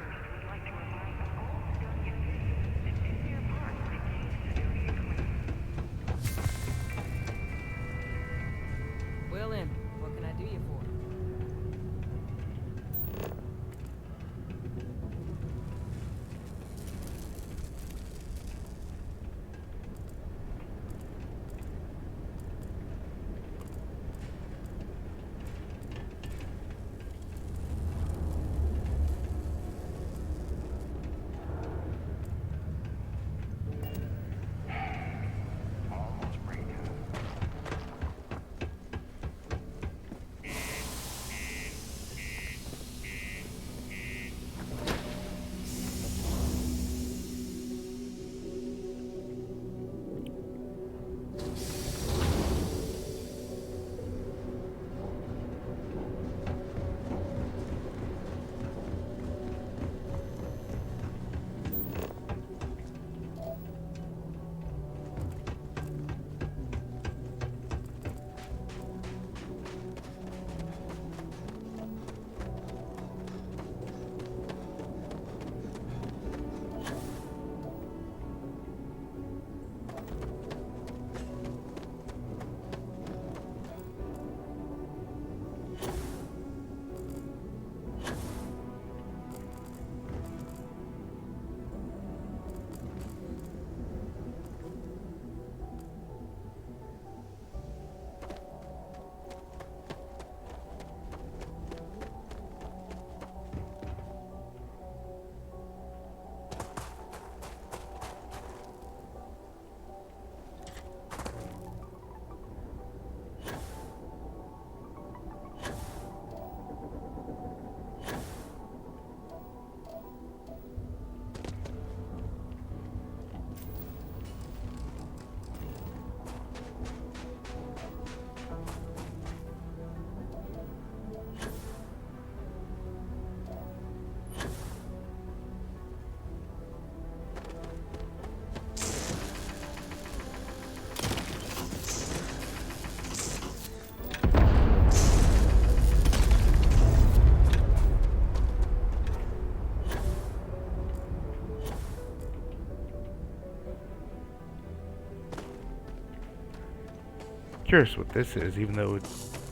Curious what this is, even though it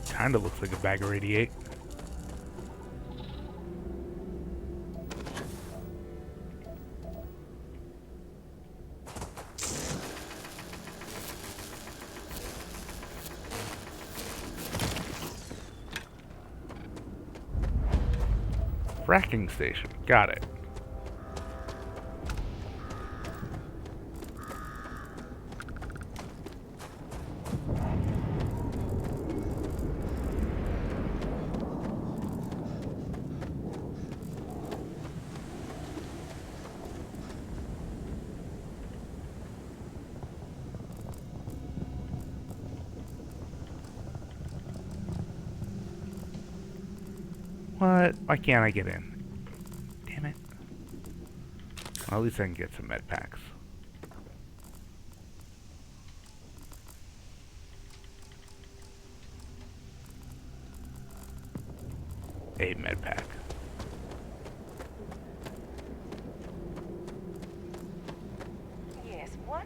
kind of looks like a bag of 88. Fracking station. Got it. What? Why can't I get in? Damn it. Well, at least I can get some med packs. A med pack. Yes, what?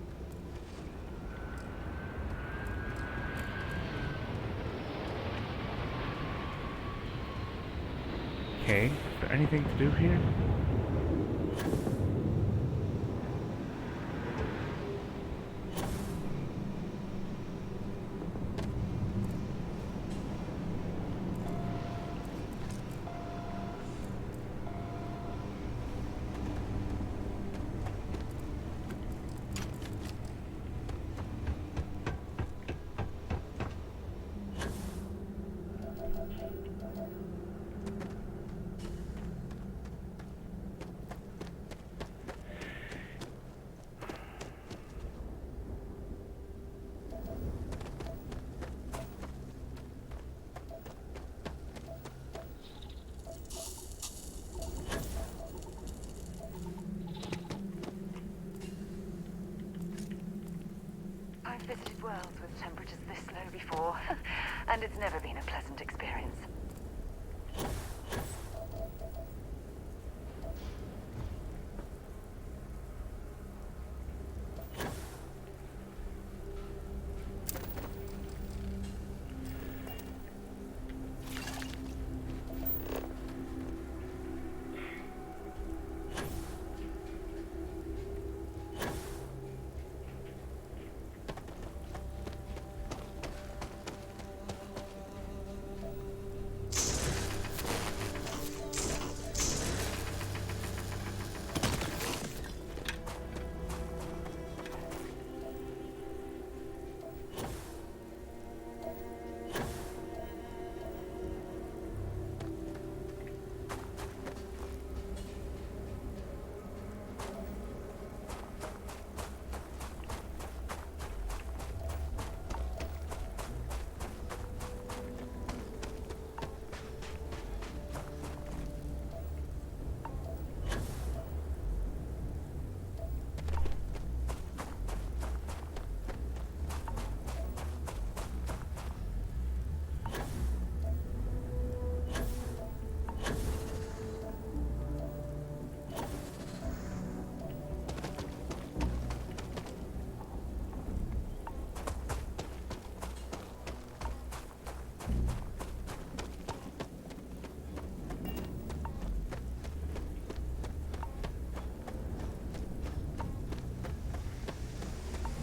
Okay, is there anything to do here? I've visited worlds with temperatures this low before, and it's never been a pleasant experience.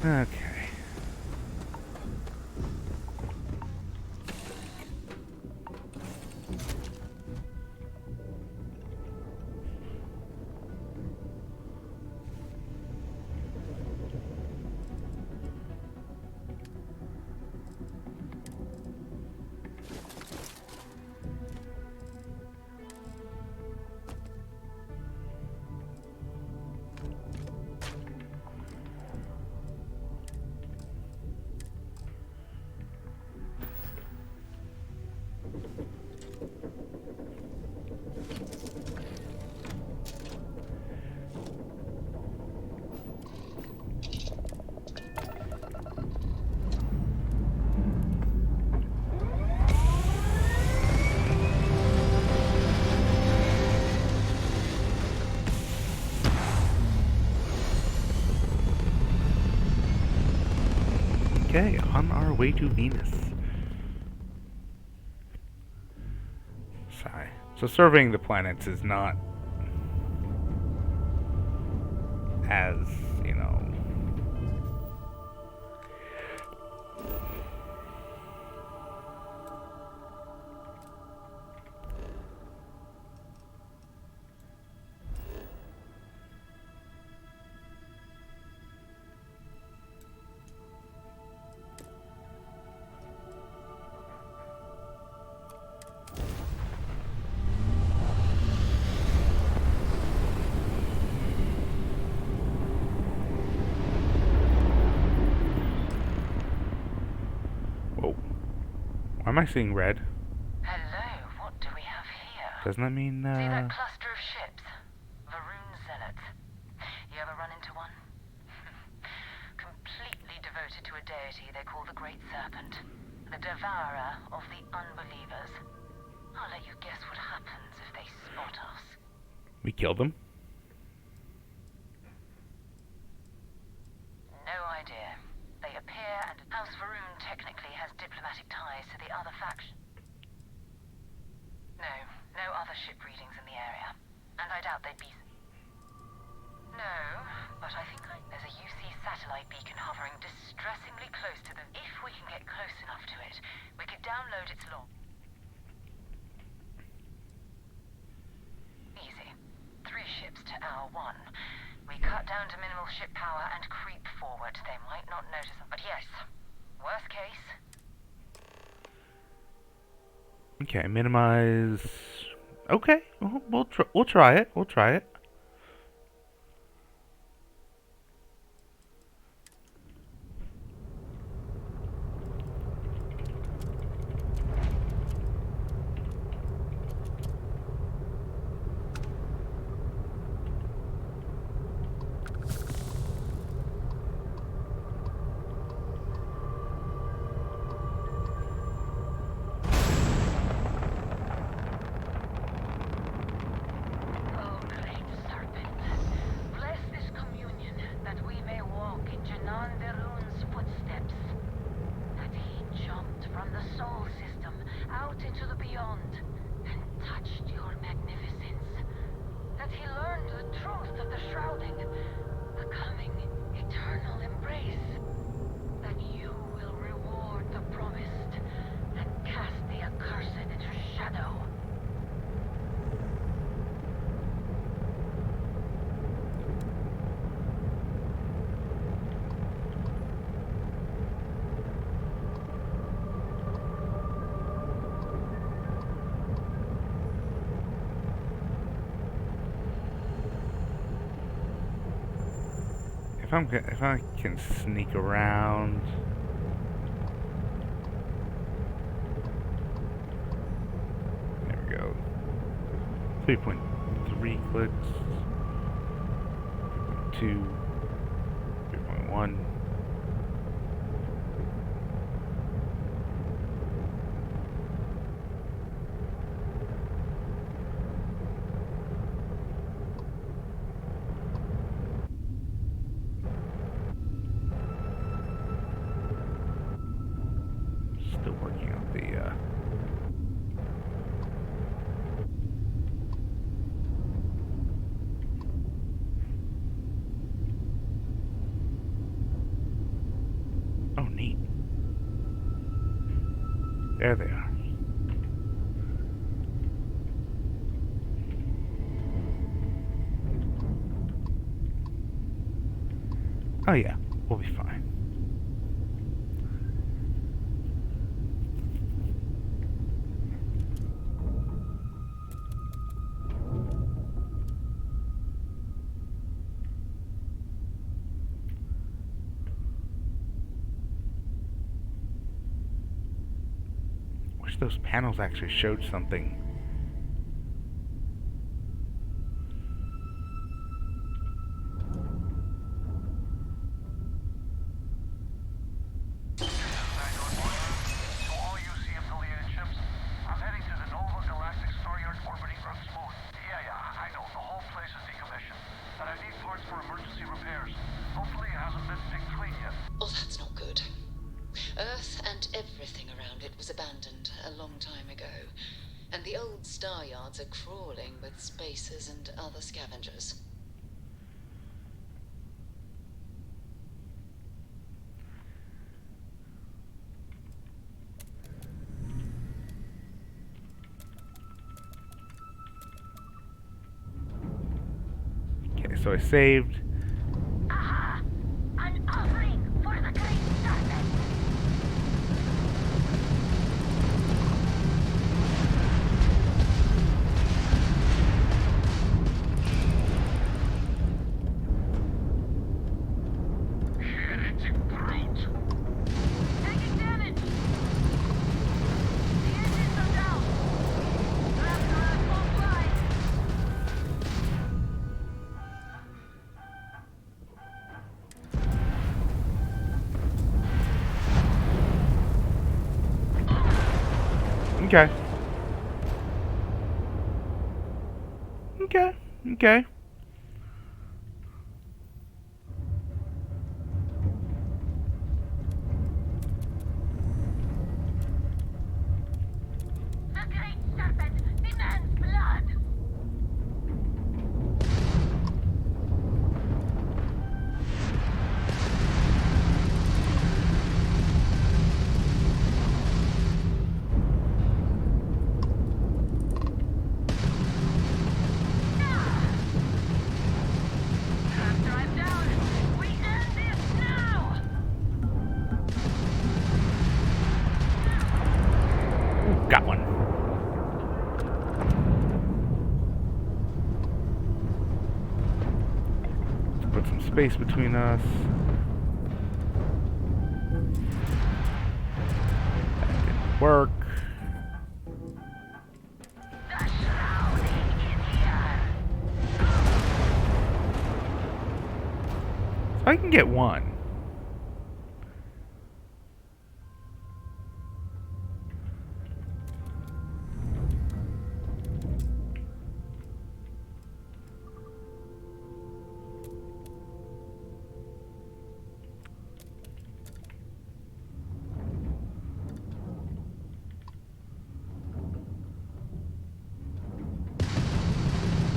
Okay. Okay, on our way to Venus. Sigh. So surveying the planets is not as, you know... Whoa. Why am I seeing red? Hello, what do we have here? Doesn't that mean, See that cluster of ships? Varun Zenith. You ever run into one? Completely devoted to a deity they call the Great Serpent. The devourer of the unbelievers. I'll let you guess what happens if they spot us. we killed them? No idea. They appear and House Varun technically has diplomatic ties to the other faction. No other ship readings in the area. And I doubt they'd be... No, but I think there's a UC satellite beacon hovering distressingly close to them. If we can get close enough to it, we could download its log. Easy. 3 ships to our 1. We cut down to minimal ship power and creep forward. They might not notice us, but yes. Worst case. Okay, minimize... Okay, we'll try it. We'll try it. If I can sneak around. There we go. 3.3 clicks. 3.2. 3.1. Still working on the oh, neat. There they are. Oh yeah, we'll be fine. Wish those panels actually showed something. Oh, that's not good. Earth and everything around it was abandoned a long time ago, and the old star yards are crawling with spacers and other scavengers. Okay, so I saved. Aha! An offering for the great Starfield. Heretic brute! Taking damage! The engines are down! After won't fly! Okay. Okay. Okay. The great serpent demands blood! After I'm down, we end this now! Ooh, got one. Let's put some space between us. That didn't work. The shrouding is here! So I can get one.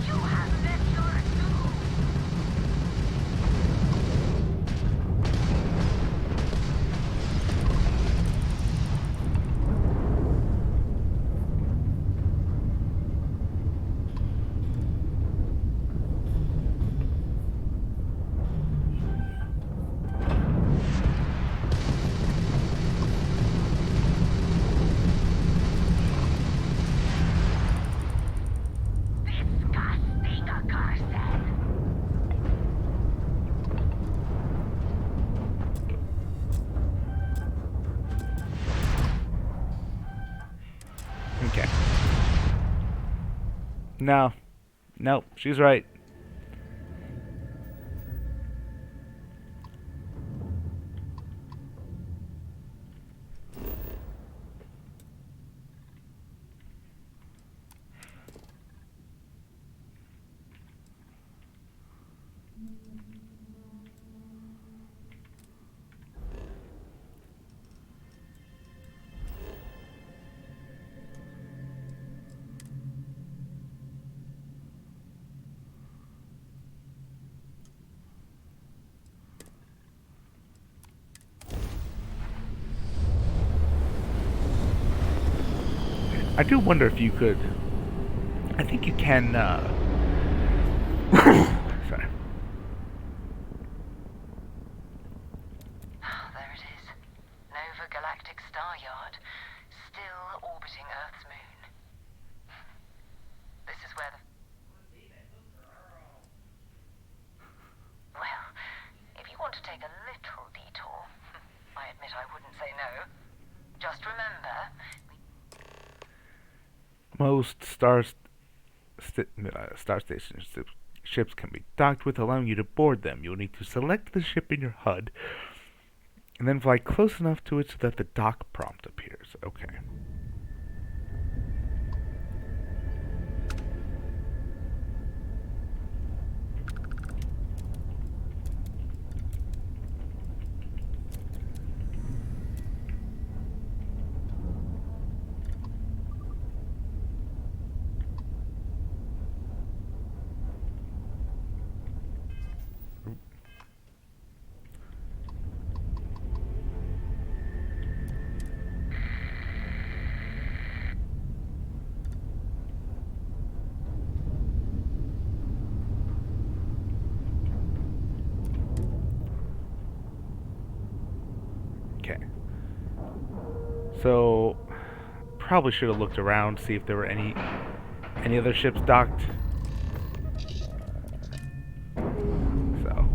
You have met your doom! Disgusting accursed! Okay. No. Nope, she's right. I do wonder if you could. I think you can. Sorry. There it is. Nova Galactic Star Yard, still orbiting Earth's moon. This is where the... Well, if you want to take a little detour, I admit I wouldn't say no. Just remember... Most star station ships can be docked with, allowing you to board them. You'll need to select the ship in your HUD and then fly close enough to it so that the dock prompt appears. Okay. Okay. So, probably should have looked around, see if there were any other ships docked. So.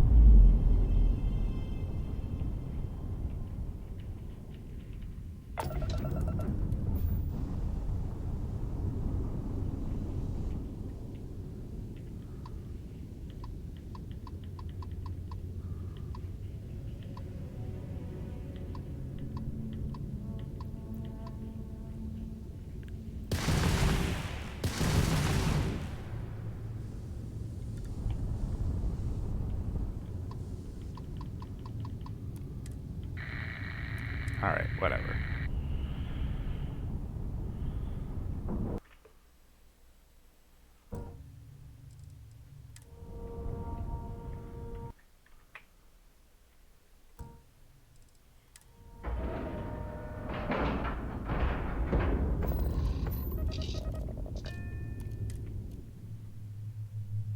Alright, whatever.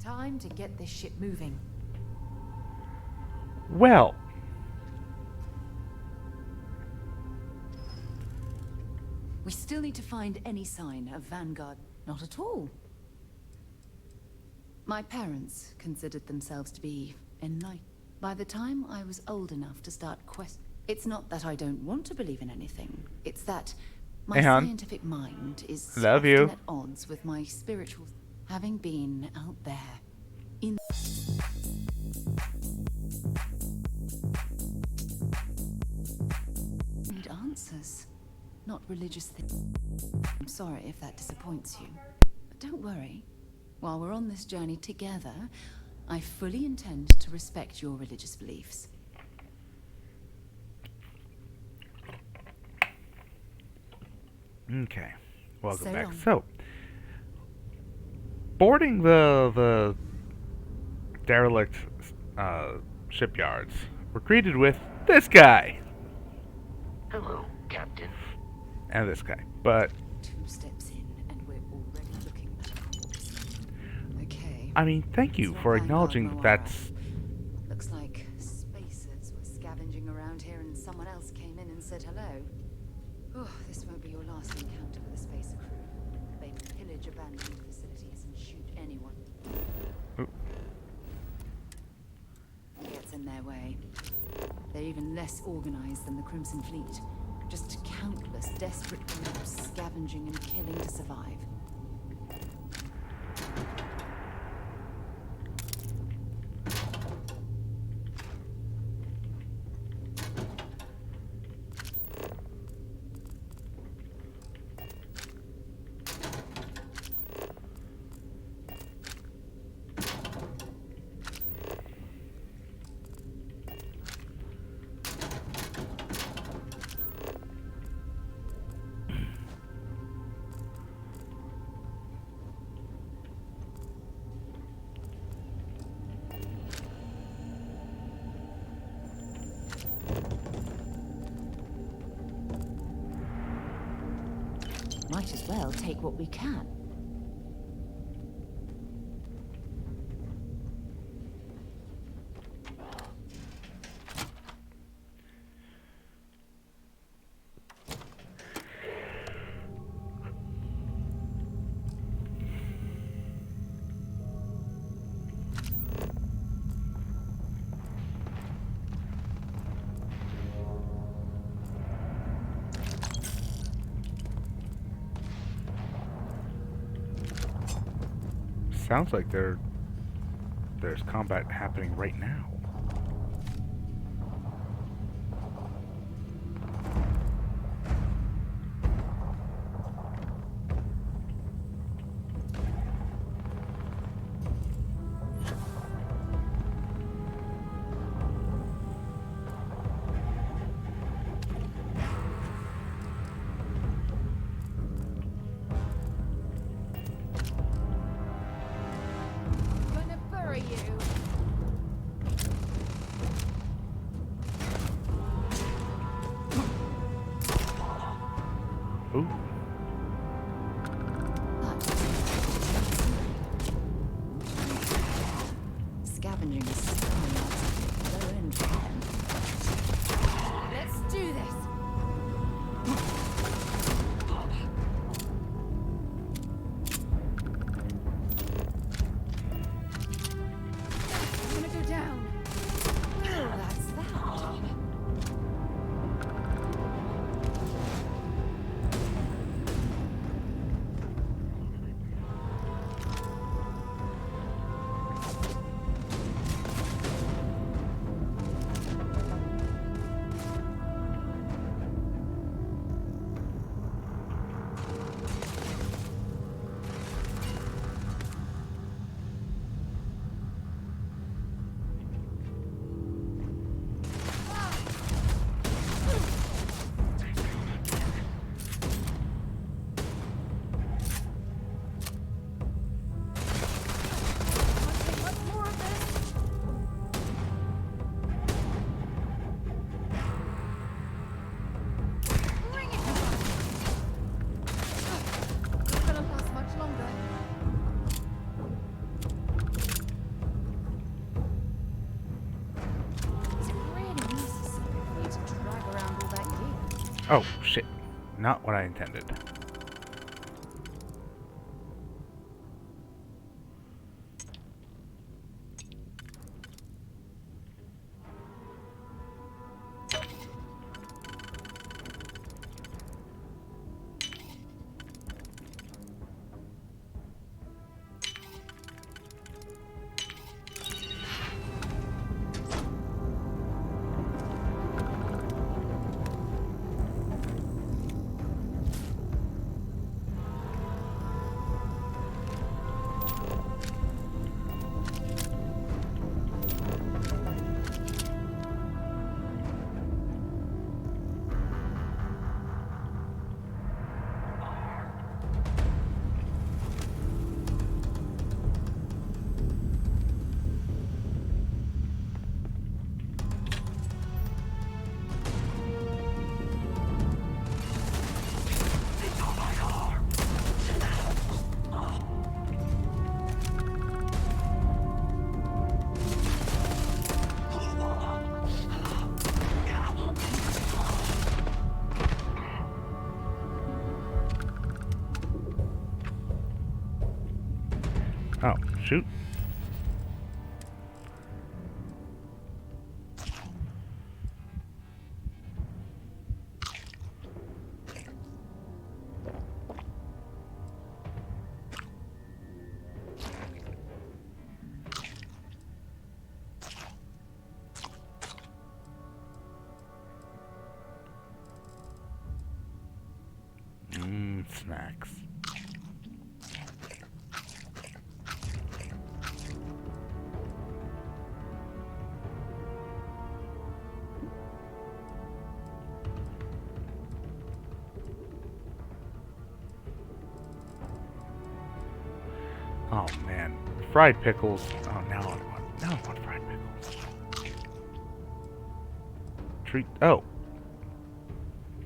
Time to get this ship moving. Well. We still need to find any sign of Vanguard. Not at all. My parents considered themselves to be enlightened. By the time I was old enough to start it's not that I don't want to believe in anything. It's that my scientific mind is often at odds with my spiritual. Having been out there in need answers, not religious things. I'm sorry if that disappoints you, but don't worry. While we're on this journey together, I fully intend to respect your religious beliefs. Okay, welcome back. So, boarding the derelict shipyards, we're greeted with this guy. Hello, Captain. And this guy, but 2 steps in, and we're already looking at a corpse. Okay. I mean, thank you for acknowledging that that's. Looks like spacers were scavenging around here, and someone else came in and said hello. Oh, this won't be your last encounter with a spacer crew. They pillage abandoned facilities and shoot anyone who gets in their way. They're even less organized than the Crimson Fleet. Just countless desperate groups scavenging and killing to survive. Might as well take what we can. Sounds like there's combat happening right now. Ooh. Scavenging is low end for them. Let's do this. Oh, shit. Not what I intended. Oh, shoot. Snacks. Oh man, fried pickles. Oh, now I want fried pickles. Treat. Oh,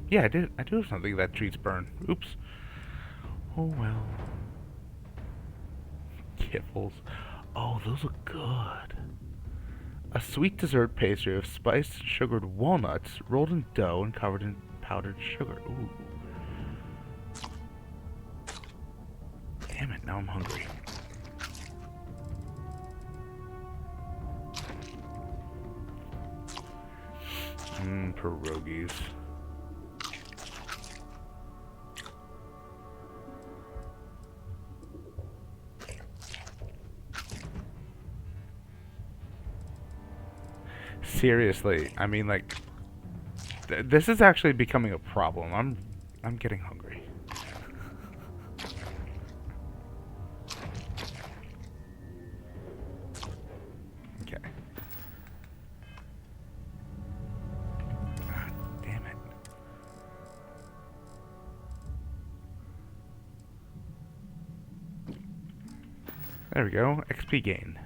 yeah, I do have something that treats burn. Oops. Oh well. Kiffles. Oh, those look good. A sweet dessert pastry of spiced and sugared walnuts rolled in dough and covered in powdered sugar. Ooh. Damn it, now I'm hungry. Pierogies. Seriously, I mean, like, this is actually becoming a problem. I'm getting hungry. Okay. Ah, damn it. There we go. XP gain.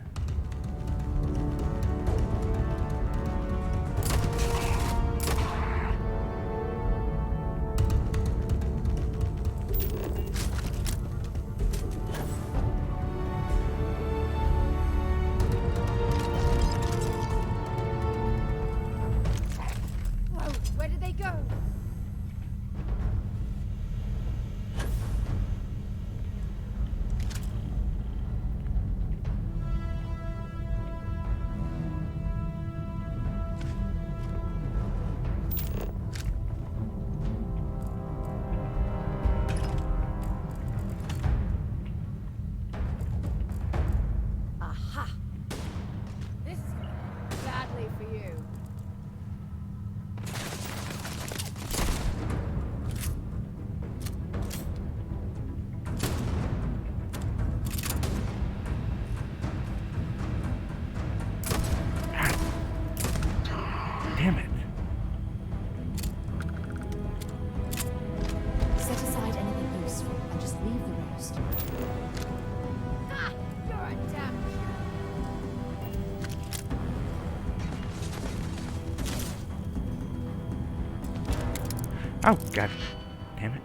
Where did they go? Aha! This is gonna end badly for you. Damn it. Set aside anything useful and just leave the rest. Ah! You're a damn Oh, god damn it.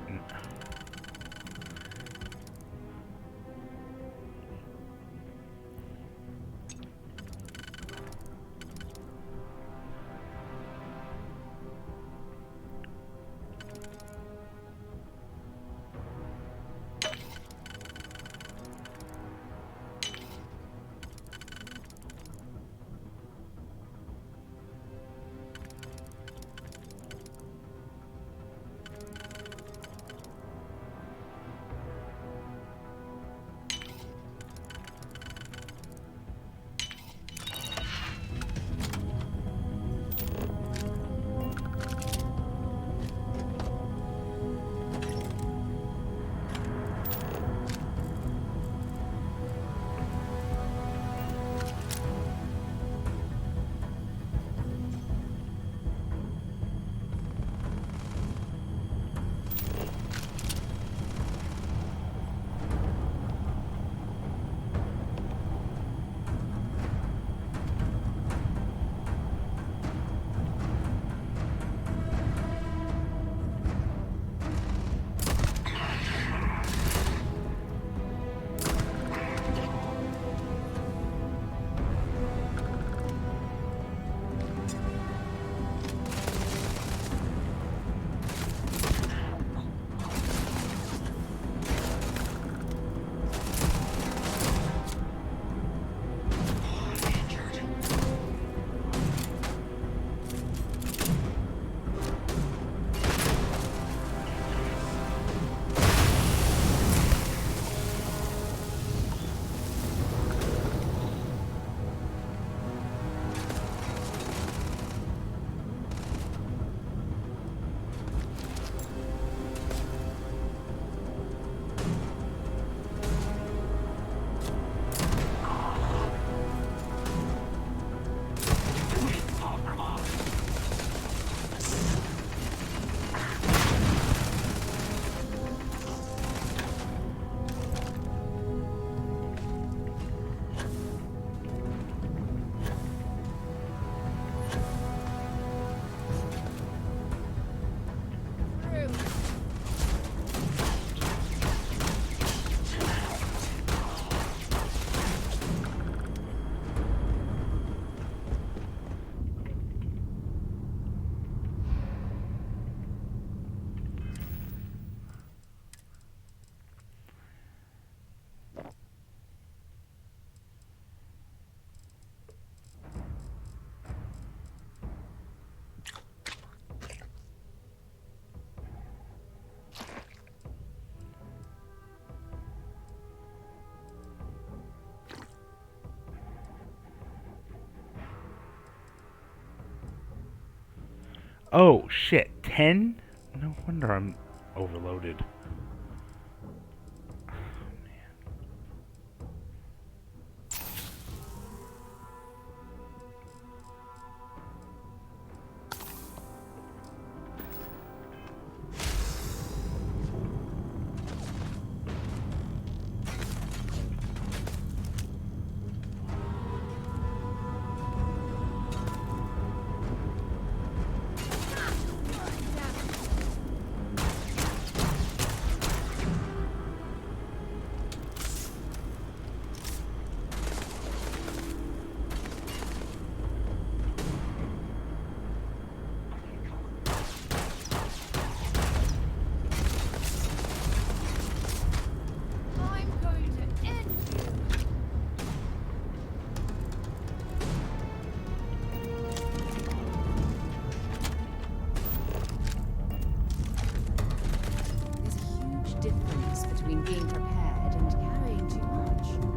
Oh, shit. 10? No wonder I'm overloaded.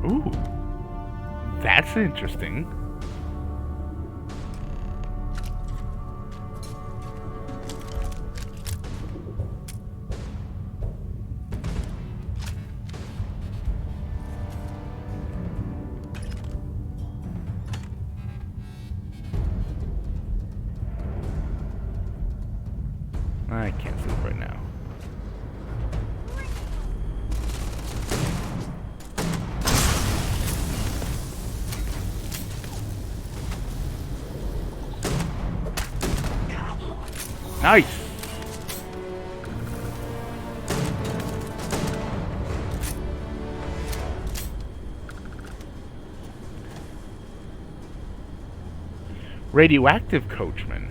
Ooh, that's interesting. I can't sleep right now. Nice! Radioactive coachman.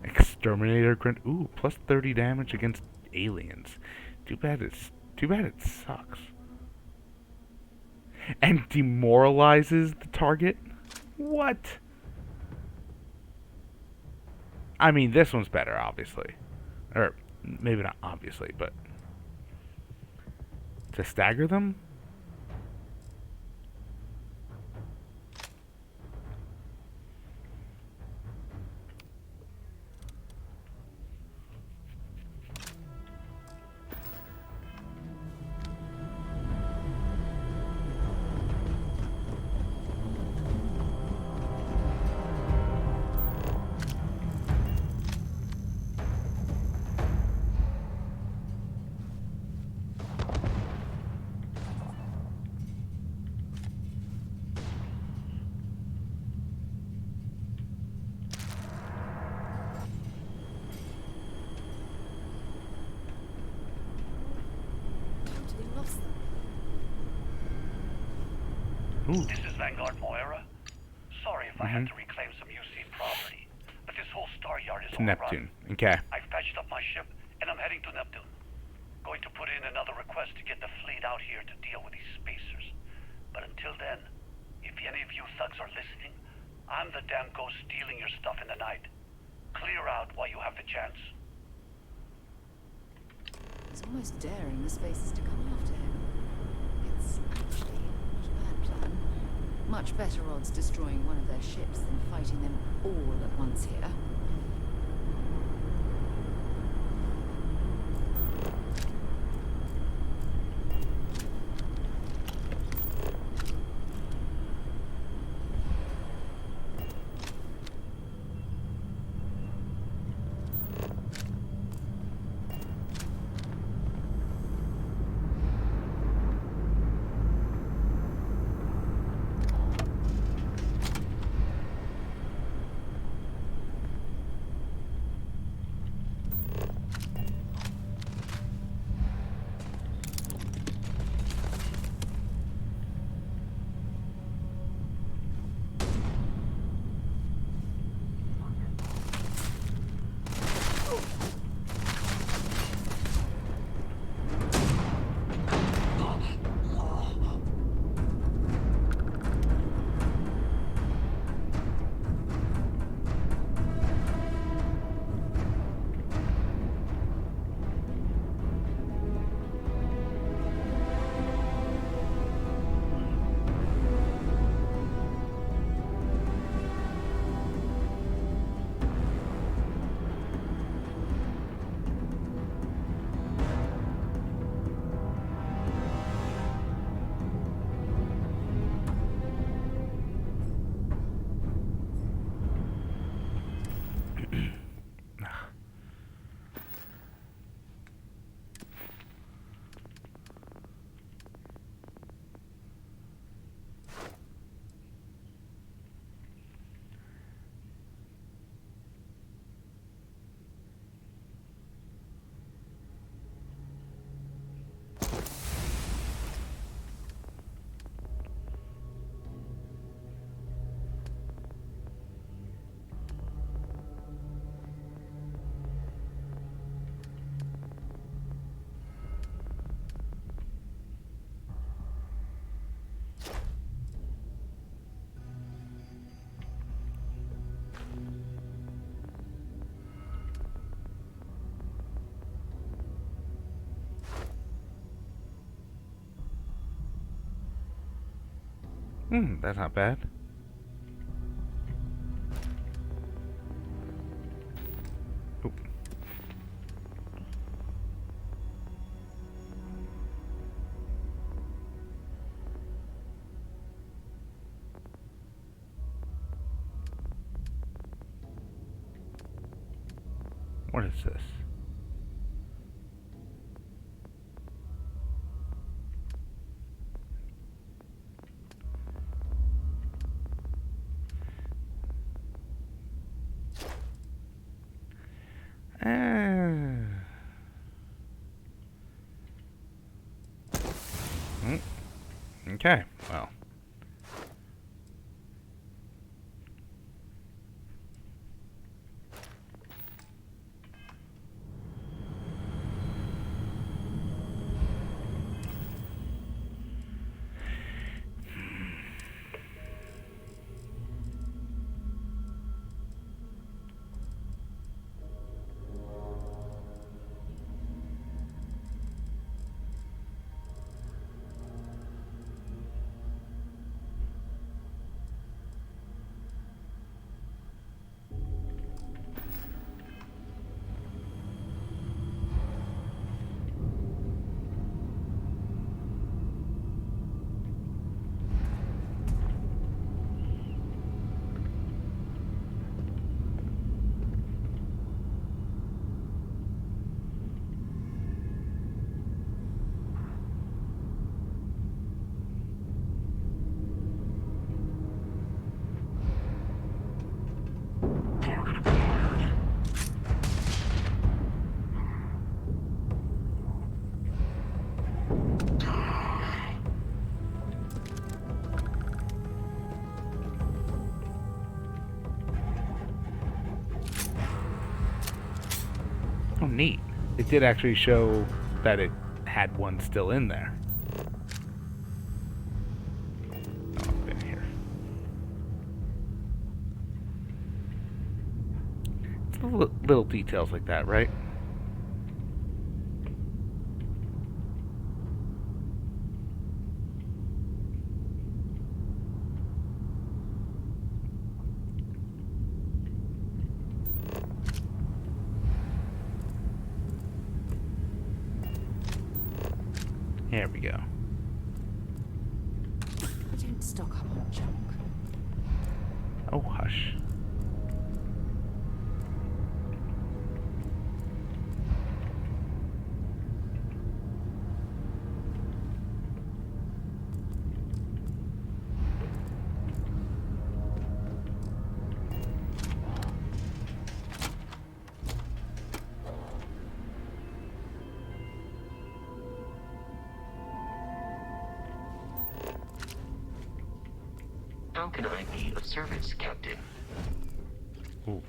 Exterminator grunt. Ooh, plus 30 damage against aliens. Too bad it sucks. And demoralizes the target? What? I mean, this one's better, obviously. Or maybe not obviously, but to stagger them? Ooh. This is Vanguard Moira. Sorry if I had to reclaim some UC property, but this whole star yard is To Neptune. Okay. I've patched up my ship, and I'm heading to Neptune. Going to put in another request to get the fleet out here to deal with these spacers. But until then, if any of you thugs are listening, I'm the damn ghost stealing your stuff in the night. Clear out while you have the chance. It's almost daring the spacers to come after him. It's actually not a bad plan. Much better odds destroying one of their ships than fighting them all at once here. That's not bad. Oop. What is this? Okay, well. Oh, neat. It did actually show that it had one still in there. Oh, I've been here. It's the little details like that, right? Here we go. Don't stock up on junk. Oh, hush. How can I be of service, Captain? Ooh.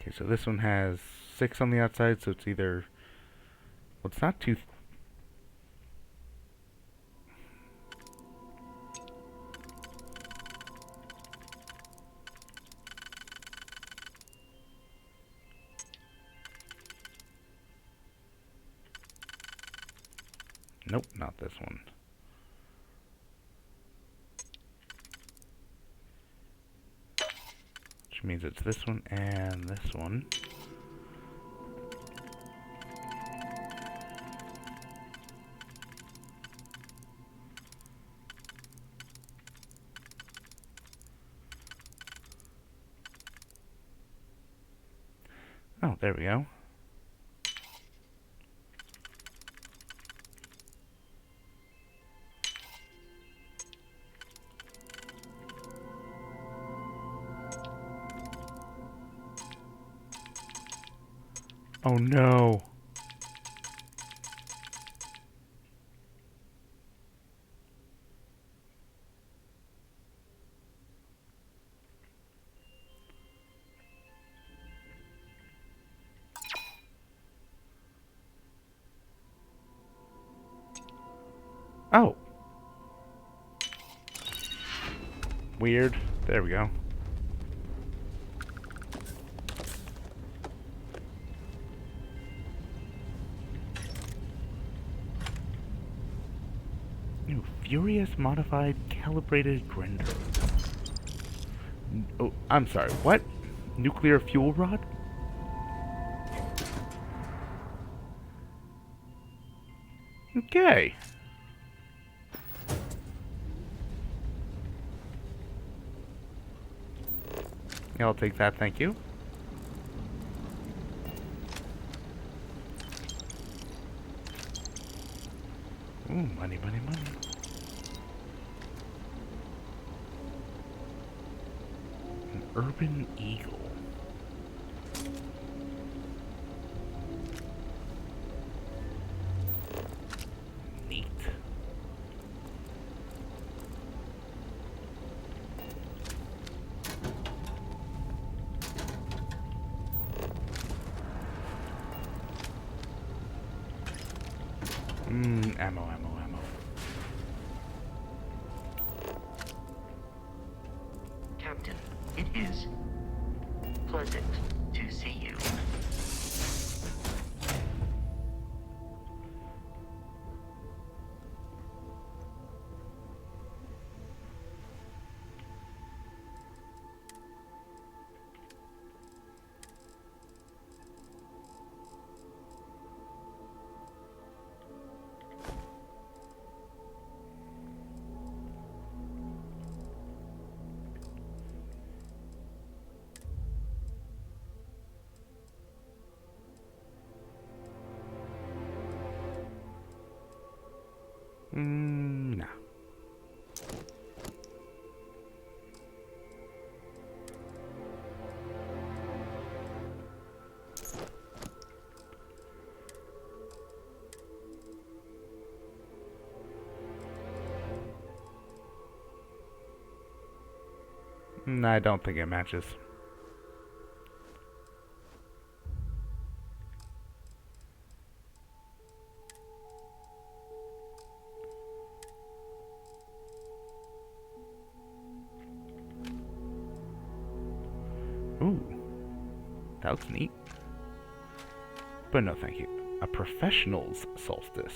Okay, so this one has 6 on the outside, so it's either... Well, it's not too... Nope, not this one. Which means it's this one and this one. Oh, there we go. Oh no. Oh. Weird. There we go. New Furious Modified Calibrated Grinder. Oh, I'm sorry, what? Nuclear fuel rod? Okay. Yeah, I'll take that, thank you. Ooh, money, money, money. An urban eagle. Neat. Ammo, ammo, ammo. Captain, it is pleasant to see you. No. I don't think it matches. Ooh, that looks neat. But no thank you. A professional's solstice.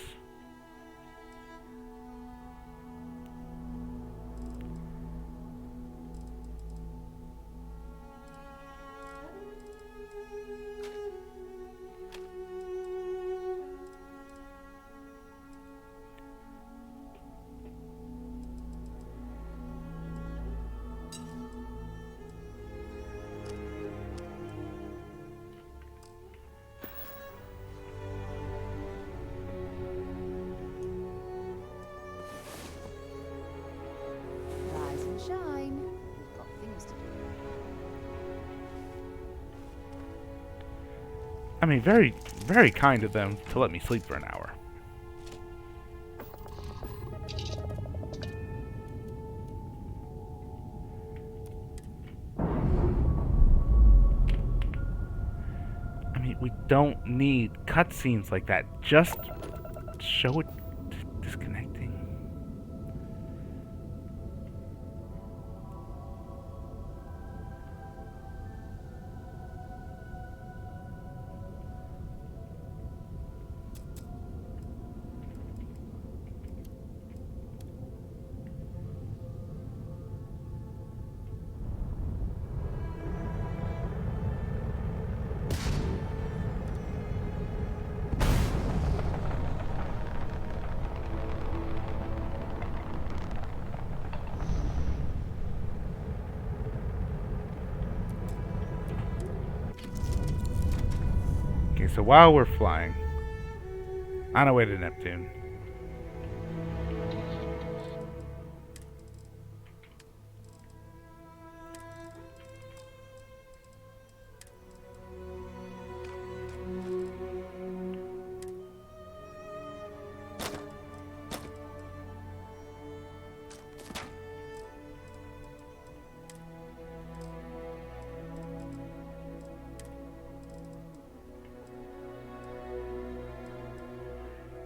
Rise and shine. We've got things to do. I mean, very, very kind of them to let me sleep for an hour. I mean, we don't need cutscenes like that. Just show it disconnecting. Okay, so while we're flying, on our way to Neptune,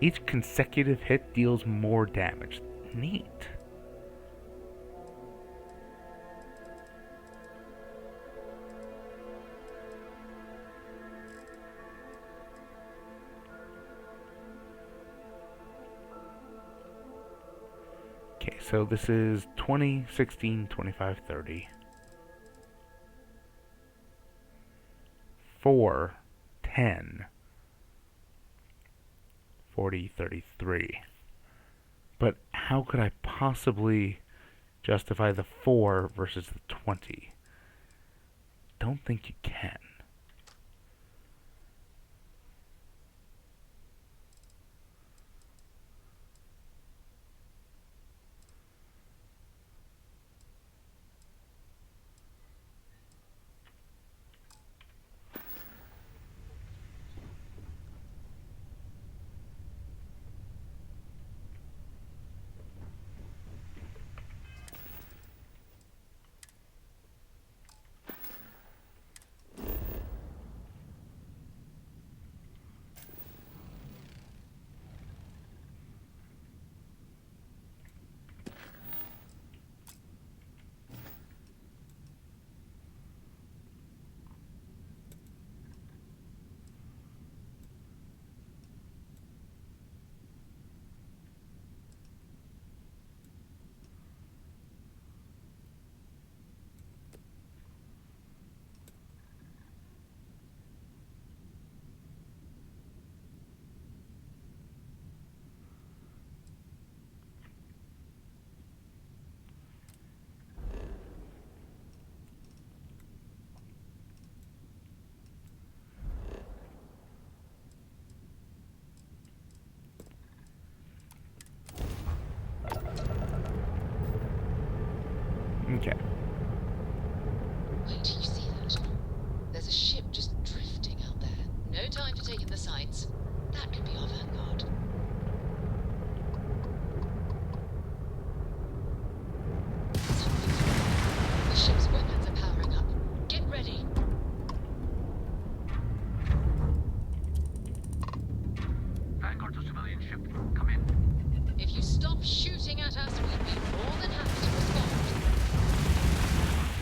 Each consecutive hit deals more damage. Neat. Okay, so this is 20, 16, 25, 30. 4, 10, 40, 33. But how could I possibly justify the 4 versus the 20? Don't think you can. Okay. Wait, do you see that? There's a ship just drifting out there. No time for taking the sights. That could be our vanguard. The ship's weapons are powering up. Get ready. Vanguard's a civilian ship. Come in. If you stop shooting at us, we'd be more than happy to respond.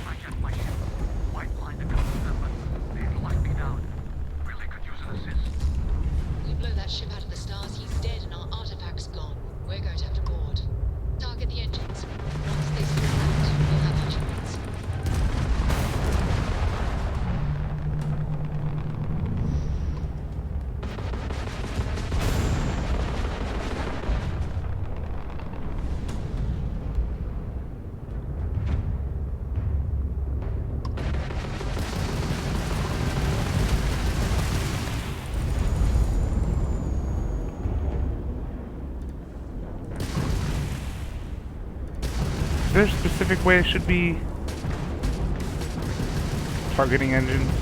Hijack my ship. Might blind a couple of them, but they'd lock me down. Really could use an assist. We blow that ship out of the stars, he's dead and our artifact's gone. We're going to have to board. Target the engines. Once they spin out, we'll have our chance. Is there a specific way I should be targeting engines?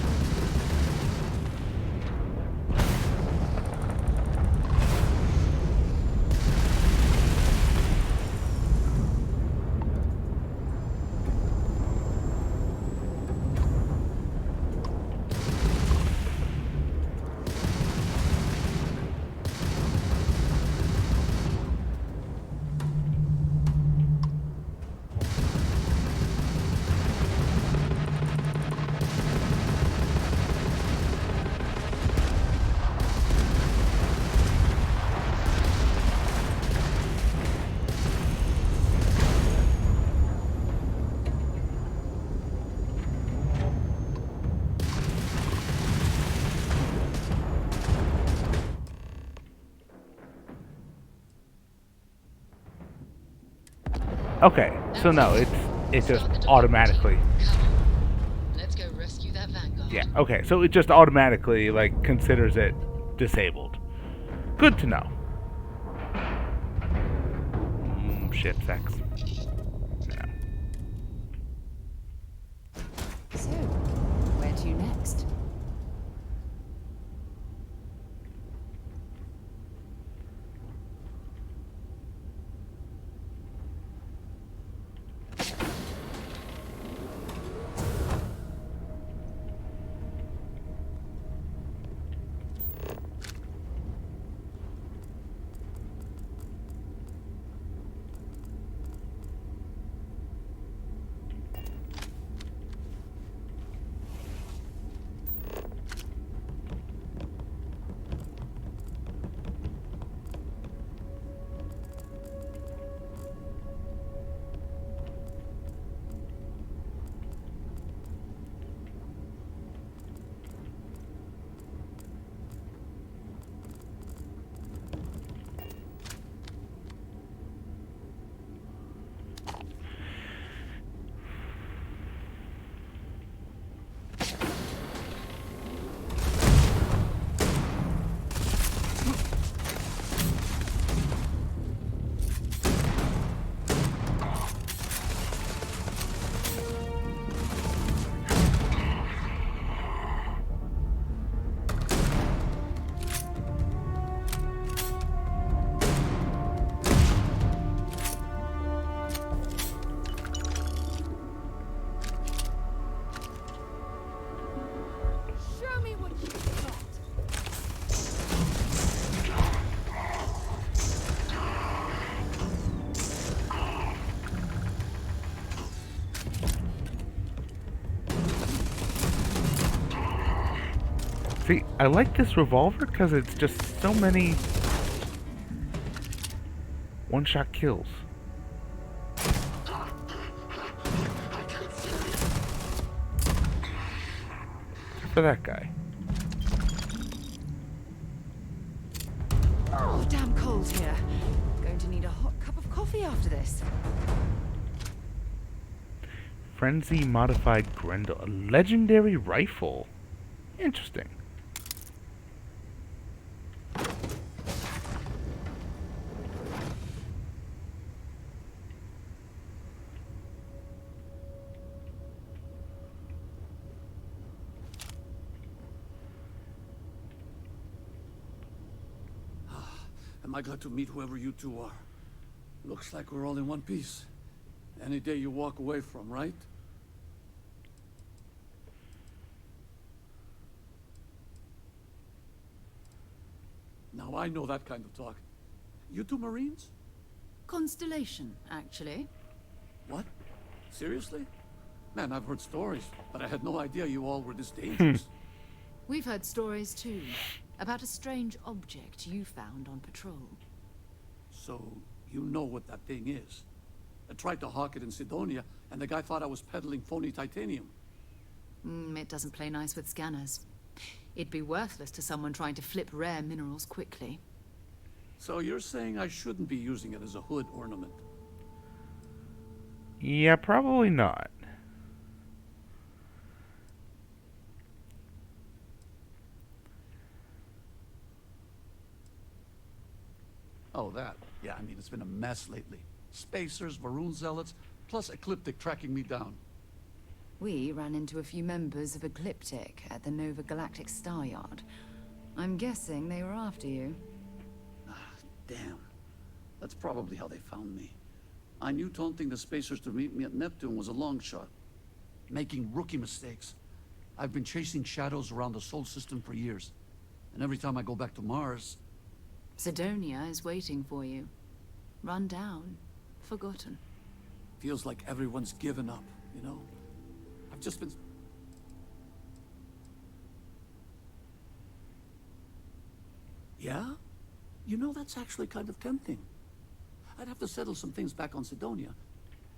Okay, so no, it just automatically. Let's go rescue that vanguard. Yeah, okay, so it just automatically like considers it disabled. Good to know. Ship sex. Yeah. So, where to next? See, I like this revolver because it's just so many one-shot kills. For that guy. Oh, damn cold here. Going to need a hot cup of coffee after this. Frenzy modified Grendel, a legendary rifle. Interesting. Am I glad to meet whoever you two are. Looks like we're all in one piece. Any day you walk away from, right? Now I know that kind of talk. You two Marines? Constellation, actually. What? Seriously? Man, I've heard stories, but I had no idea you all were this dangerous. We've heard stories too, about a strange object you found on patrol. So, you know what that thing is? I tried to hawk it in Sidonia, and the guy thought I was peddling phony titanium. It doesn't play nice with scanners. It'd be worthless to someone trying to flip rare minerals quickly. So you're saying I shouldn't be using it as a hood ornament? Yeah, probably not. Oh, that. Yeah, I mean, it's been a mess lately. Spacers, Varun zealots, plus Ecliptic tracking me down. We ran into a few members of Ecliptic at the Nova Galactic Star Yard. I'm guessing they were after you. Damn. That's probably how they found me. I knew taunting the Spacers to meet me at Neptune was a long shot. Making rookie mistakes. I've been chasing shadows around the Sol system for years. And every time I go back to Mars... Sidonia is waiting for you. Run down. Forgotten. Feels like everyone's given up, you know? I've just been... Yeah? You know, that's actually kind of tempting. I'd have to settle some things back on Sidonia.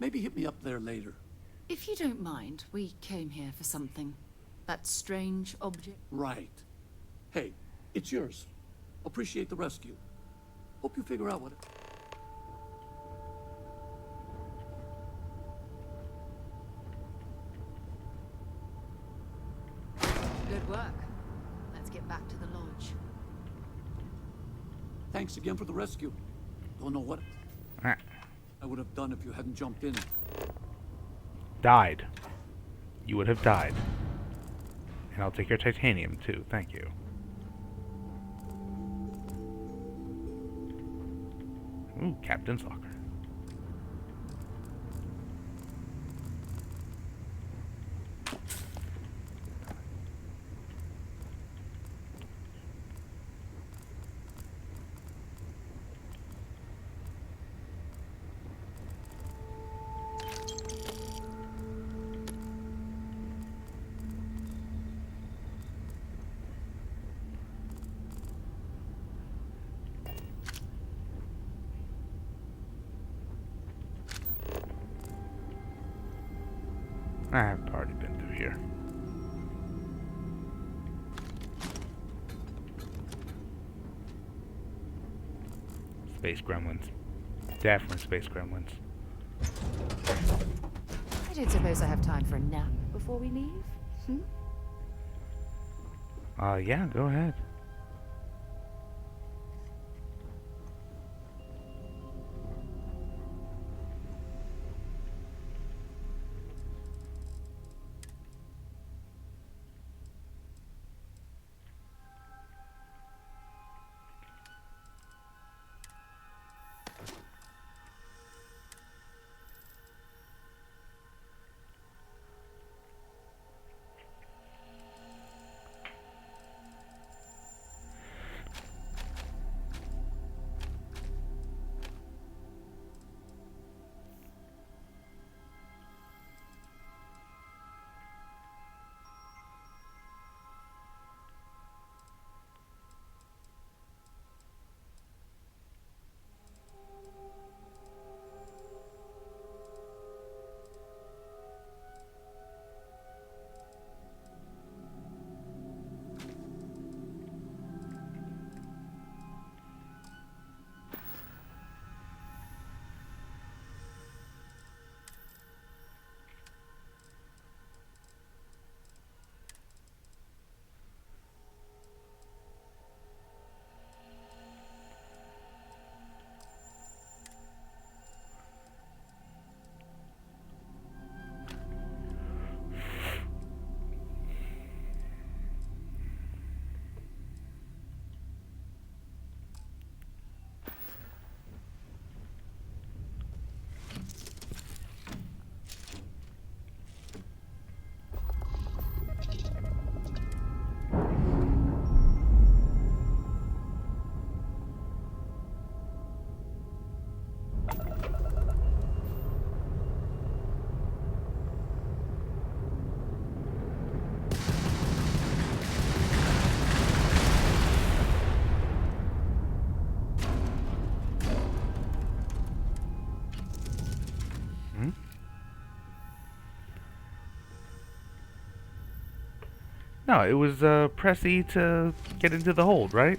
Maybe hit me up there later. If you don't mind, we came here for something. That strange object. Right. Hey, it's yours. Appreciate the rescue. Hope you figure out what it... Good work. Let's get back to the lodge. Thanks again for the rescue. Don't know what I would have done if you hadn't jumped in. Died. You would have died. And I'll take your titanium too, thank you. Ooh, Captain's Locker. I've already been through here. Space gremlins. Definitely space gremlins. I don't suppose I have time for a nap before we leave? Yeah, go ahead. No, it was press E to get into the hold, right?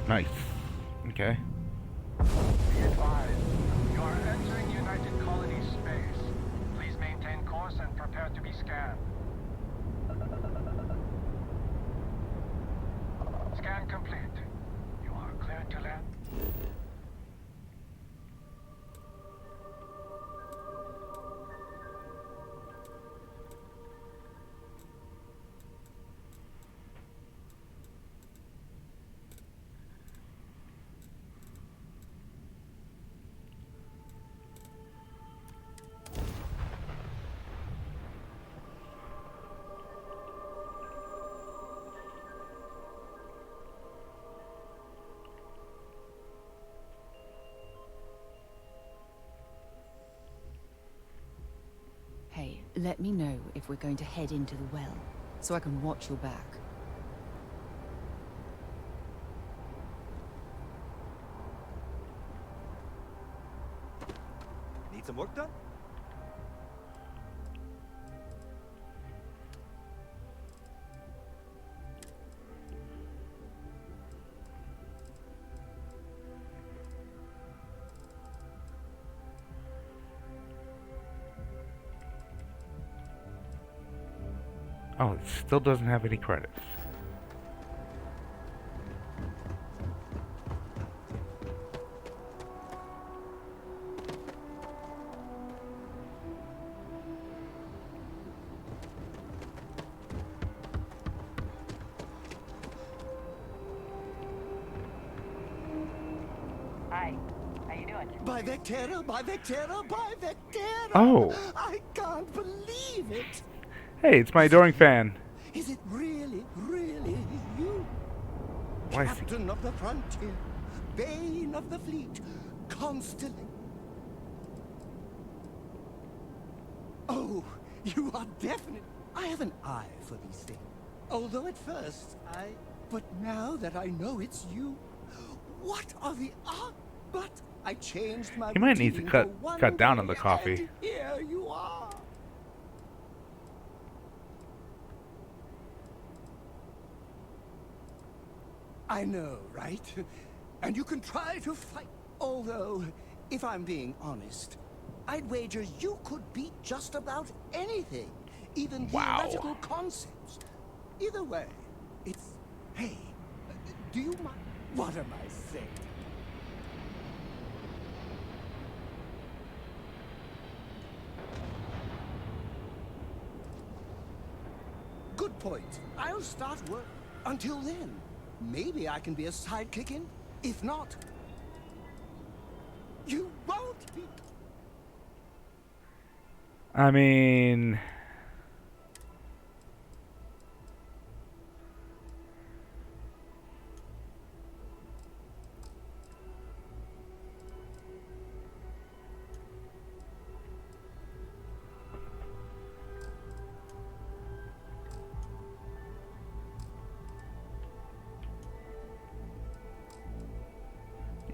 Nice. Okay. Be advised, you are entering United Colony space. Please maintain course and prepare to be scanned. Scan complete. You are cleared to land. Hey, let me know if we're going to head into the well, so I can watch your back. Need some work done? Oh, it still doesn't have any credits. Hi, how you doing? By Vectera, by Vectera, by Vectera! Oh. I can't believe it! Hey, it's my adoring fan. Is it really, really you? Why is Captain of the frontier, bane of the fleet, constellation. Oh, you are definite. I have an eye for these things. Although at first but now that I know it's you, what are the odds? But I changed my He might need to routine for cut down one on the day, coffee. and here you are. I know, right? And you can try to fight. Although, if I'm being honest, I'd wager you could beat just about anything. even theoretical concepts. Either way, it's... Hey, do you mind? What am I saying? Good point. I'll start work. Until then, maybe I can be a sidekick in. If not, you won't be. I mean...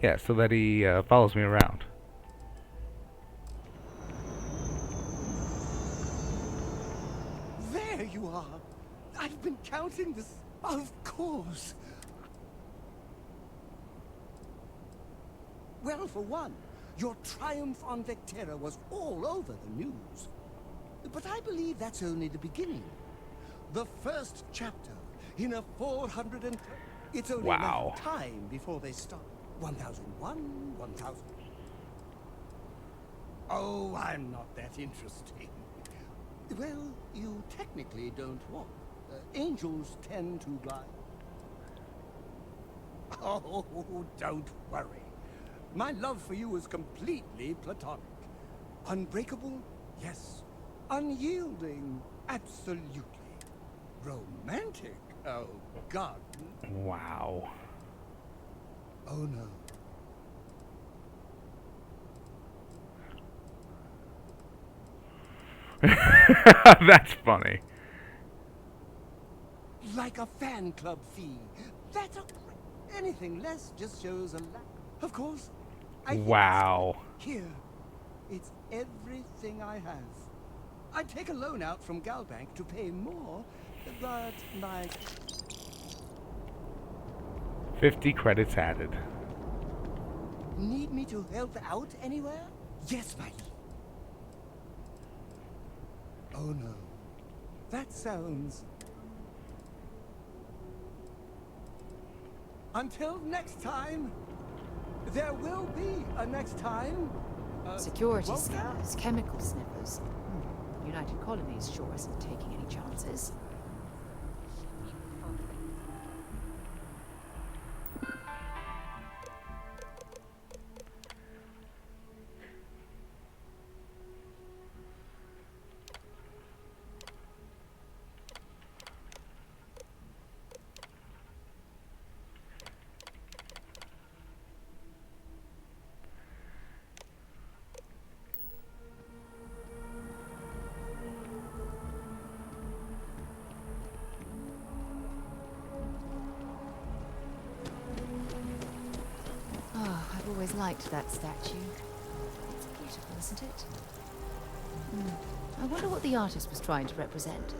Yeah, so that he follows me around. There you are. I've been counting this. Of course. Well, for one, your triumph on Vectera was all over the news. But I believe that's only the beginning. The first chapter in a 400 and... It's only a matter of time before they start. 1001, 1000... Oh, I'm not that interesting. Well, you technically don't walk. Angels tend to glide. Oh, don't worry. My love for you is completely platonic. Unbreakable? Yes. Unyielding? Absolutely. Romantic? Oh, God. Wow. Oh, no. That's funny. Like a fan club fee. That's anything less just shows a lack. Of course. Wow. Here. It's everything I have. I'd take a loan out from Galbank to pay more, but like... 50 credits added. Need me to help out anywhere? Yes, my liege. Oh no. That sounds... Until next time, there will be a next time. Security scanners, chemical sniffers. United Colonies sure isn't taking any chances. I've always liked that statue. It's beautiful, isn't it? I wonder what the artist was trying to represent.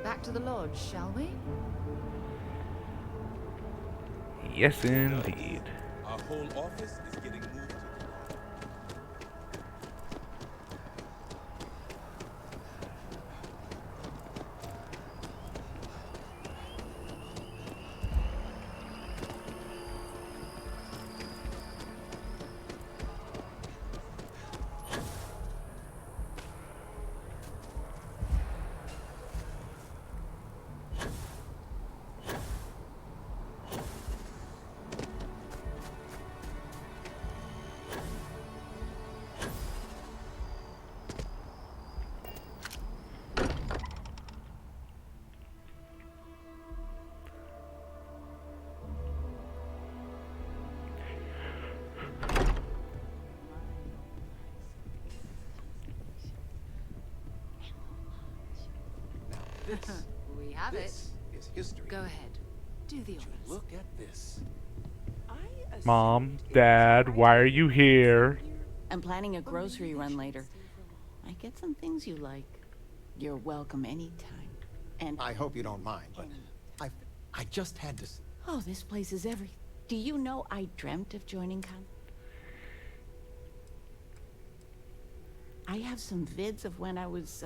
Back to the lodge, shall we? Yes, indeed. Our whole office is getting moved to... We have This is history. Go ahead. Do the honors. Look at this. Mom, Dad, why are you here? I'm planning a grocery run later. I get some things you like. You're welcome anytime. And I hope you don't mind, but I just had to. Oh, this place is everything. Do you know I dreamt of joining I have some vids of when I was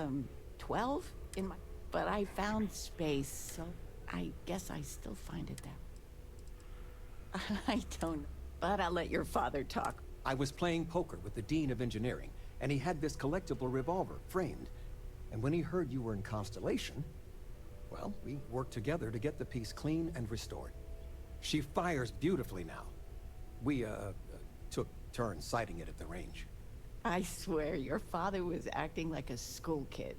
12 in my, but I found space, so I guess I still find it there. I don't, but I'll let your father talk. I was playing poker with the Dean of Engineering, and he had this collectible revolver framed. And when he heard you were in Constellation, well, we worked together to get the piece clean and restored. She fires beautifully now. We, took turns sighting it at the range. I swear, your father was acting like a school kid.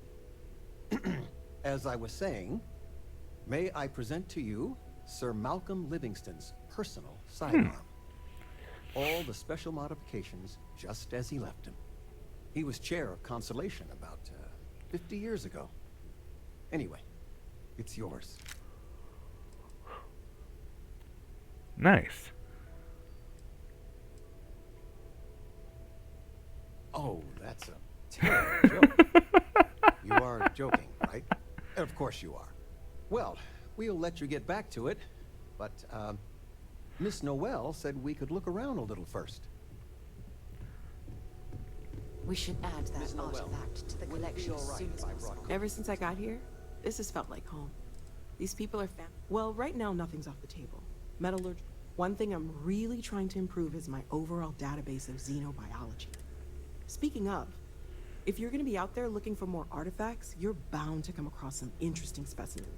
As I was saying, may I present to you Sir Malcolm Livingston's personal sidearm. All the special modifications just as he left him. He was chair of Constellation about 50 years ago. Anyway, it's yours. Nice. Oh, that's a terrible joke. You are joking, right? Of course you are. Well, we'll let you get back to it, but Miss Noel said we could look around a little first. We should add that Miss Noel, artifact to the would it be collection all as right soon if as I possible. brought Ever since I got here, this has felt like home. These people are well, right now nothing's off the table. Metallurgy. One thing I'm really trying to improve is my overall database of xenobiology. Speaking of, if you're going to be out there looking for more artifacts, you're bound to come across some interesting specimens.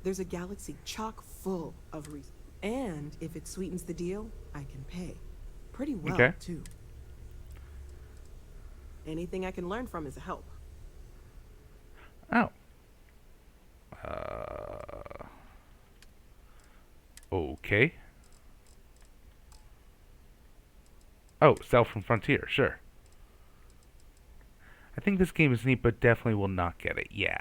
There's a galaxy chock full of reasons. And if it sweetens the deal, I can pay. Pretty well, Okay. too. Anything I can learn from is a help. Oh. Okay. Oh, sell from Frontier, sure. I think this game is neat, but definitely will not get it. Yeah.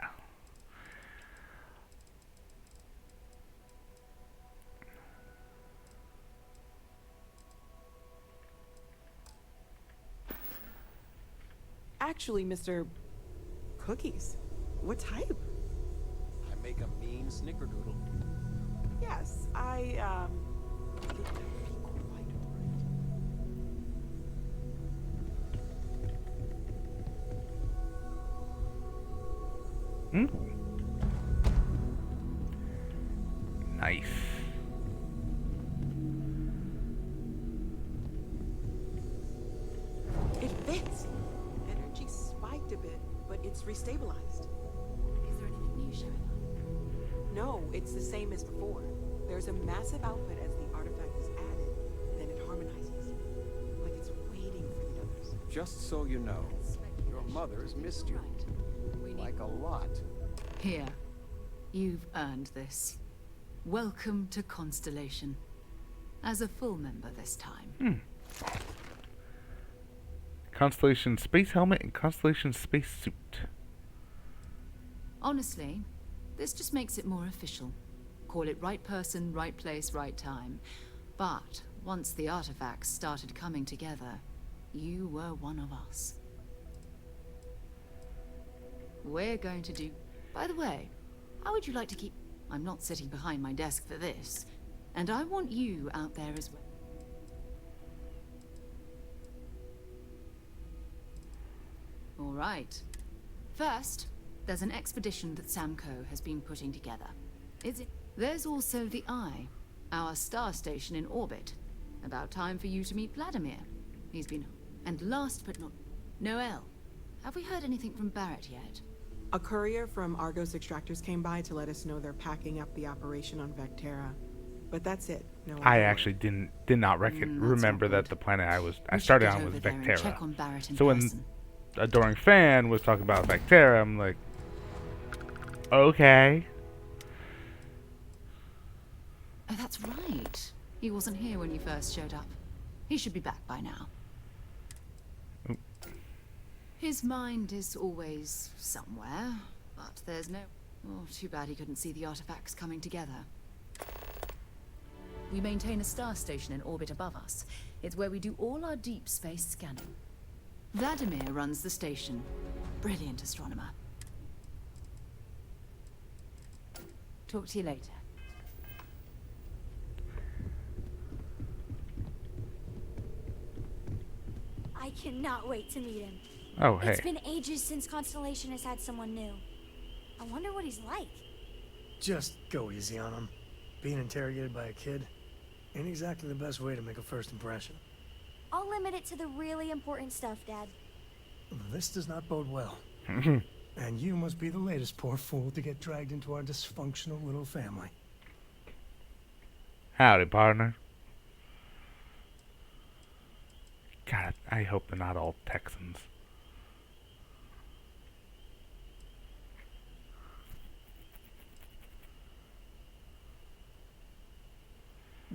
Actually, Mr. Cookies, what type? I make a mean snickerdoodle. Yes, I, Nice. It fits. Energy spiked a bit, but it's restabilized. Is there anything new showing up? No, it's the same as before. There's a massive output as the artifact is added, then it harmonizes. Like it's waiting for the others. Just so you know, your mother's missed you. Like a lot. Here. You've earned this. Welcome to Constellation. As a full member this time. Constellation space helmet and Constellation space suit. Honestly, this just makes it more official. Call it right person, right place, right time. But once the artifacts started coming together, you were one of us. We're going to do... By the way, how would you like to keep... I'm not sitting behind my desk for this. And I want you out there as well. All right. First, there's an expedition that Samco has been putting together. Is it? There's also the Eye, our star station in orbit. About time for you to meet Vladimir. He's been... And last but not... Noel. Have we heard anything from Barrett yet? A courier from Argos Extractors came by to let us know they're packing up the operation on Vectera. But that's it. No. I actually did not remember that the planet I started on was Check on Vectera. Barrett in So when person. Adoring Fan was talking about Vectera, I'm like, okay. Oh, that's right. He wasn't here when you first showed up. He should be back by now. His mind is always somewhere, but there's no... Oh, too bad he couldn't see the artifacts coming together. We maintain a star station in orbit above us. It's where we do all our deep space scanning. Vladimir runs the station. Brilliant astronomer. Talk to you later. I cannot wait to meet him. Oh, hey. It's been ages since Constellation has had someone new. I wonder what he's like. Just go easy on him. Being interrogated by a kid ain't exactly the best way to make a first impression. I'll limit it to the really important stuff, Dad. This does not bode well. And you must be the latest poor fool to get dragged into our dysfunctional little family. Howdy, partner. God, I hope they're not all Texans.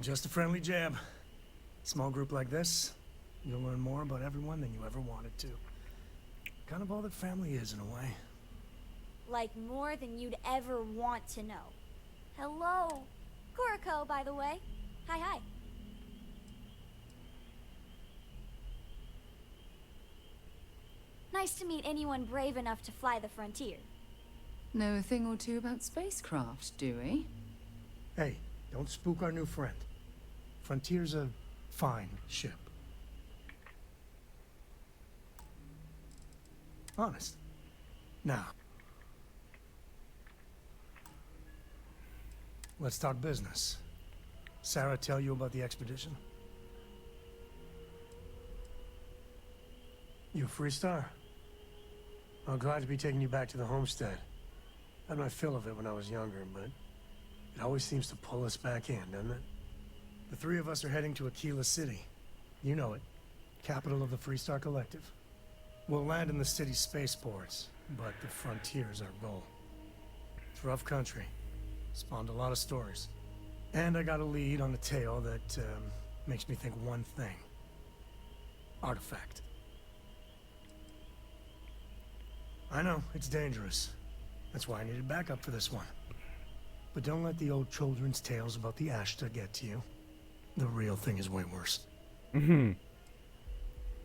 Just a friendly jab. Small group like this, you'll learn more about everyone than you ever wanted to. Kind of all that family is in a way. Like more than you'd ever want to know. Hello. Kuriko, by the way. Hi. Nice to meet anyone brave enough to fly the frontier. Know a thing or two about spacecraft, do we? Hey, don't spook our new friend. Frontier's a fine ship. Honest. Now, let's talk business. Sarah tell you about the expedition? You a free star? I'm glad to be taking you back to the homestead. Had my fill of it when I was younger, but it always seems to pull us back in, doesn't it? The three of us are heading to Aquila City. You know it. Capital of the Freestar Collective. We'll land in the city's spaceports, but the frontier's our goal. It's rough country. Spawned a lot of stories. And I got a lead on a tale that makes me think one thing. Artifact. I know, it's dangerous. That's why I needed backup for this one. But don't let the old children's tales about the Ashta get to you. The real thing is way worse.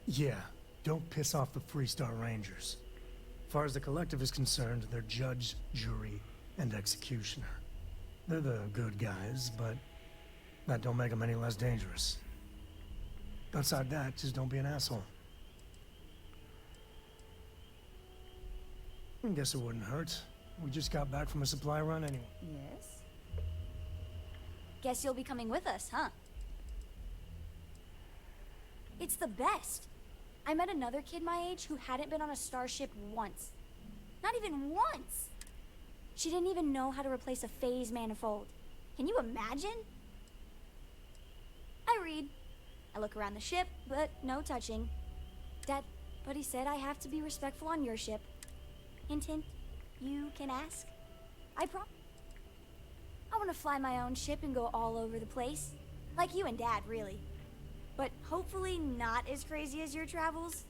Yeah, don't piss off the Freestar Rangers. As far as the Collective is concerned, they're judge, jury, and executioner. They're the good guys, but that don't make them any less dangerous. Outside that, just don't be an asshole. I guess it wouldn't hurt. We just got back from a supply run anyway. Yes? Guess you'll be coming with us, huh? It's the best. I met another kid my age who hadn't been on a starship once. Not even once! She didn't even know how to replace a phase manifold. Can you imagine? I read. I look around the ship, but no touching. Dad, Buddy said I have to be respectful on your ship. Hint, hint. You can ask. I want to fly my own ship and go all over the place. Like you and Dad, really. But hopefully not as crazy as your travels.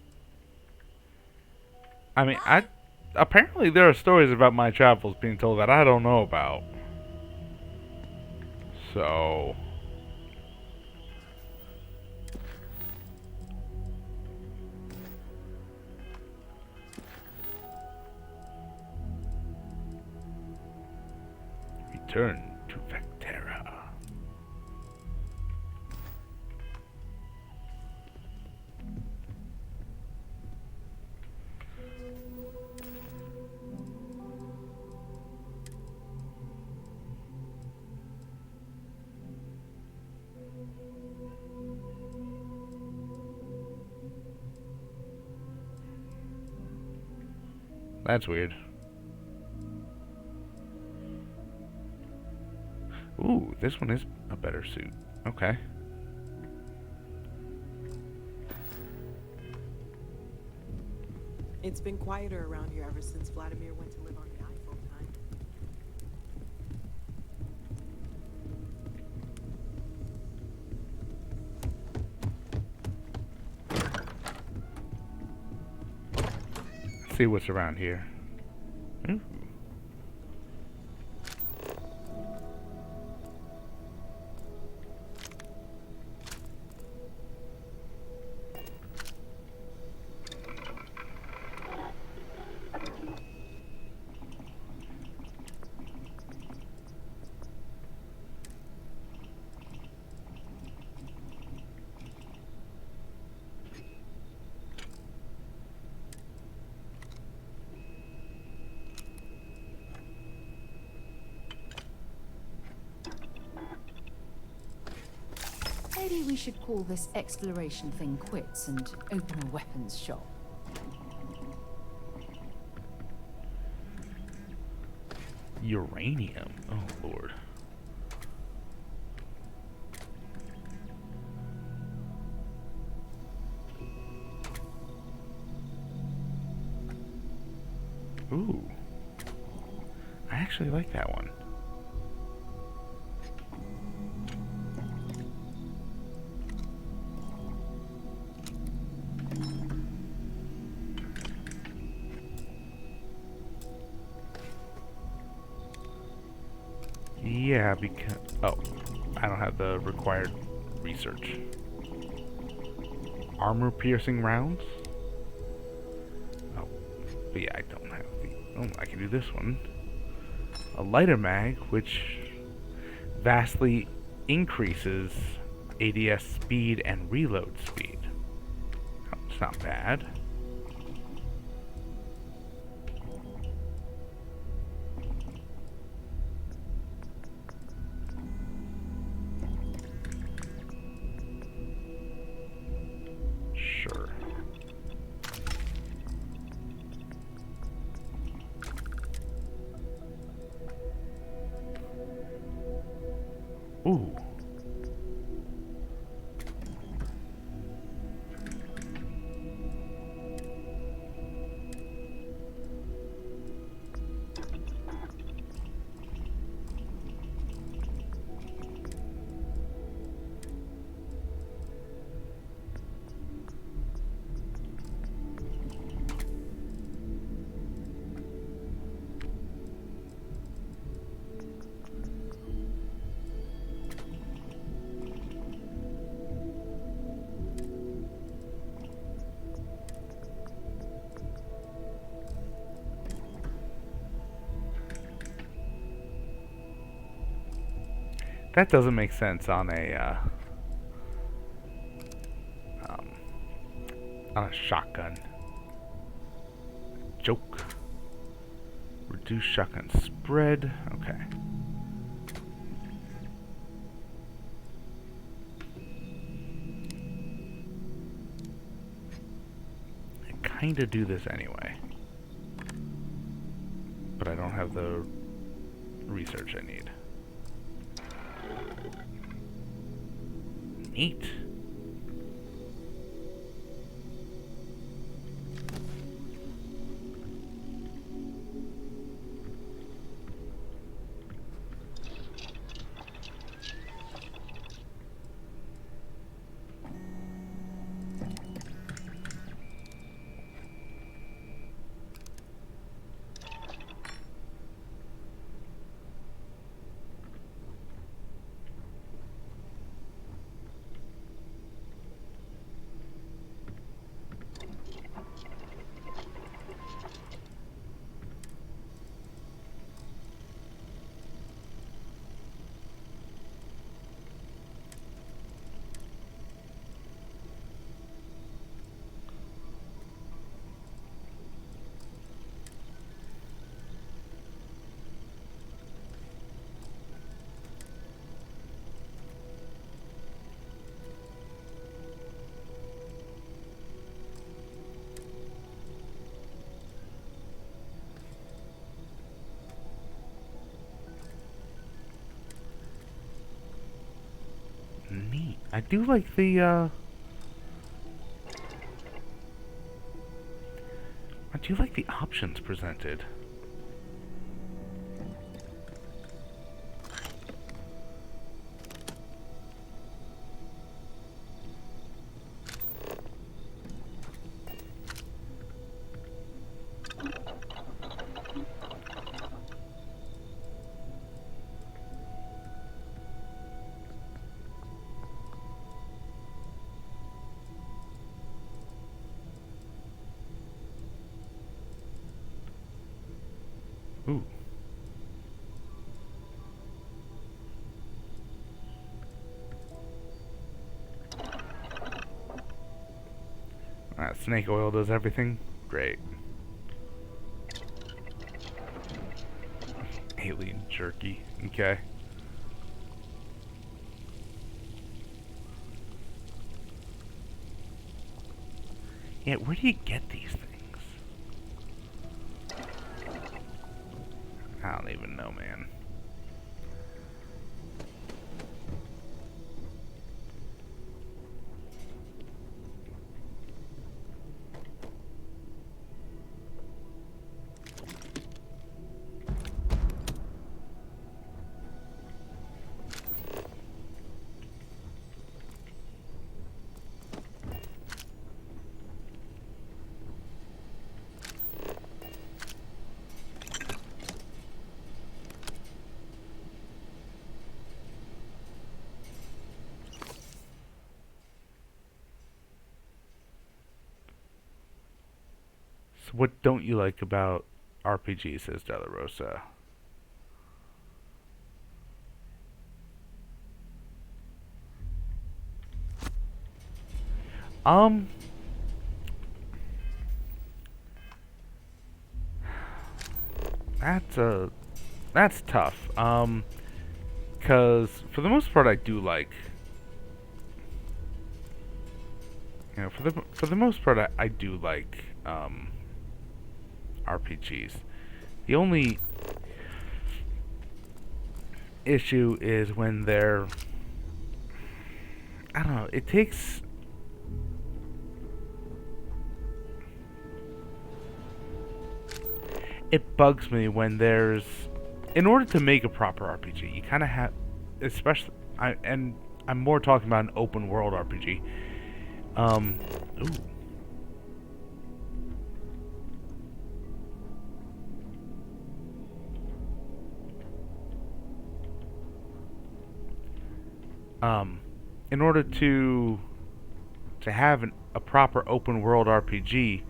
I mean, apparently there are stories about my travels being told that I don't know about. So... Return to Vectera. That's weird. Ooh, this one is a better suit. Okay. It's been quieter around here ever since Vladimir went to live on the eye full time. Let's see what's around here. Ooh. Maybe we should call this exploration thing quits and open a weapons shop. Uranium. Oh, Lord. Ooh. I actually like that one. Yeah, because... Oh, I don't have the required research. Armor-piercing rounds? Oh, but yeah, I don't have the... Oh, I can do this one. A lighter mag, which vastly increases ADS speed and reload speed. Oh, it's not bad. Sure. Ooh. That doesn't make sense on a shotgun. Joke. Reduce shotgun spread. Okay. I kinda do this anyway. But I don't have the research I need. Neat. Neat. I do like the, I do like the options presented. Ooh. Snake oil does everything. Great. Alien jerky. Okay. Yeah, where do you get these things? I don't even know, man. So what don't you like about RPGs, says Della Rosa? That's tough. Because for the most part, I do like, for the most part, I do like RPGs. The only issue is when they're, I don't know, it bugs me when there's, in order to make a proper RPG, you kind of have, especially, and I'm more talking about an open world RPG. Ooh. In order to have a proper open world RPG,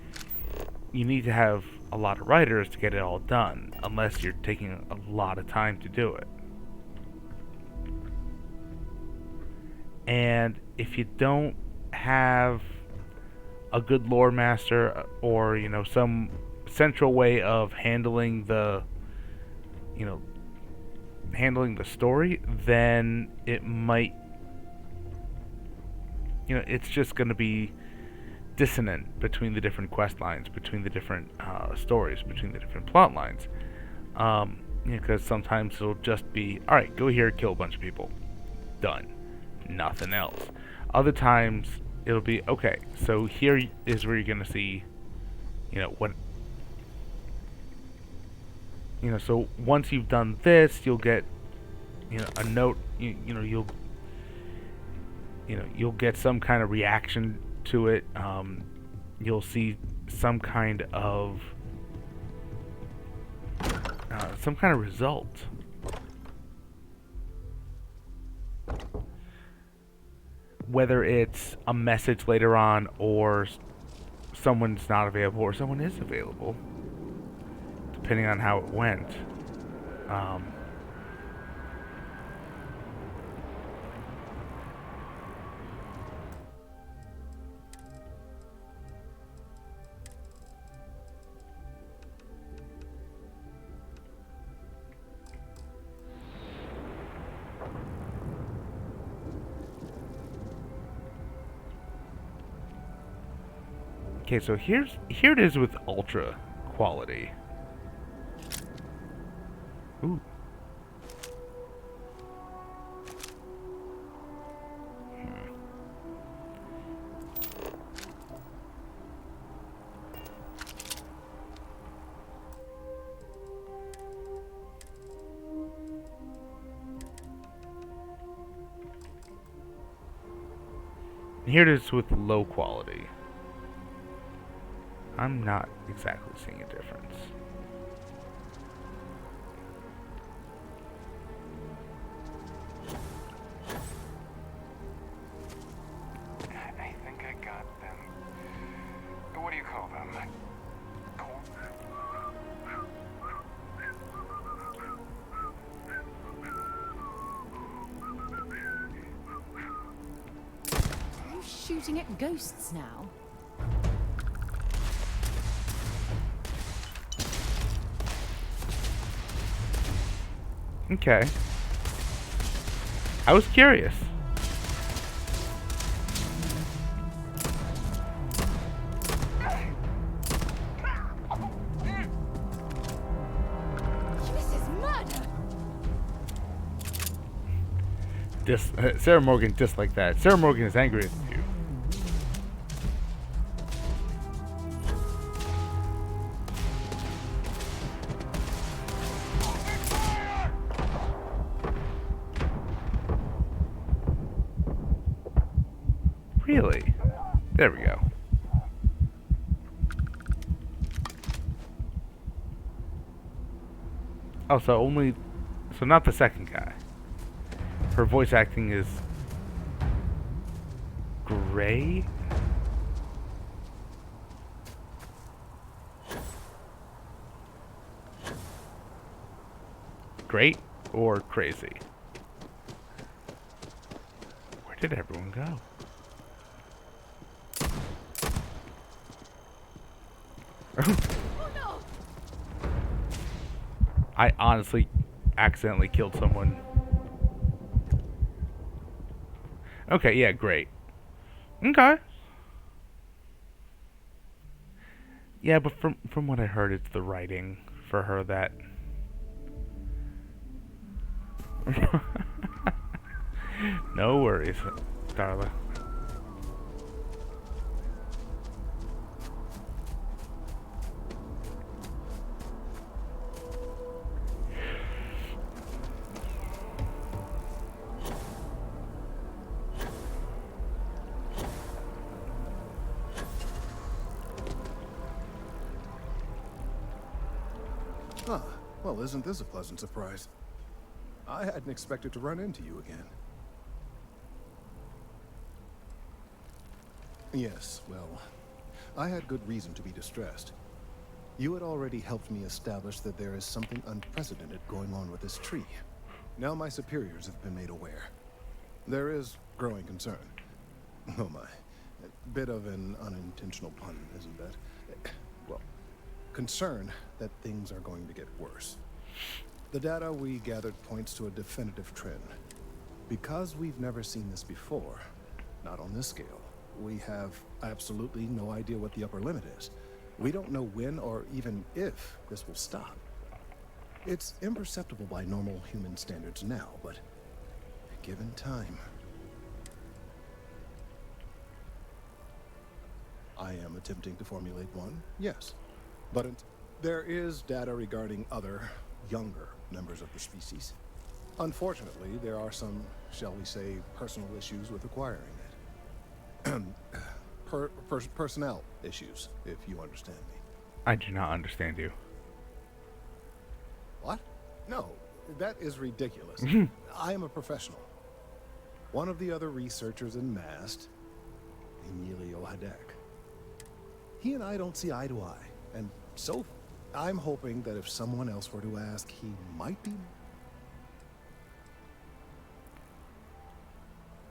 you need to have a lot of writers to get it all done, unless you're taking a lot of time to do it. And if you don't have a good lore master, or some central way of handling the story, then it might, it's just going to be dissonant between the different quest lines, between the different stories, between the different plot lines. Because sometimes it'll just be, all right, go here, kill a bunch of people, done, nothing else. Other times it'll be, okay, so here is where you're gonna see, what, so once you've done this, you'll get, a note, you'll get some kind of reaction to it. You'll see some kind of result. Whether it's a message later on, or someone's not available, or someone is available, depending on how it went. Okay, so here it is with ultra quality. Ooh. Here it is with low quality. I'm not exactly seeing a difference. I think I got them. What do you call them? shooting at ghosts now. Okay. I was curious. This is murder! Sarah Morgan disliked that. Sarah Morgan is angry at you. Really? There we go. Oh, so not the second guy. Her voice acting is great. Great or crazy? Where did everyone go? Oh no! I honestly accidentally killed someone. Okay, yeah, great. Okay. Yeah, but from what I heard, it's the writing for her that. No worries, Darla. Huh. Well, isn't this a pleasant surprise? I hadn't expected to run into you again. Yes, well, I had good reason to be distressed. You had already helped me establish that there is something unprecedented going on with this tree. Now my superiors have been made aware. There is growing concern. Oh my. A bit of an unintentional pun, isn't that? Well, concern that things are going to get worse. The data we gathered points to a definitive trend. Because we've never seen this before, not on this scale, we have absolutely no idea what the upper limit is. We don't know when or even if this will stop. It's imperceptible by normal human standards now, but given time. I am attempting to formulate one, yes. But there is data regarding other, younger members of the species. Unfortunately, there are some, shall we say, personal issues with acquiring it. Personnel issues, if you understand me. I do not understand you. What? No, that is ridiculous. I am a professional. One of the other researchers in MAST, Emilio Hadek. He and I don't see eye to eye, and so I'm hoping that if someone else were to ask, he might be.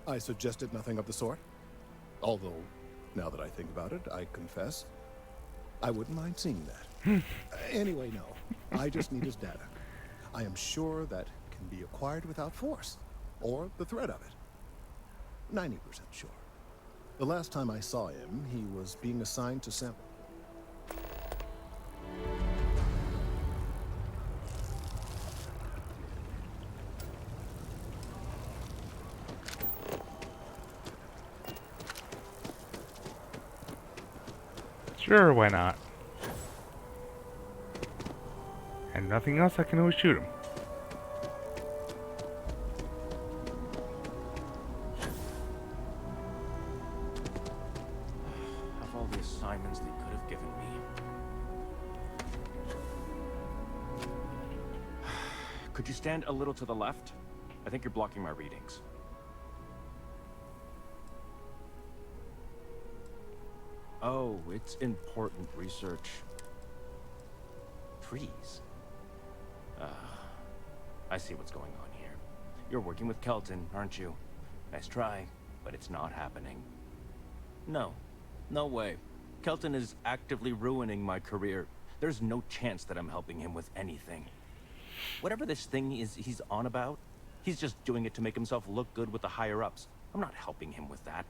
I suggested nothing of the sort. Although, now that I think about it, I confess, I wouldn't mind seeing that. Anyway, no. I just need his data. I am sure that can be acquired without force, or the threat of it. 90% sure. The last time I saw him, he was being assigned to sample. Sure, why not? And nothing else, I can always shoot him. Of all the assignments they could have given me. Could you stand a little to the left? I think you're blocking my readings. Oh, it's important research. Trees. I see what's going on here. You're working with Kelton, aren't you? Nice try, but it's not happening. No. No way. Kelton is actively ruining my career. There's no chance that I'm helping him with anything. Whatever this thing is he's on about, he's just doing it to make himself look good with the higher-ups. I'm not helping him with that.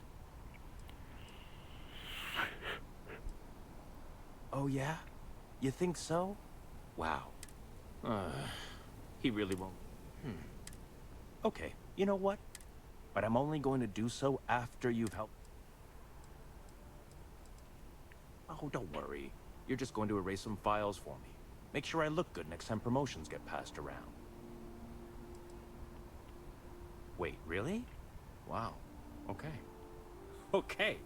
Oh, yeah? You think so? Wow. He really won't. Okay, you know what? But I'm only going to do so after you've helped. Oh, don't worry. You're just going to erase some files for me. Make sure I look good next time promotions get passed around. Wait, really? Wow. Okay. Okay.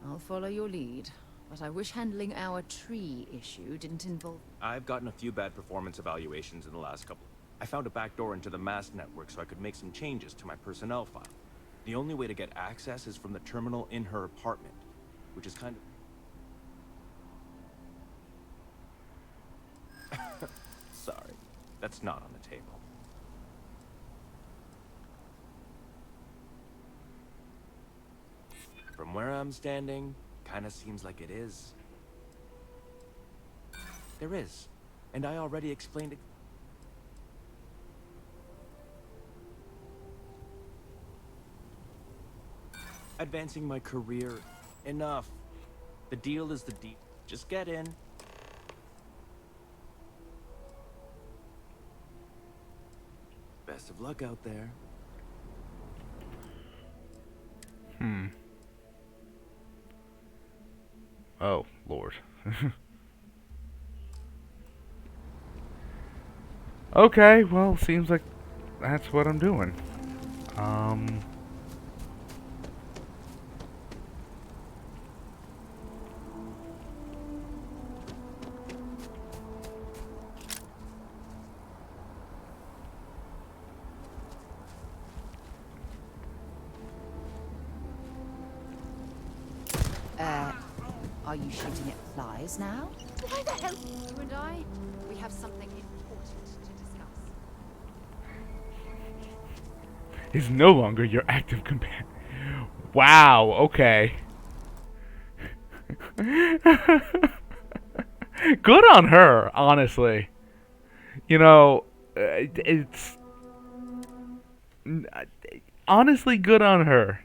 I'll follow your lead, but I wish handling our tree issue didn't involve... I've gotten a few bad performance evaluations in the last couple. I found a backdoor into the mass network so I could make some changes to my personnel file. The only way to get access is from the terminal in her apartment, which is kind of... Sorry, that's not on the table. From where I'm standing, kinda seems like it is. There is, and I already explained it. Advancing my career, enough. The deal is the deal. Just get in. Best of luck out there. Oh, Lord. Okay, well, seems like that's what I'm doing. Are you shooting at flies now? Why the hell? You and I, we have something important to discuss. Is no longer your active companion. Wow, okay. Good on her, honestly. You know, it's honestly good on her.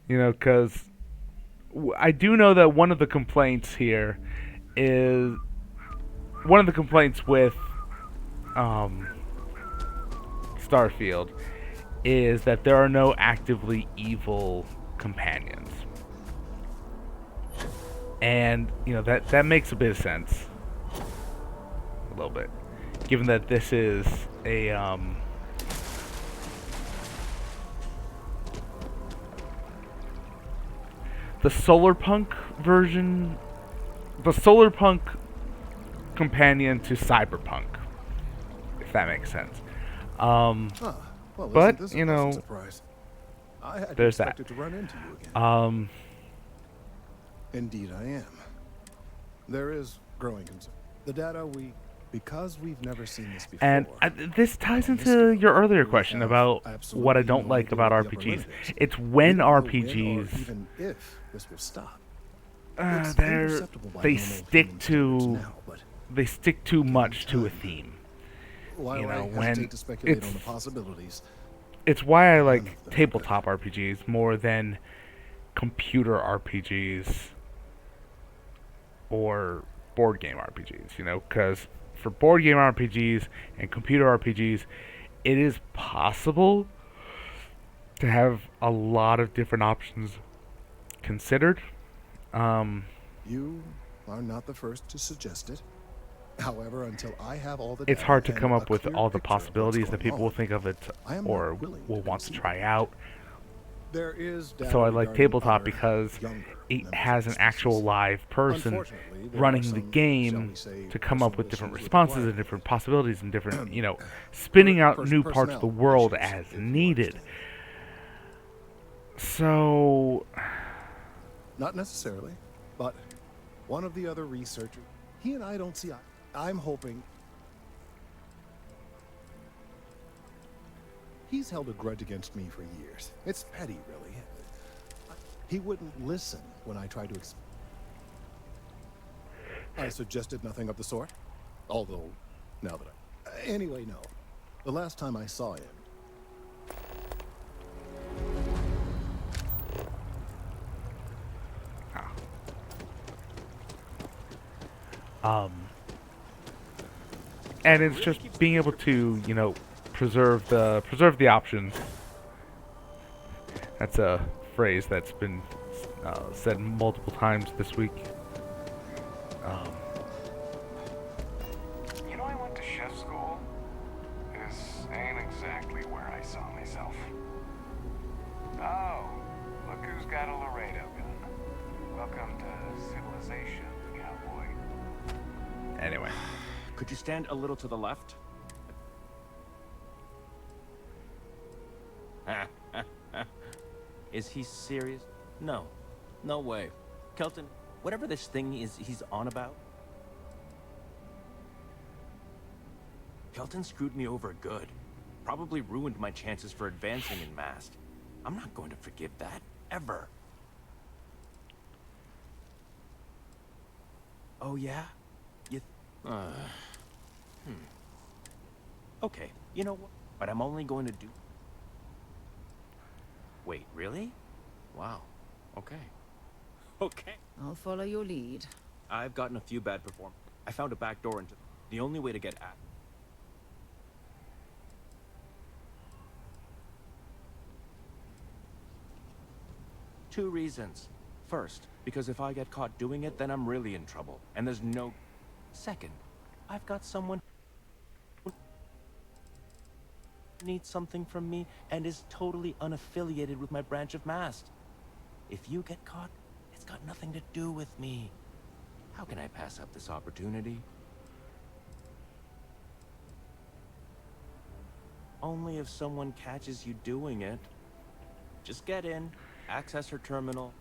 You know, because I do know that one of the complaints here is one of the complaints with Starfield is that there are no actively evil companions. And, you know, that makes a bit of sense. A little bit. Given that this is a the solarpunk version, the solarpunk companion to cyberpunk, if that makes sense. Well, but this you know, surprise? I had there's that. expected to run into you again. Indeed, I am. There is growing concern. The data because we've never seen this before. And this ties into your earlier question about what I don't like about RPGs. It's when RPGs even if this will stop. they stick too much to a theme. While you know, I hesitate to speculate on the possibilities. It's why I like tabletop RPGs more than computer RPGs or board game RPGs, you know, because for board game RPGs and computer RPGs, it is possible to have a lot of different options considered. You are not the first to suggest it. However, until I have all the it's data hard to and come a up with clear all the picture of what's possibilities that going people will on, think of it I am or not willing will to want to concede. try out. There is data So I like regarding tabletop other because younger it members has of an the actual species. live person Unfortunately, there running are the some, shall game we say, to come up personal with different issues with responses and acquiring different possibilities and different, you know, spinning out new parts of the world as needed. So, Not necessarily, but one of the other researchers, he and I don't see eye. I'm hoping he's held a grudge against me for years. It's petty, really. He wouldn't listen when I tried to I suggested nothing of the sort. Although, now that Anyway, no. The last time I saw him... And it's just being able to, you know, preserve the option. That's a phrase that's been said multiple times this week. You know, I went to chef school. This ain't exactly where I saw myself. Oh, look who's got a Laredo gun. Welcome to civilization, cowboy. Anyway. Could you stand a little to the left? Is he serious? No. No way. Kelton, whatever this thing is he's on about. Kelton screwed me over good. Probably ruined my chances for advancing in Mast. I'm not going to forgive that, ever. Oh yeah? You... Okay, you know what? But I'm only going to do... Wait, really? Wow. Okay. Okay. I'll follow your lead. I've gotten a few bad performances. I found a back door into... The only way to get at... Two reasons. First, because if I get caught doing it, then I'm really in trouble. And there's no... Second, I've got someone... needs something from me and is totally unaffiliated with my branch of Mast. If you get caught, it's got nothing to do with me. How can I pass up this opportunity? Only if someone catches you doing it. Just get in, access her terminal.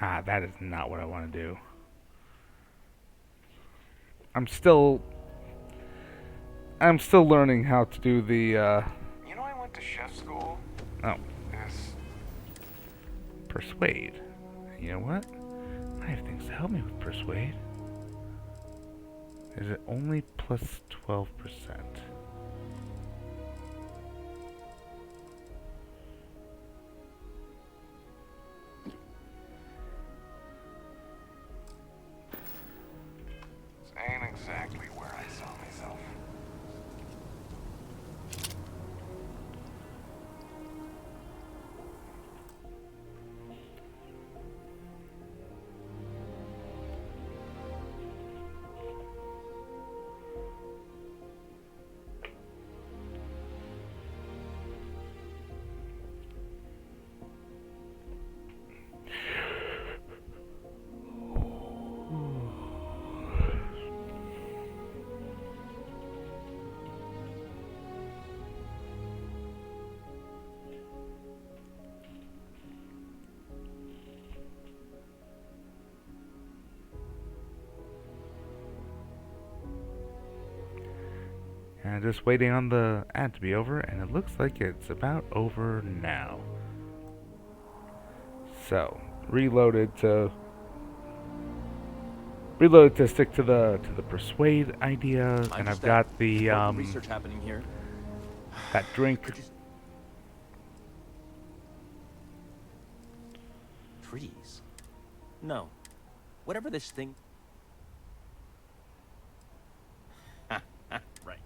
That is not what I want to do. I'm still learning how to do the, You know, I went to chef school. Oh. This... Persuade. You know what? I have things to help me with Persuade. Is it only plus 12%? This ain't exactly where I saw myself. And just waiting on the ad to be over, and it looks like it's about over now. So, reloaded to stick to the Persuade idea, and I've got the research happening here. That drink. Trees? No. Whatever this thing... Right.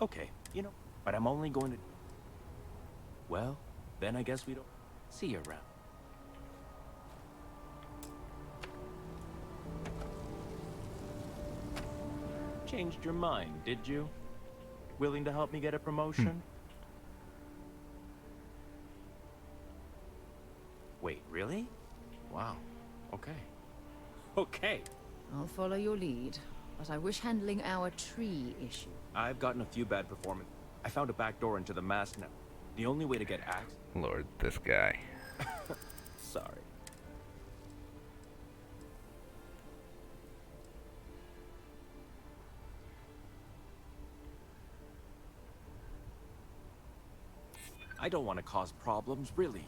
Okay, you know, but I'm only going to... Well, then I guess we don't... See you around. Changed your mind, did you? Willing to help me get a promotion? Wait, really? Wow. Okay. Okay. I'll follow your lead, but I wish handling our tree issue. I've gotten a few bad performances. I found a back door into the Mast net. The only way to get access... Lord, this guy. Sorry. I don't want to cause problems, really.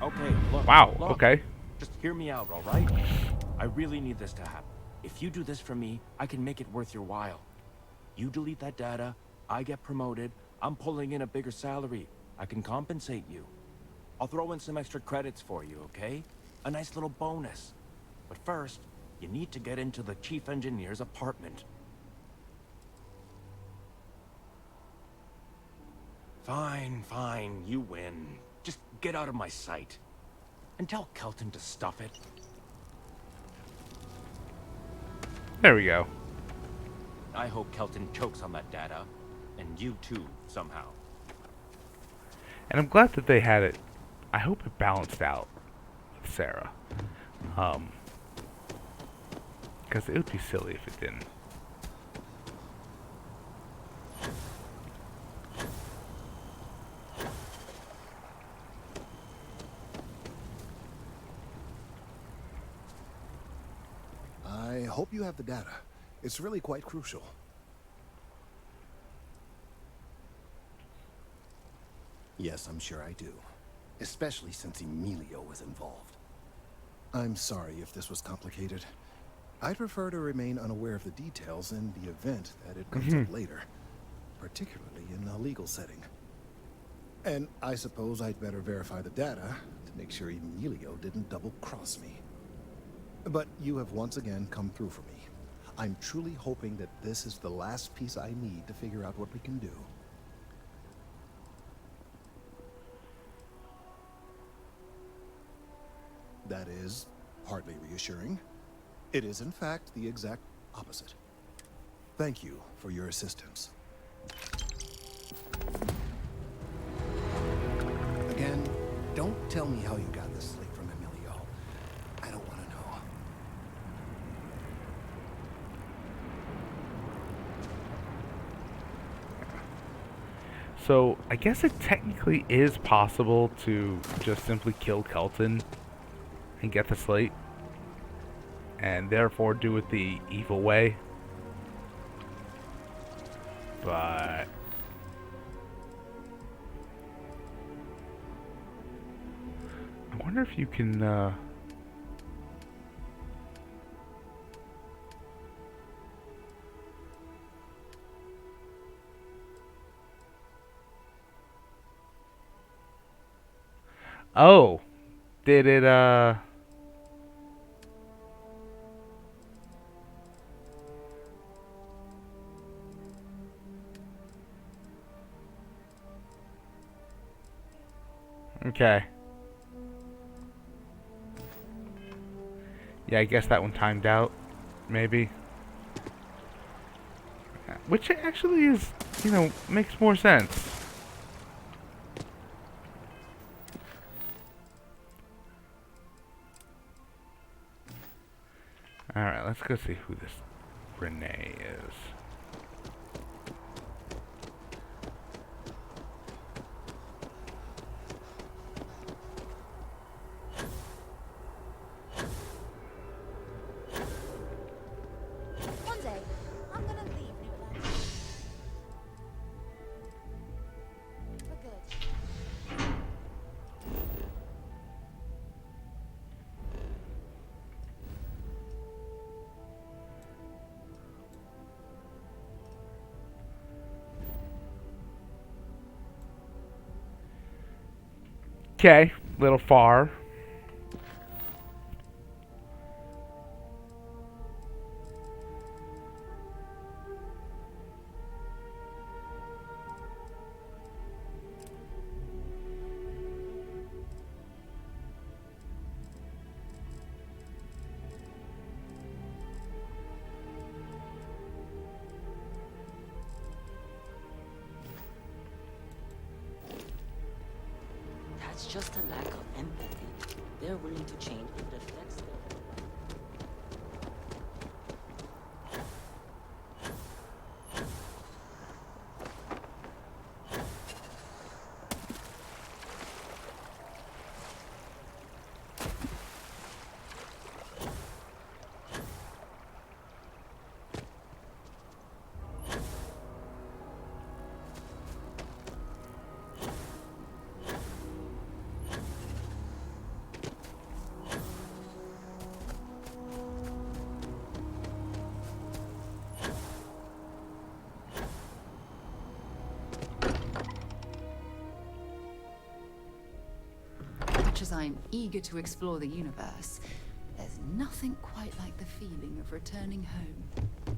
Okay, look. Wow, Look. okay. Just hear me out, all right? I really need this to happen. If you do this for me, I can make it worth your while. You delete that data, I get promoted, I'm pulling in a bigger salary. I can compensate you. I'll throw in some extra credits for you, okay? A nice little bonus. But first, you need to get into the chief engineer's apartment. Fine, fine, you win. Just get out of my sight. And tell Kelton to stuff it. There we go. I hope Kelton chokes on that data. And you too, somehow. And I'm glad that they had it. I hope it balanced out with Sarah. Because it would be silly if it didn't. I hope you have the data. It's really quite crucial. Yes, I'm sure I do. Especially since Emilio was involved. I'm sorry if this was complicated. I'd prefer to remain unaware of the details in the event that it comes up later, particularly in a legal setting. And I suppose I'd better verify the data to make sure Emilio didn't double-cross me. But you have once again come through for me. I'm truly hoping that this is the last piece I need to figure out what we can do. That is hardly reassuring. It is, in fact, the exact opposite. Thank you for your assistance. Again, don't tell me how you got this slate from Emilio. I don't want to know. So, I guess it technically is possible to just simply kill Kelton and get the slate, and therefore do it the evil way. But I wonder if you can oh, did it okay. Yeah, I guess that one timed out, maybe. Which actually is, you know, makes more sense. Alright, let's go see who this Renee is. One day, I'm gonna leave New Atlantis. For good. Okay, little far. That's just a lack of empathy. They're willing to change if it affects them. I'm eager to explore the universe, there's nothing quite like the feeling of returning home.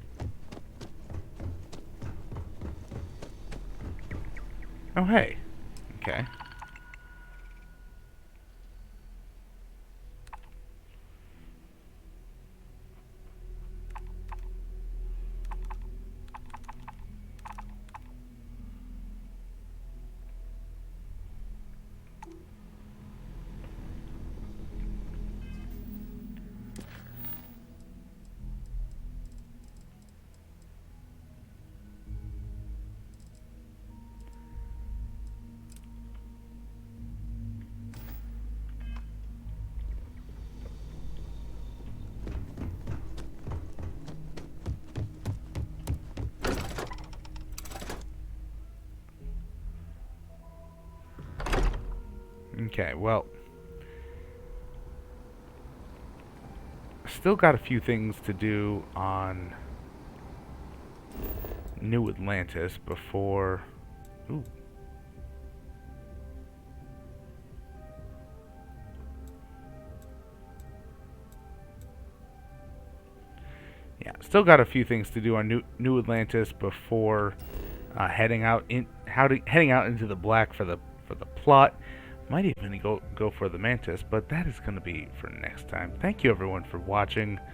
Oh, hey. Okay. Okay, well, still got a few things to do on New Atlantis before... Ooh. Yeah, still got a few things to do on New Atlantis before heading out into the black for the plot. Might even go for the Mantis, but that is going to be for next time. Thank you everyone for watching.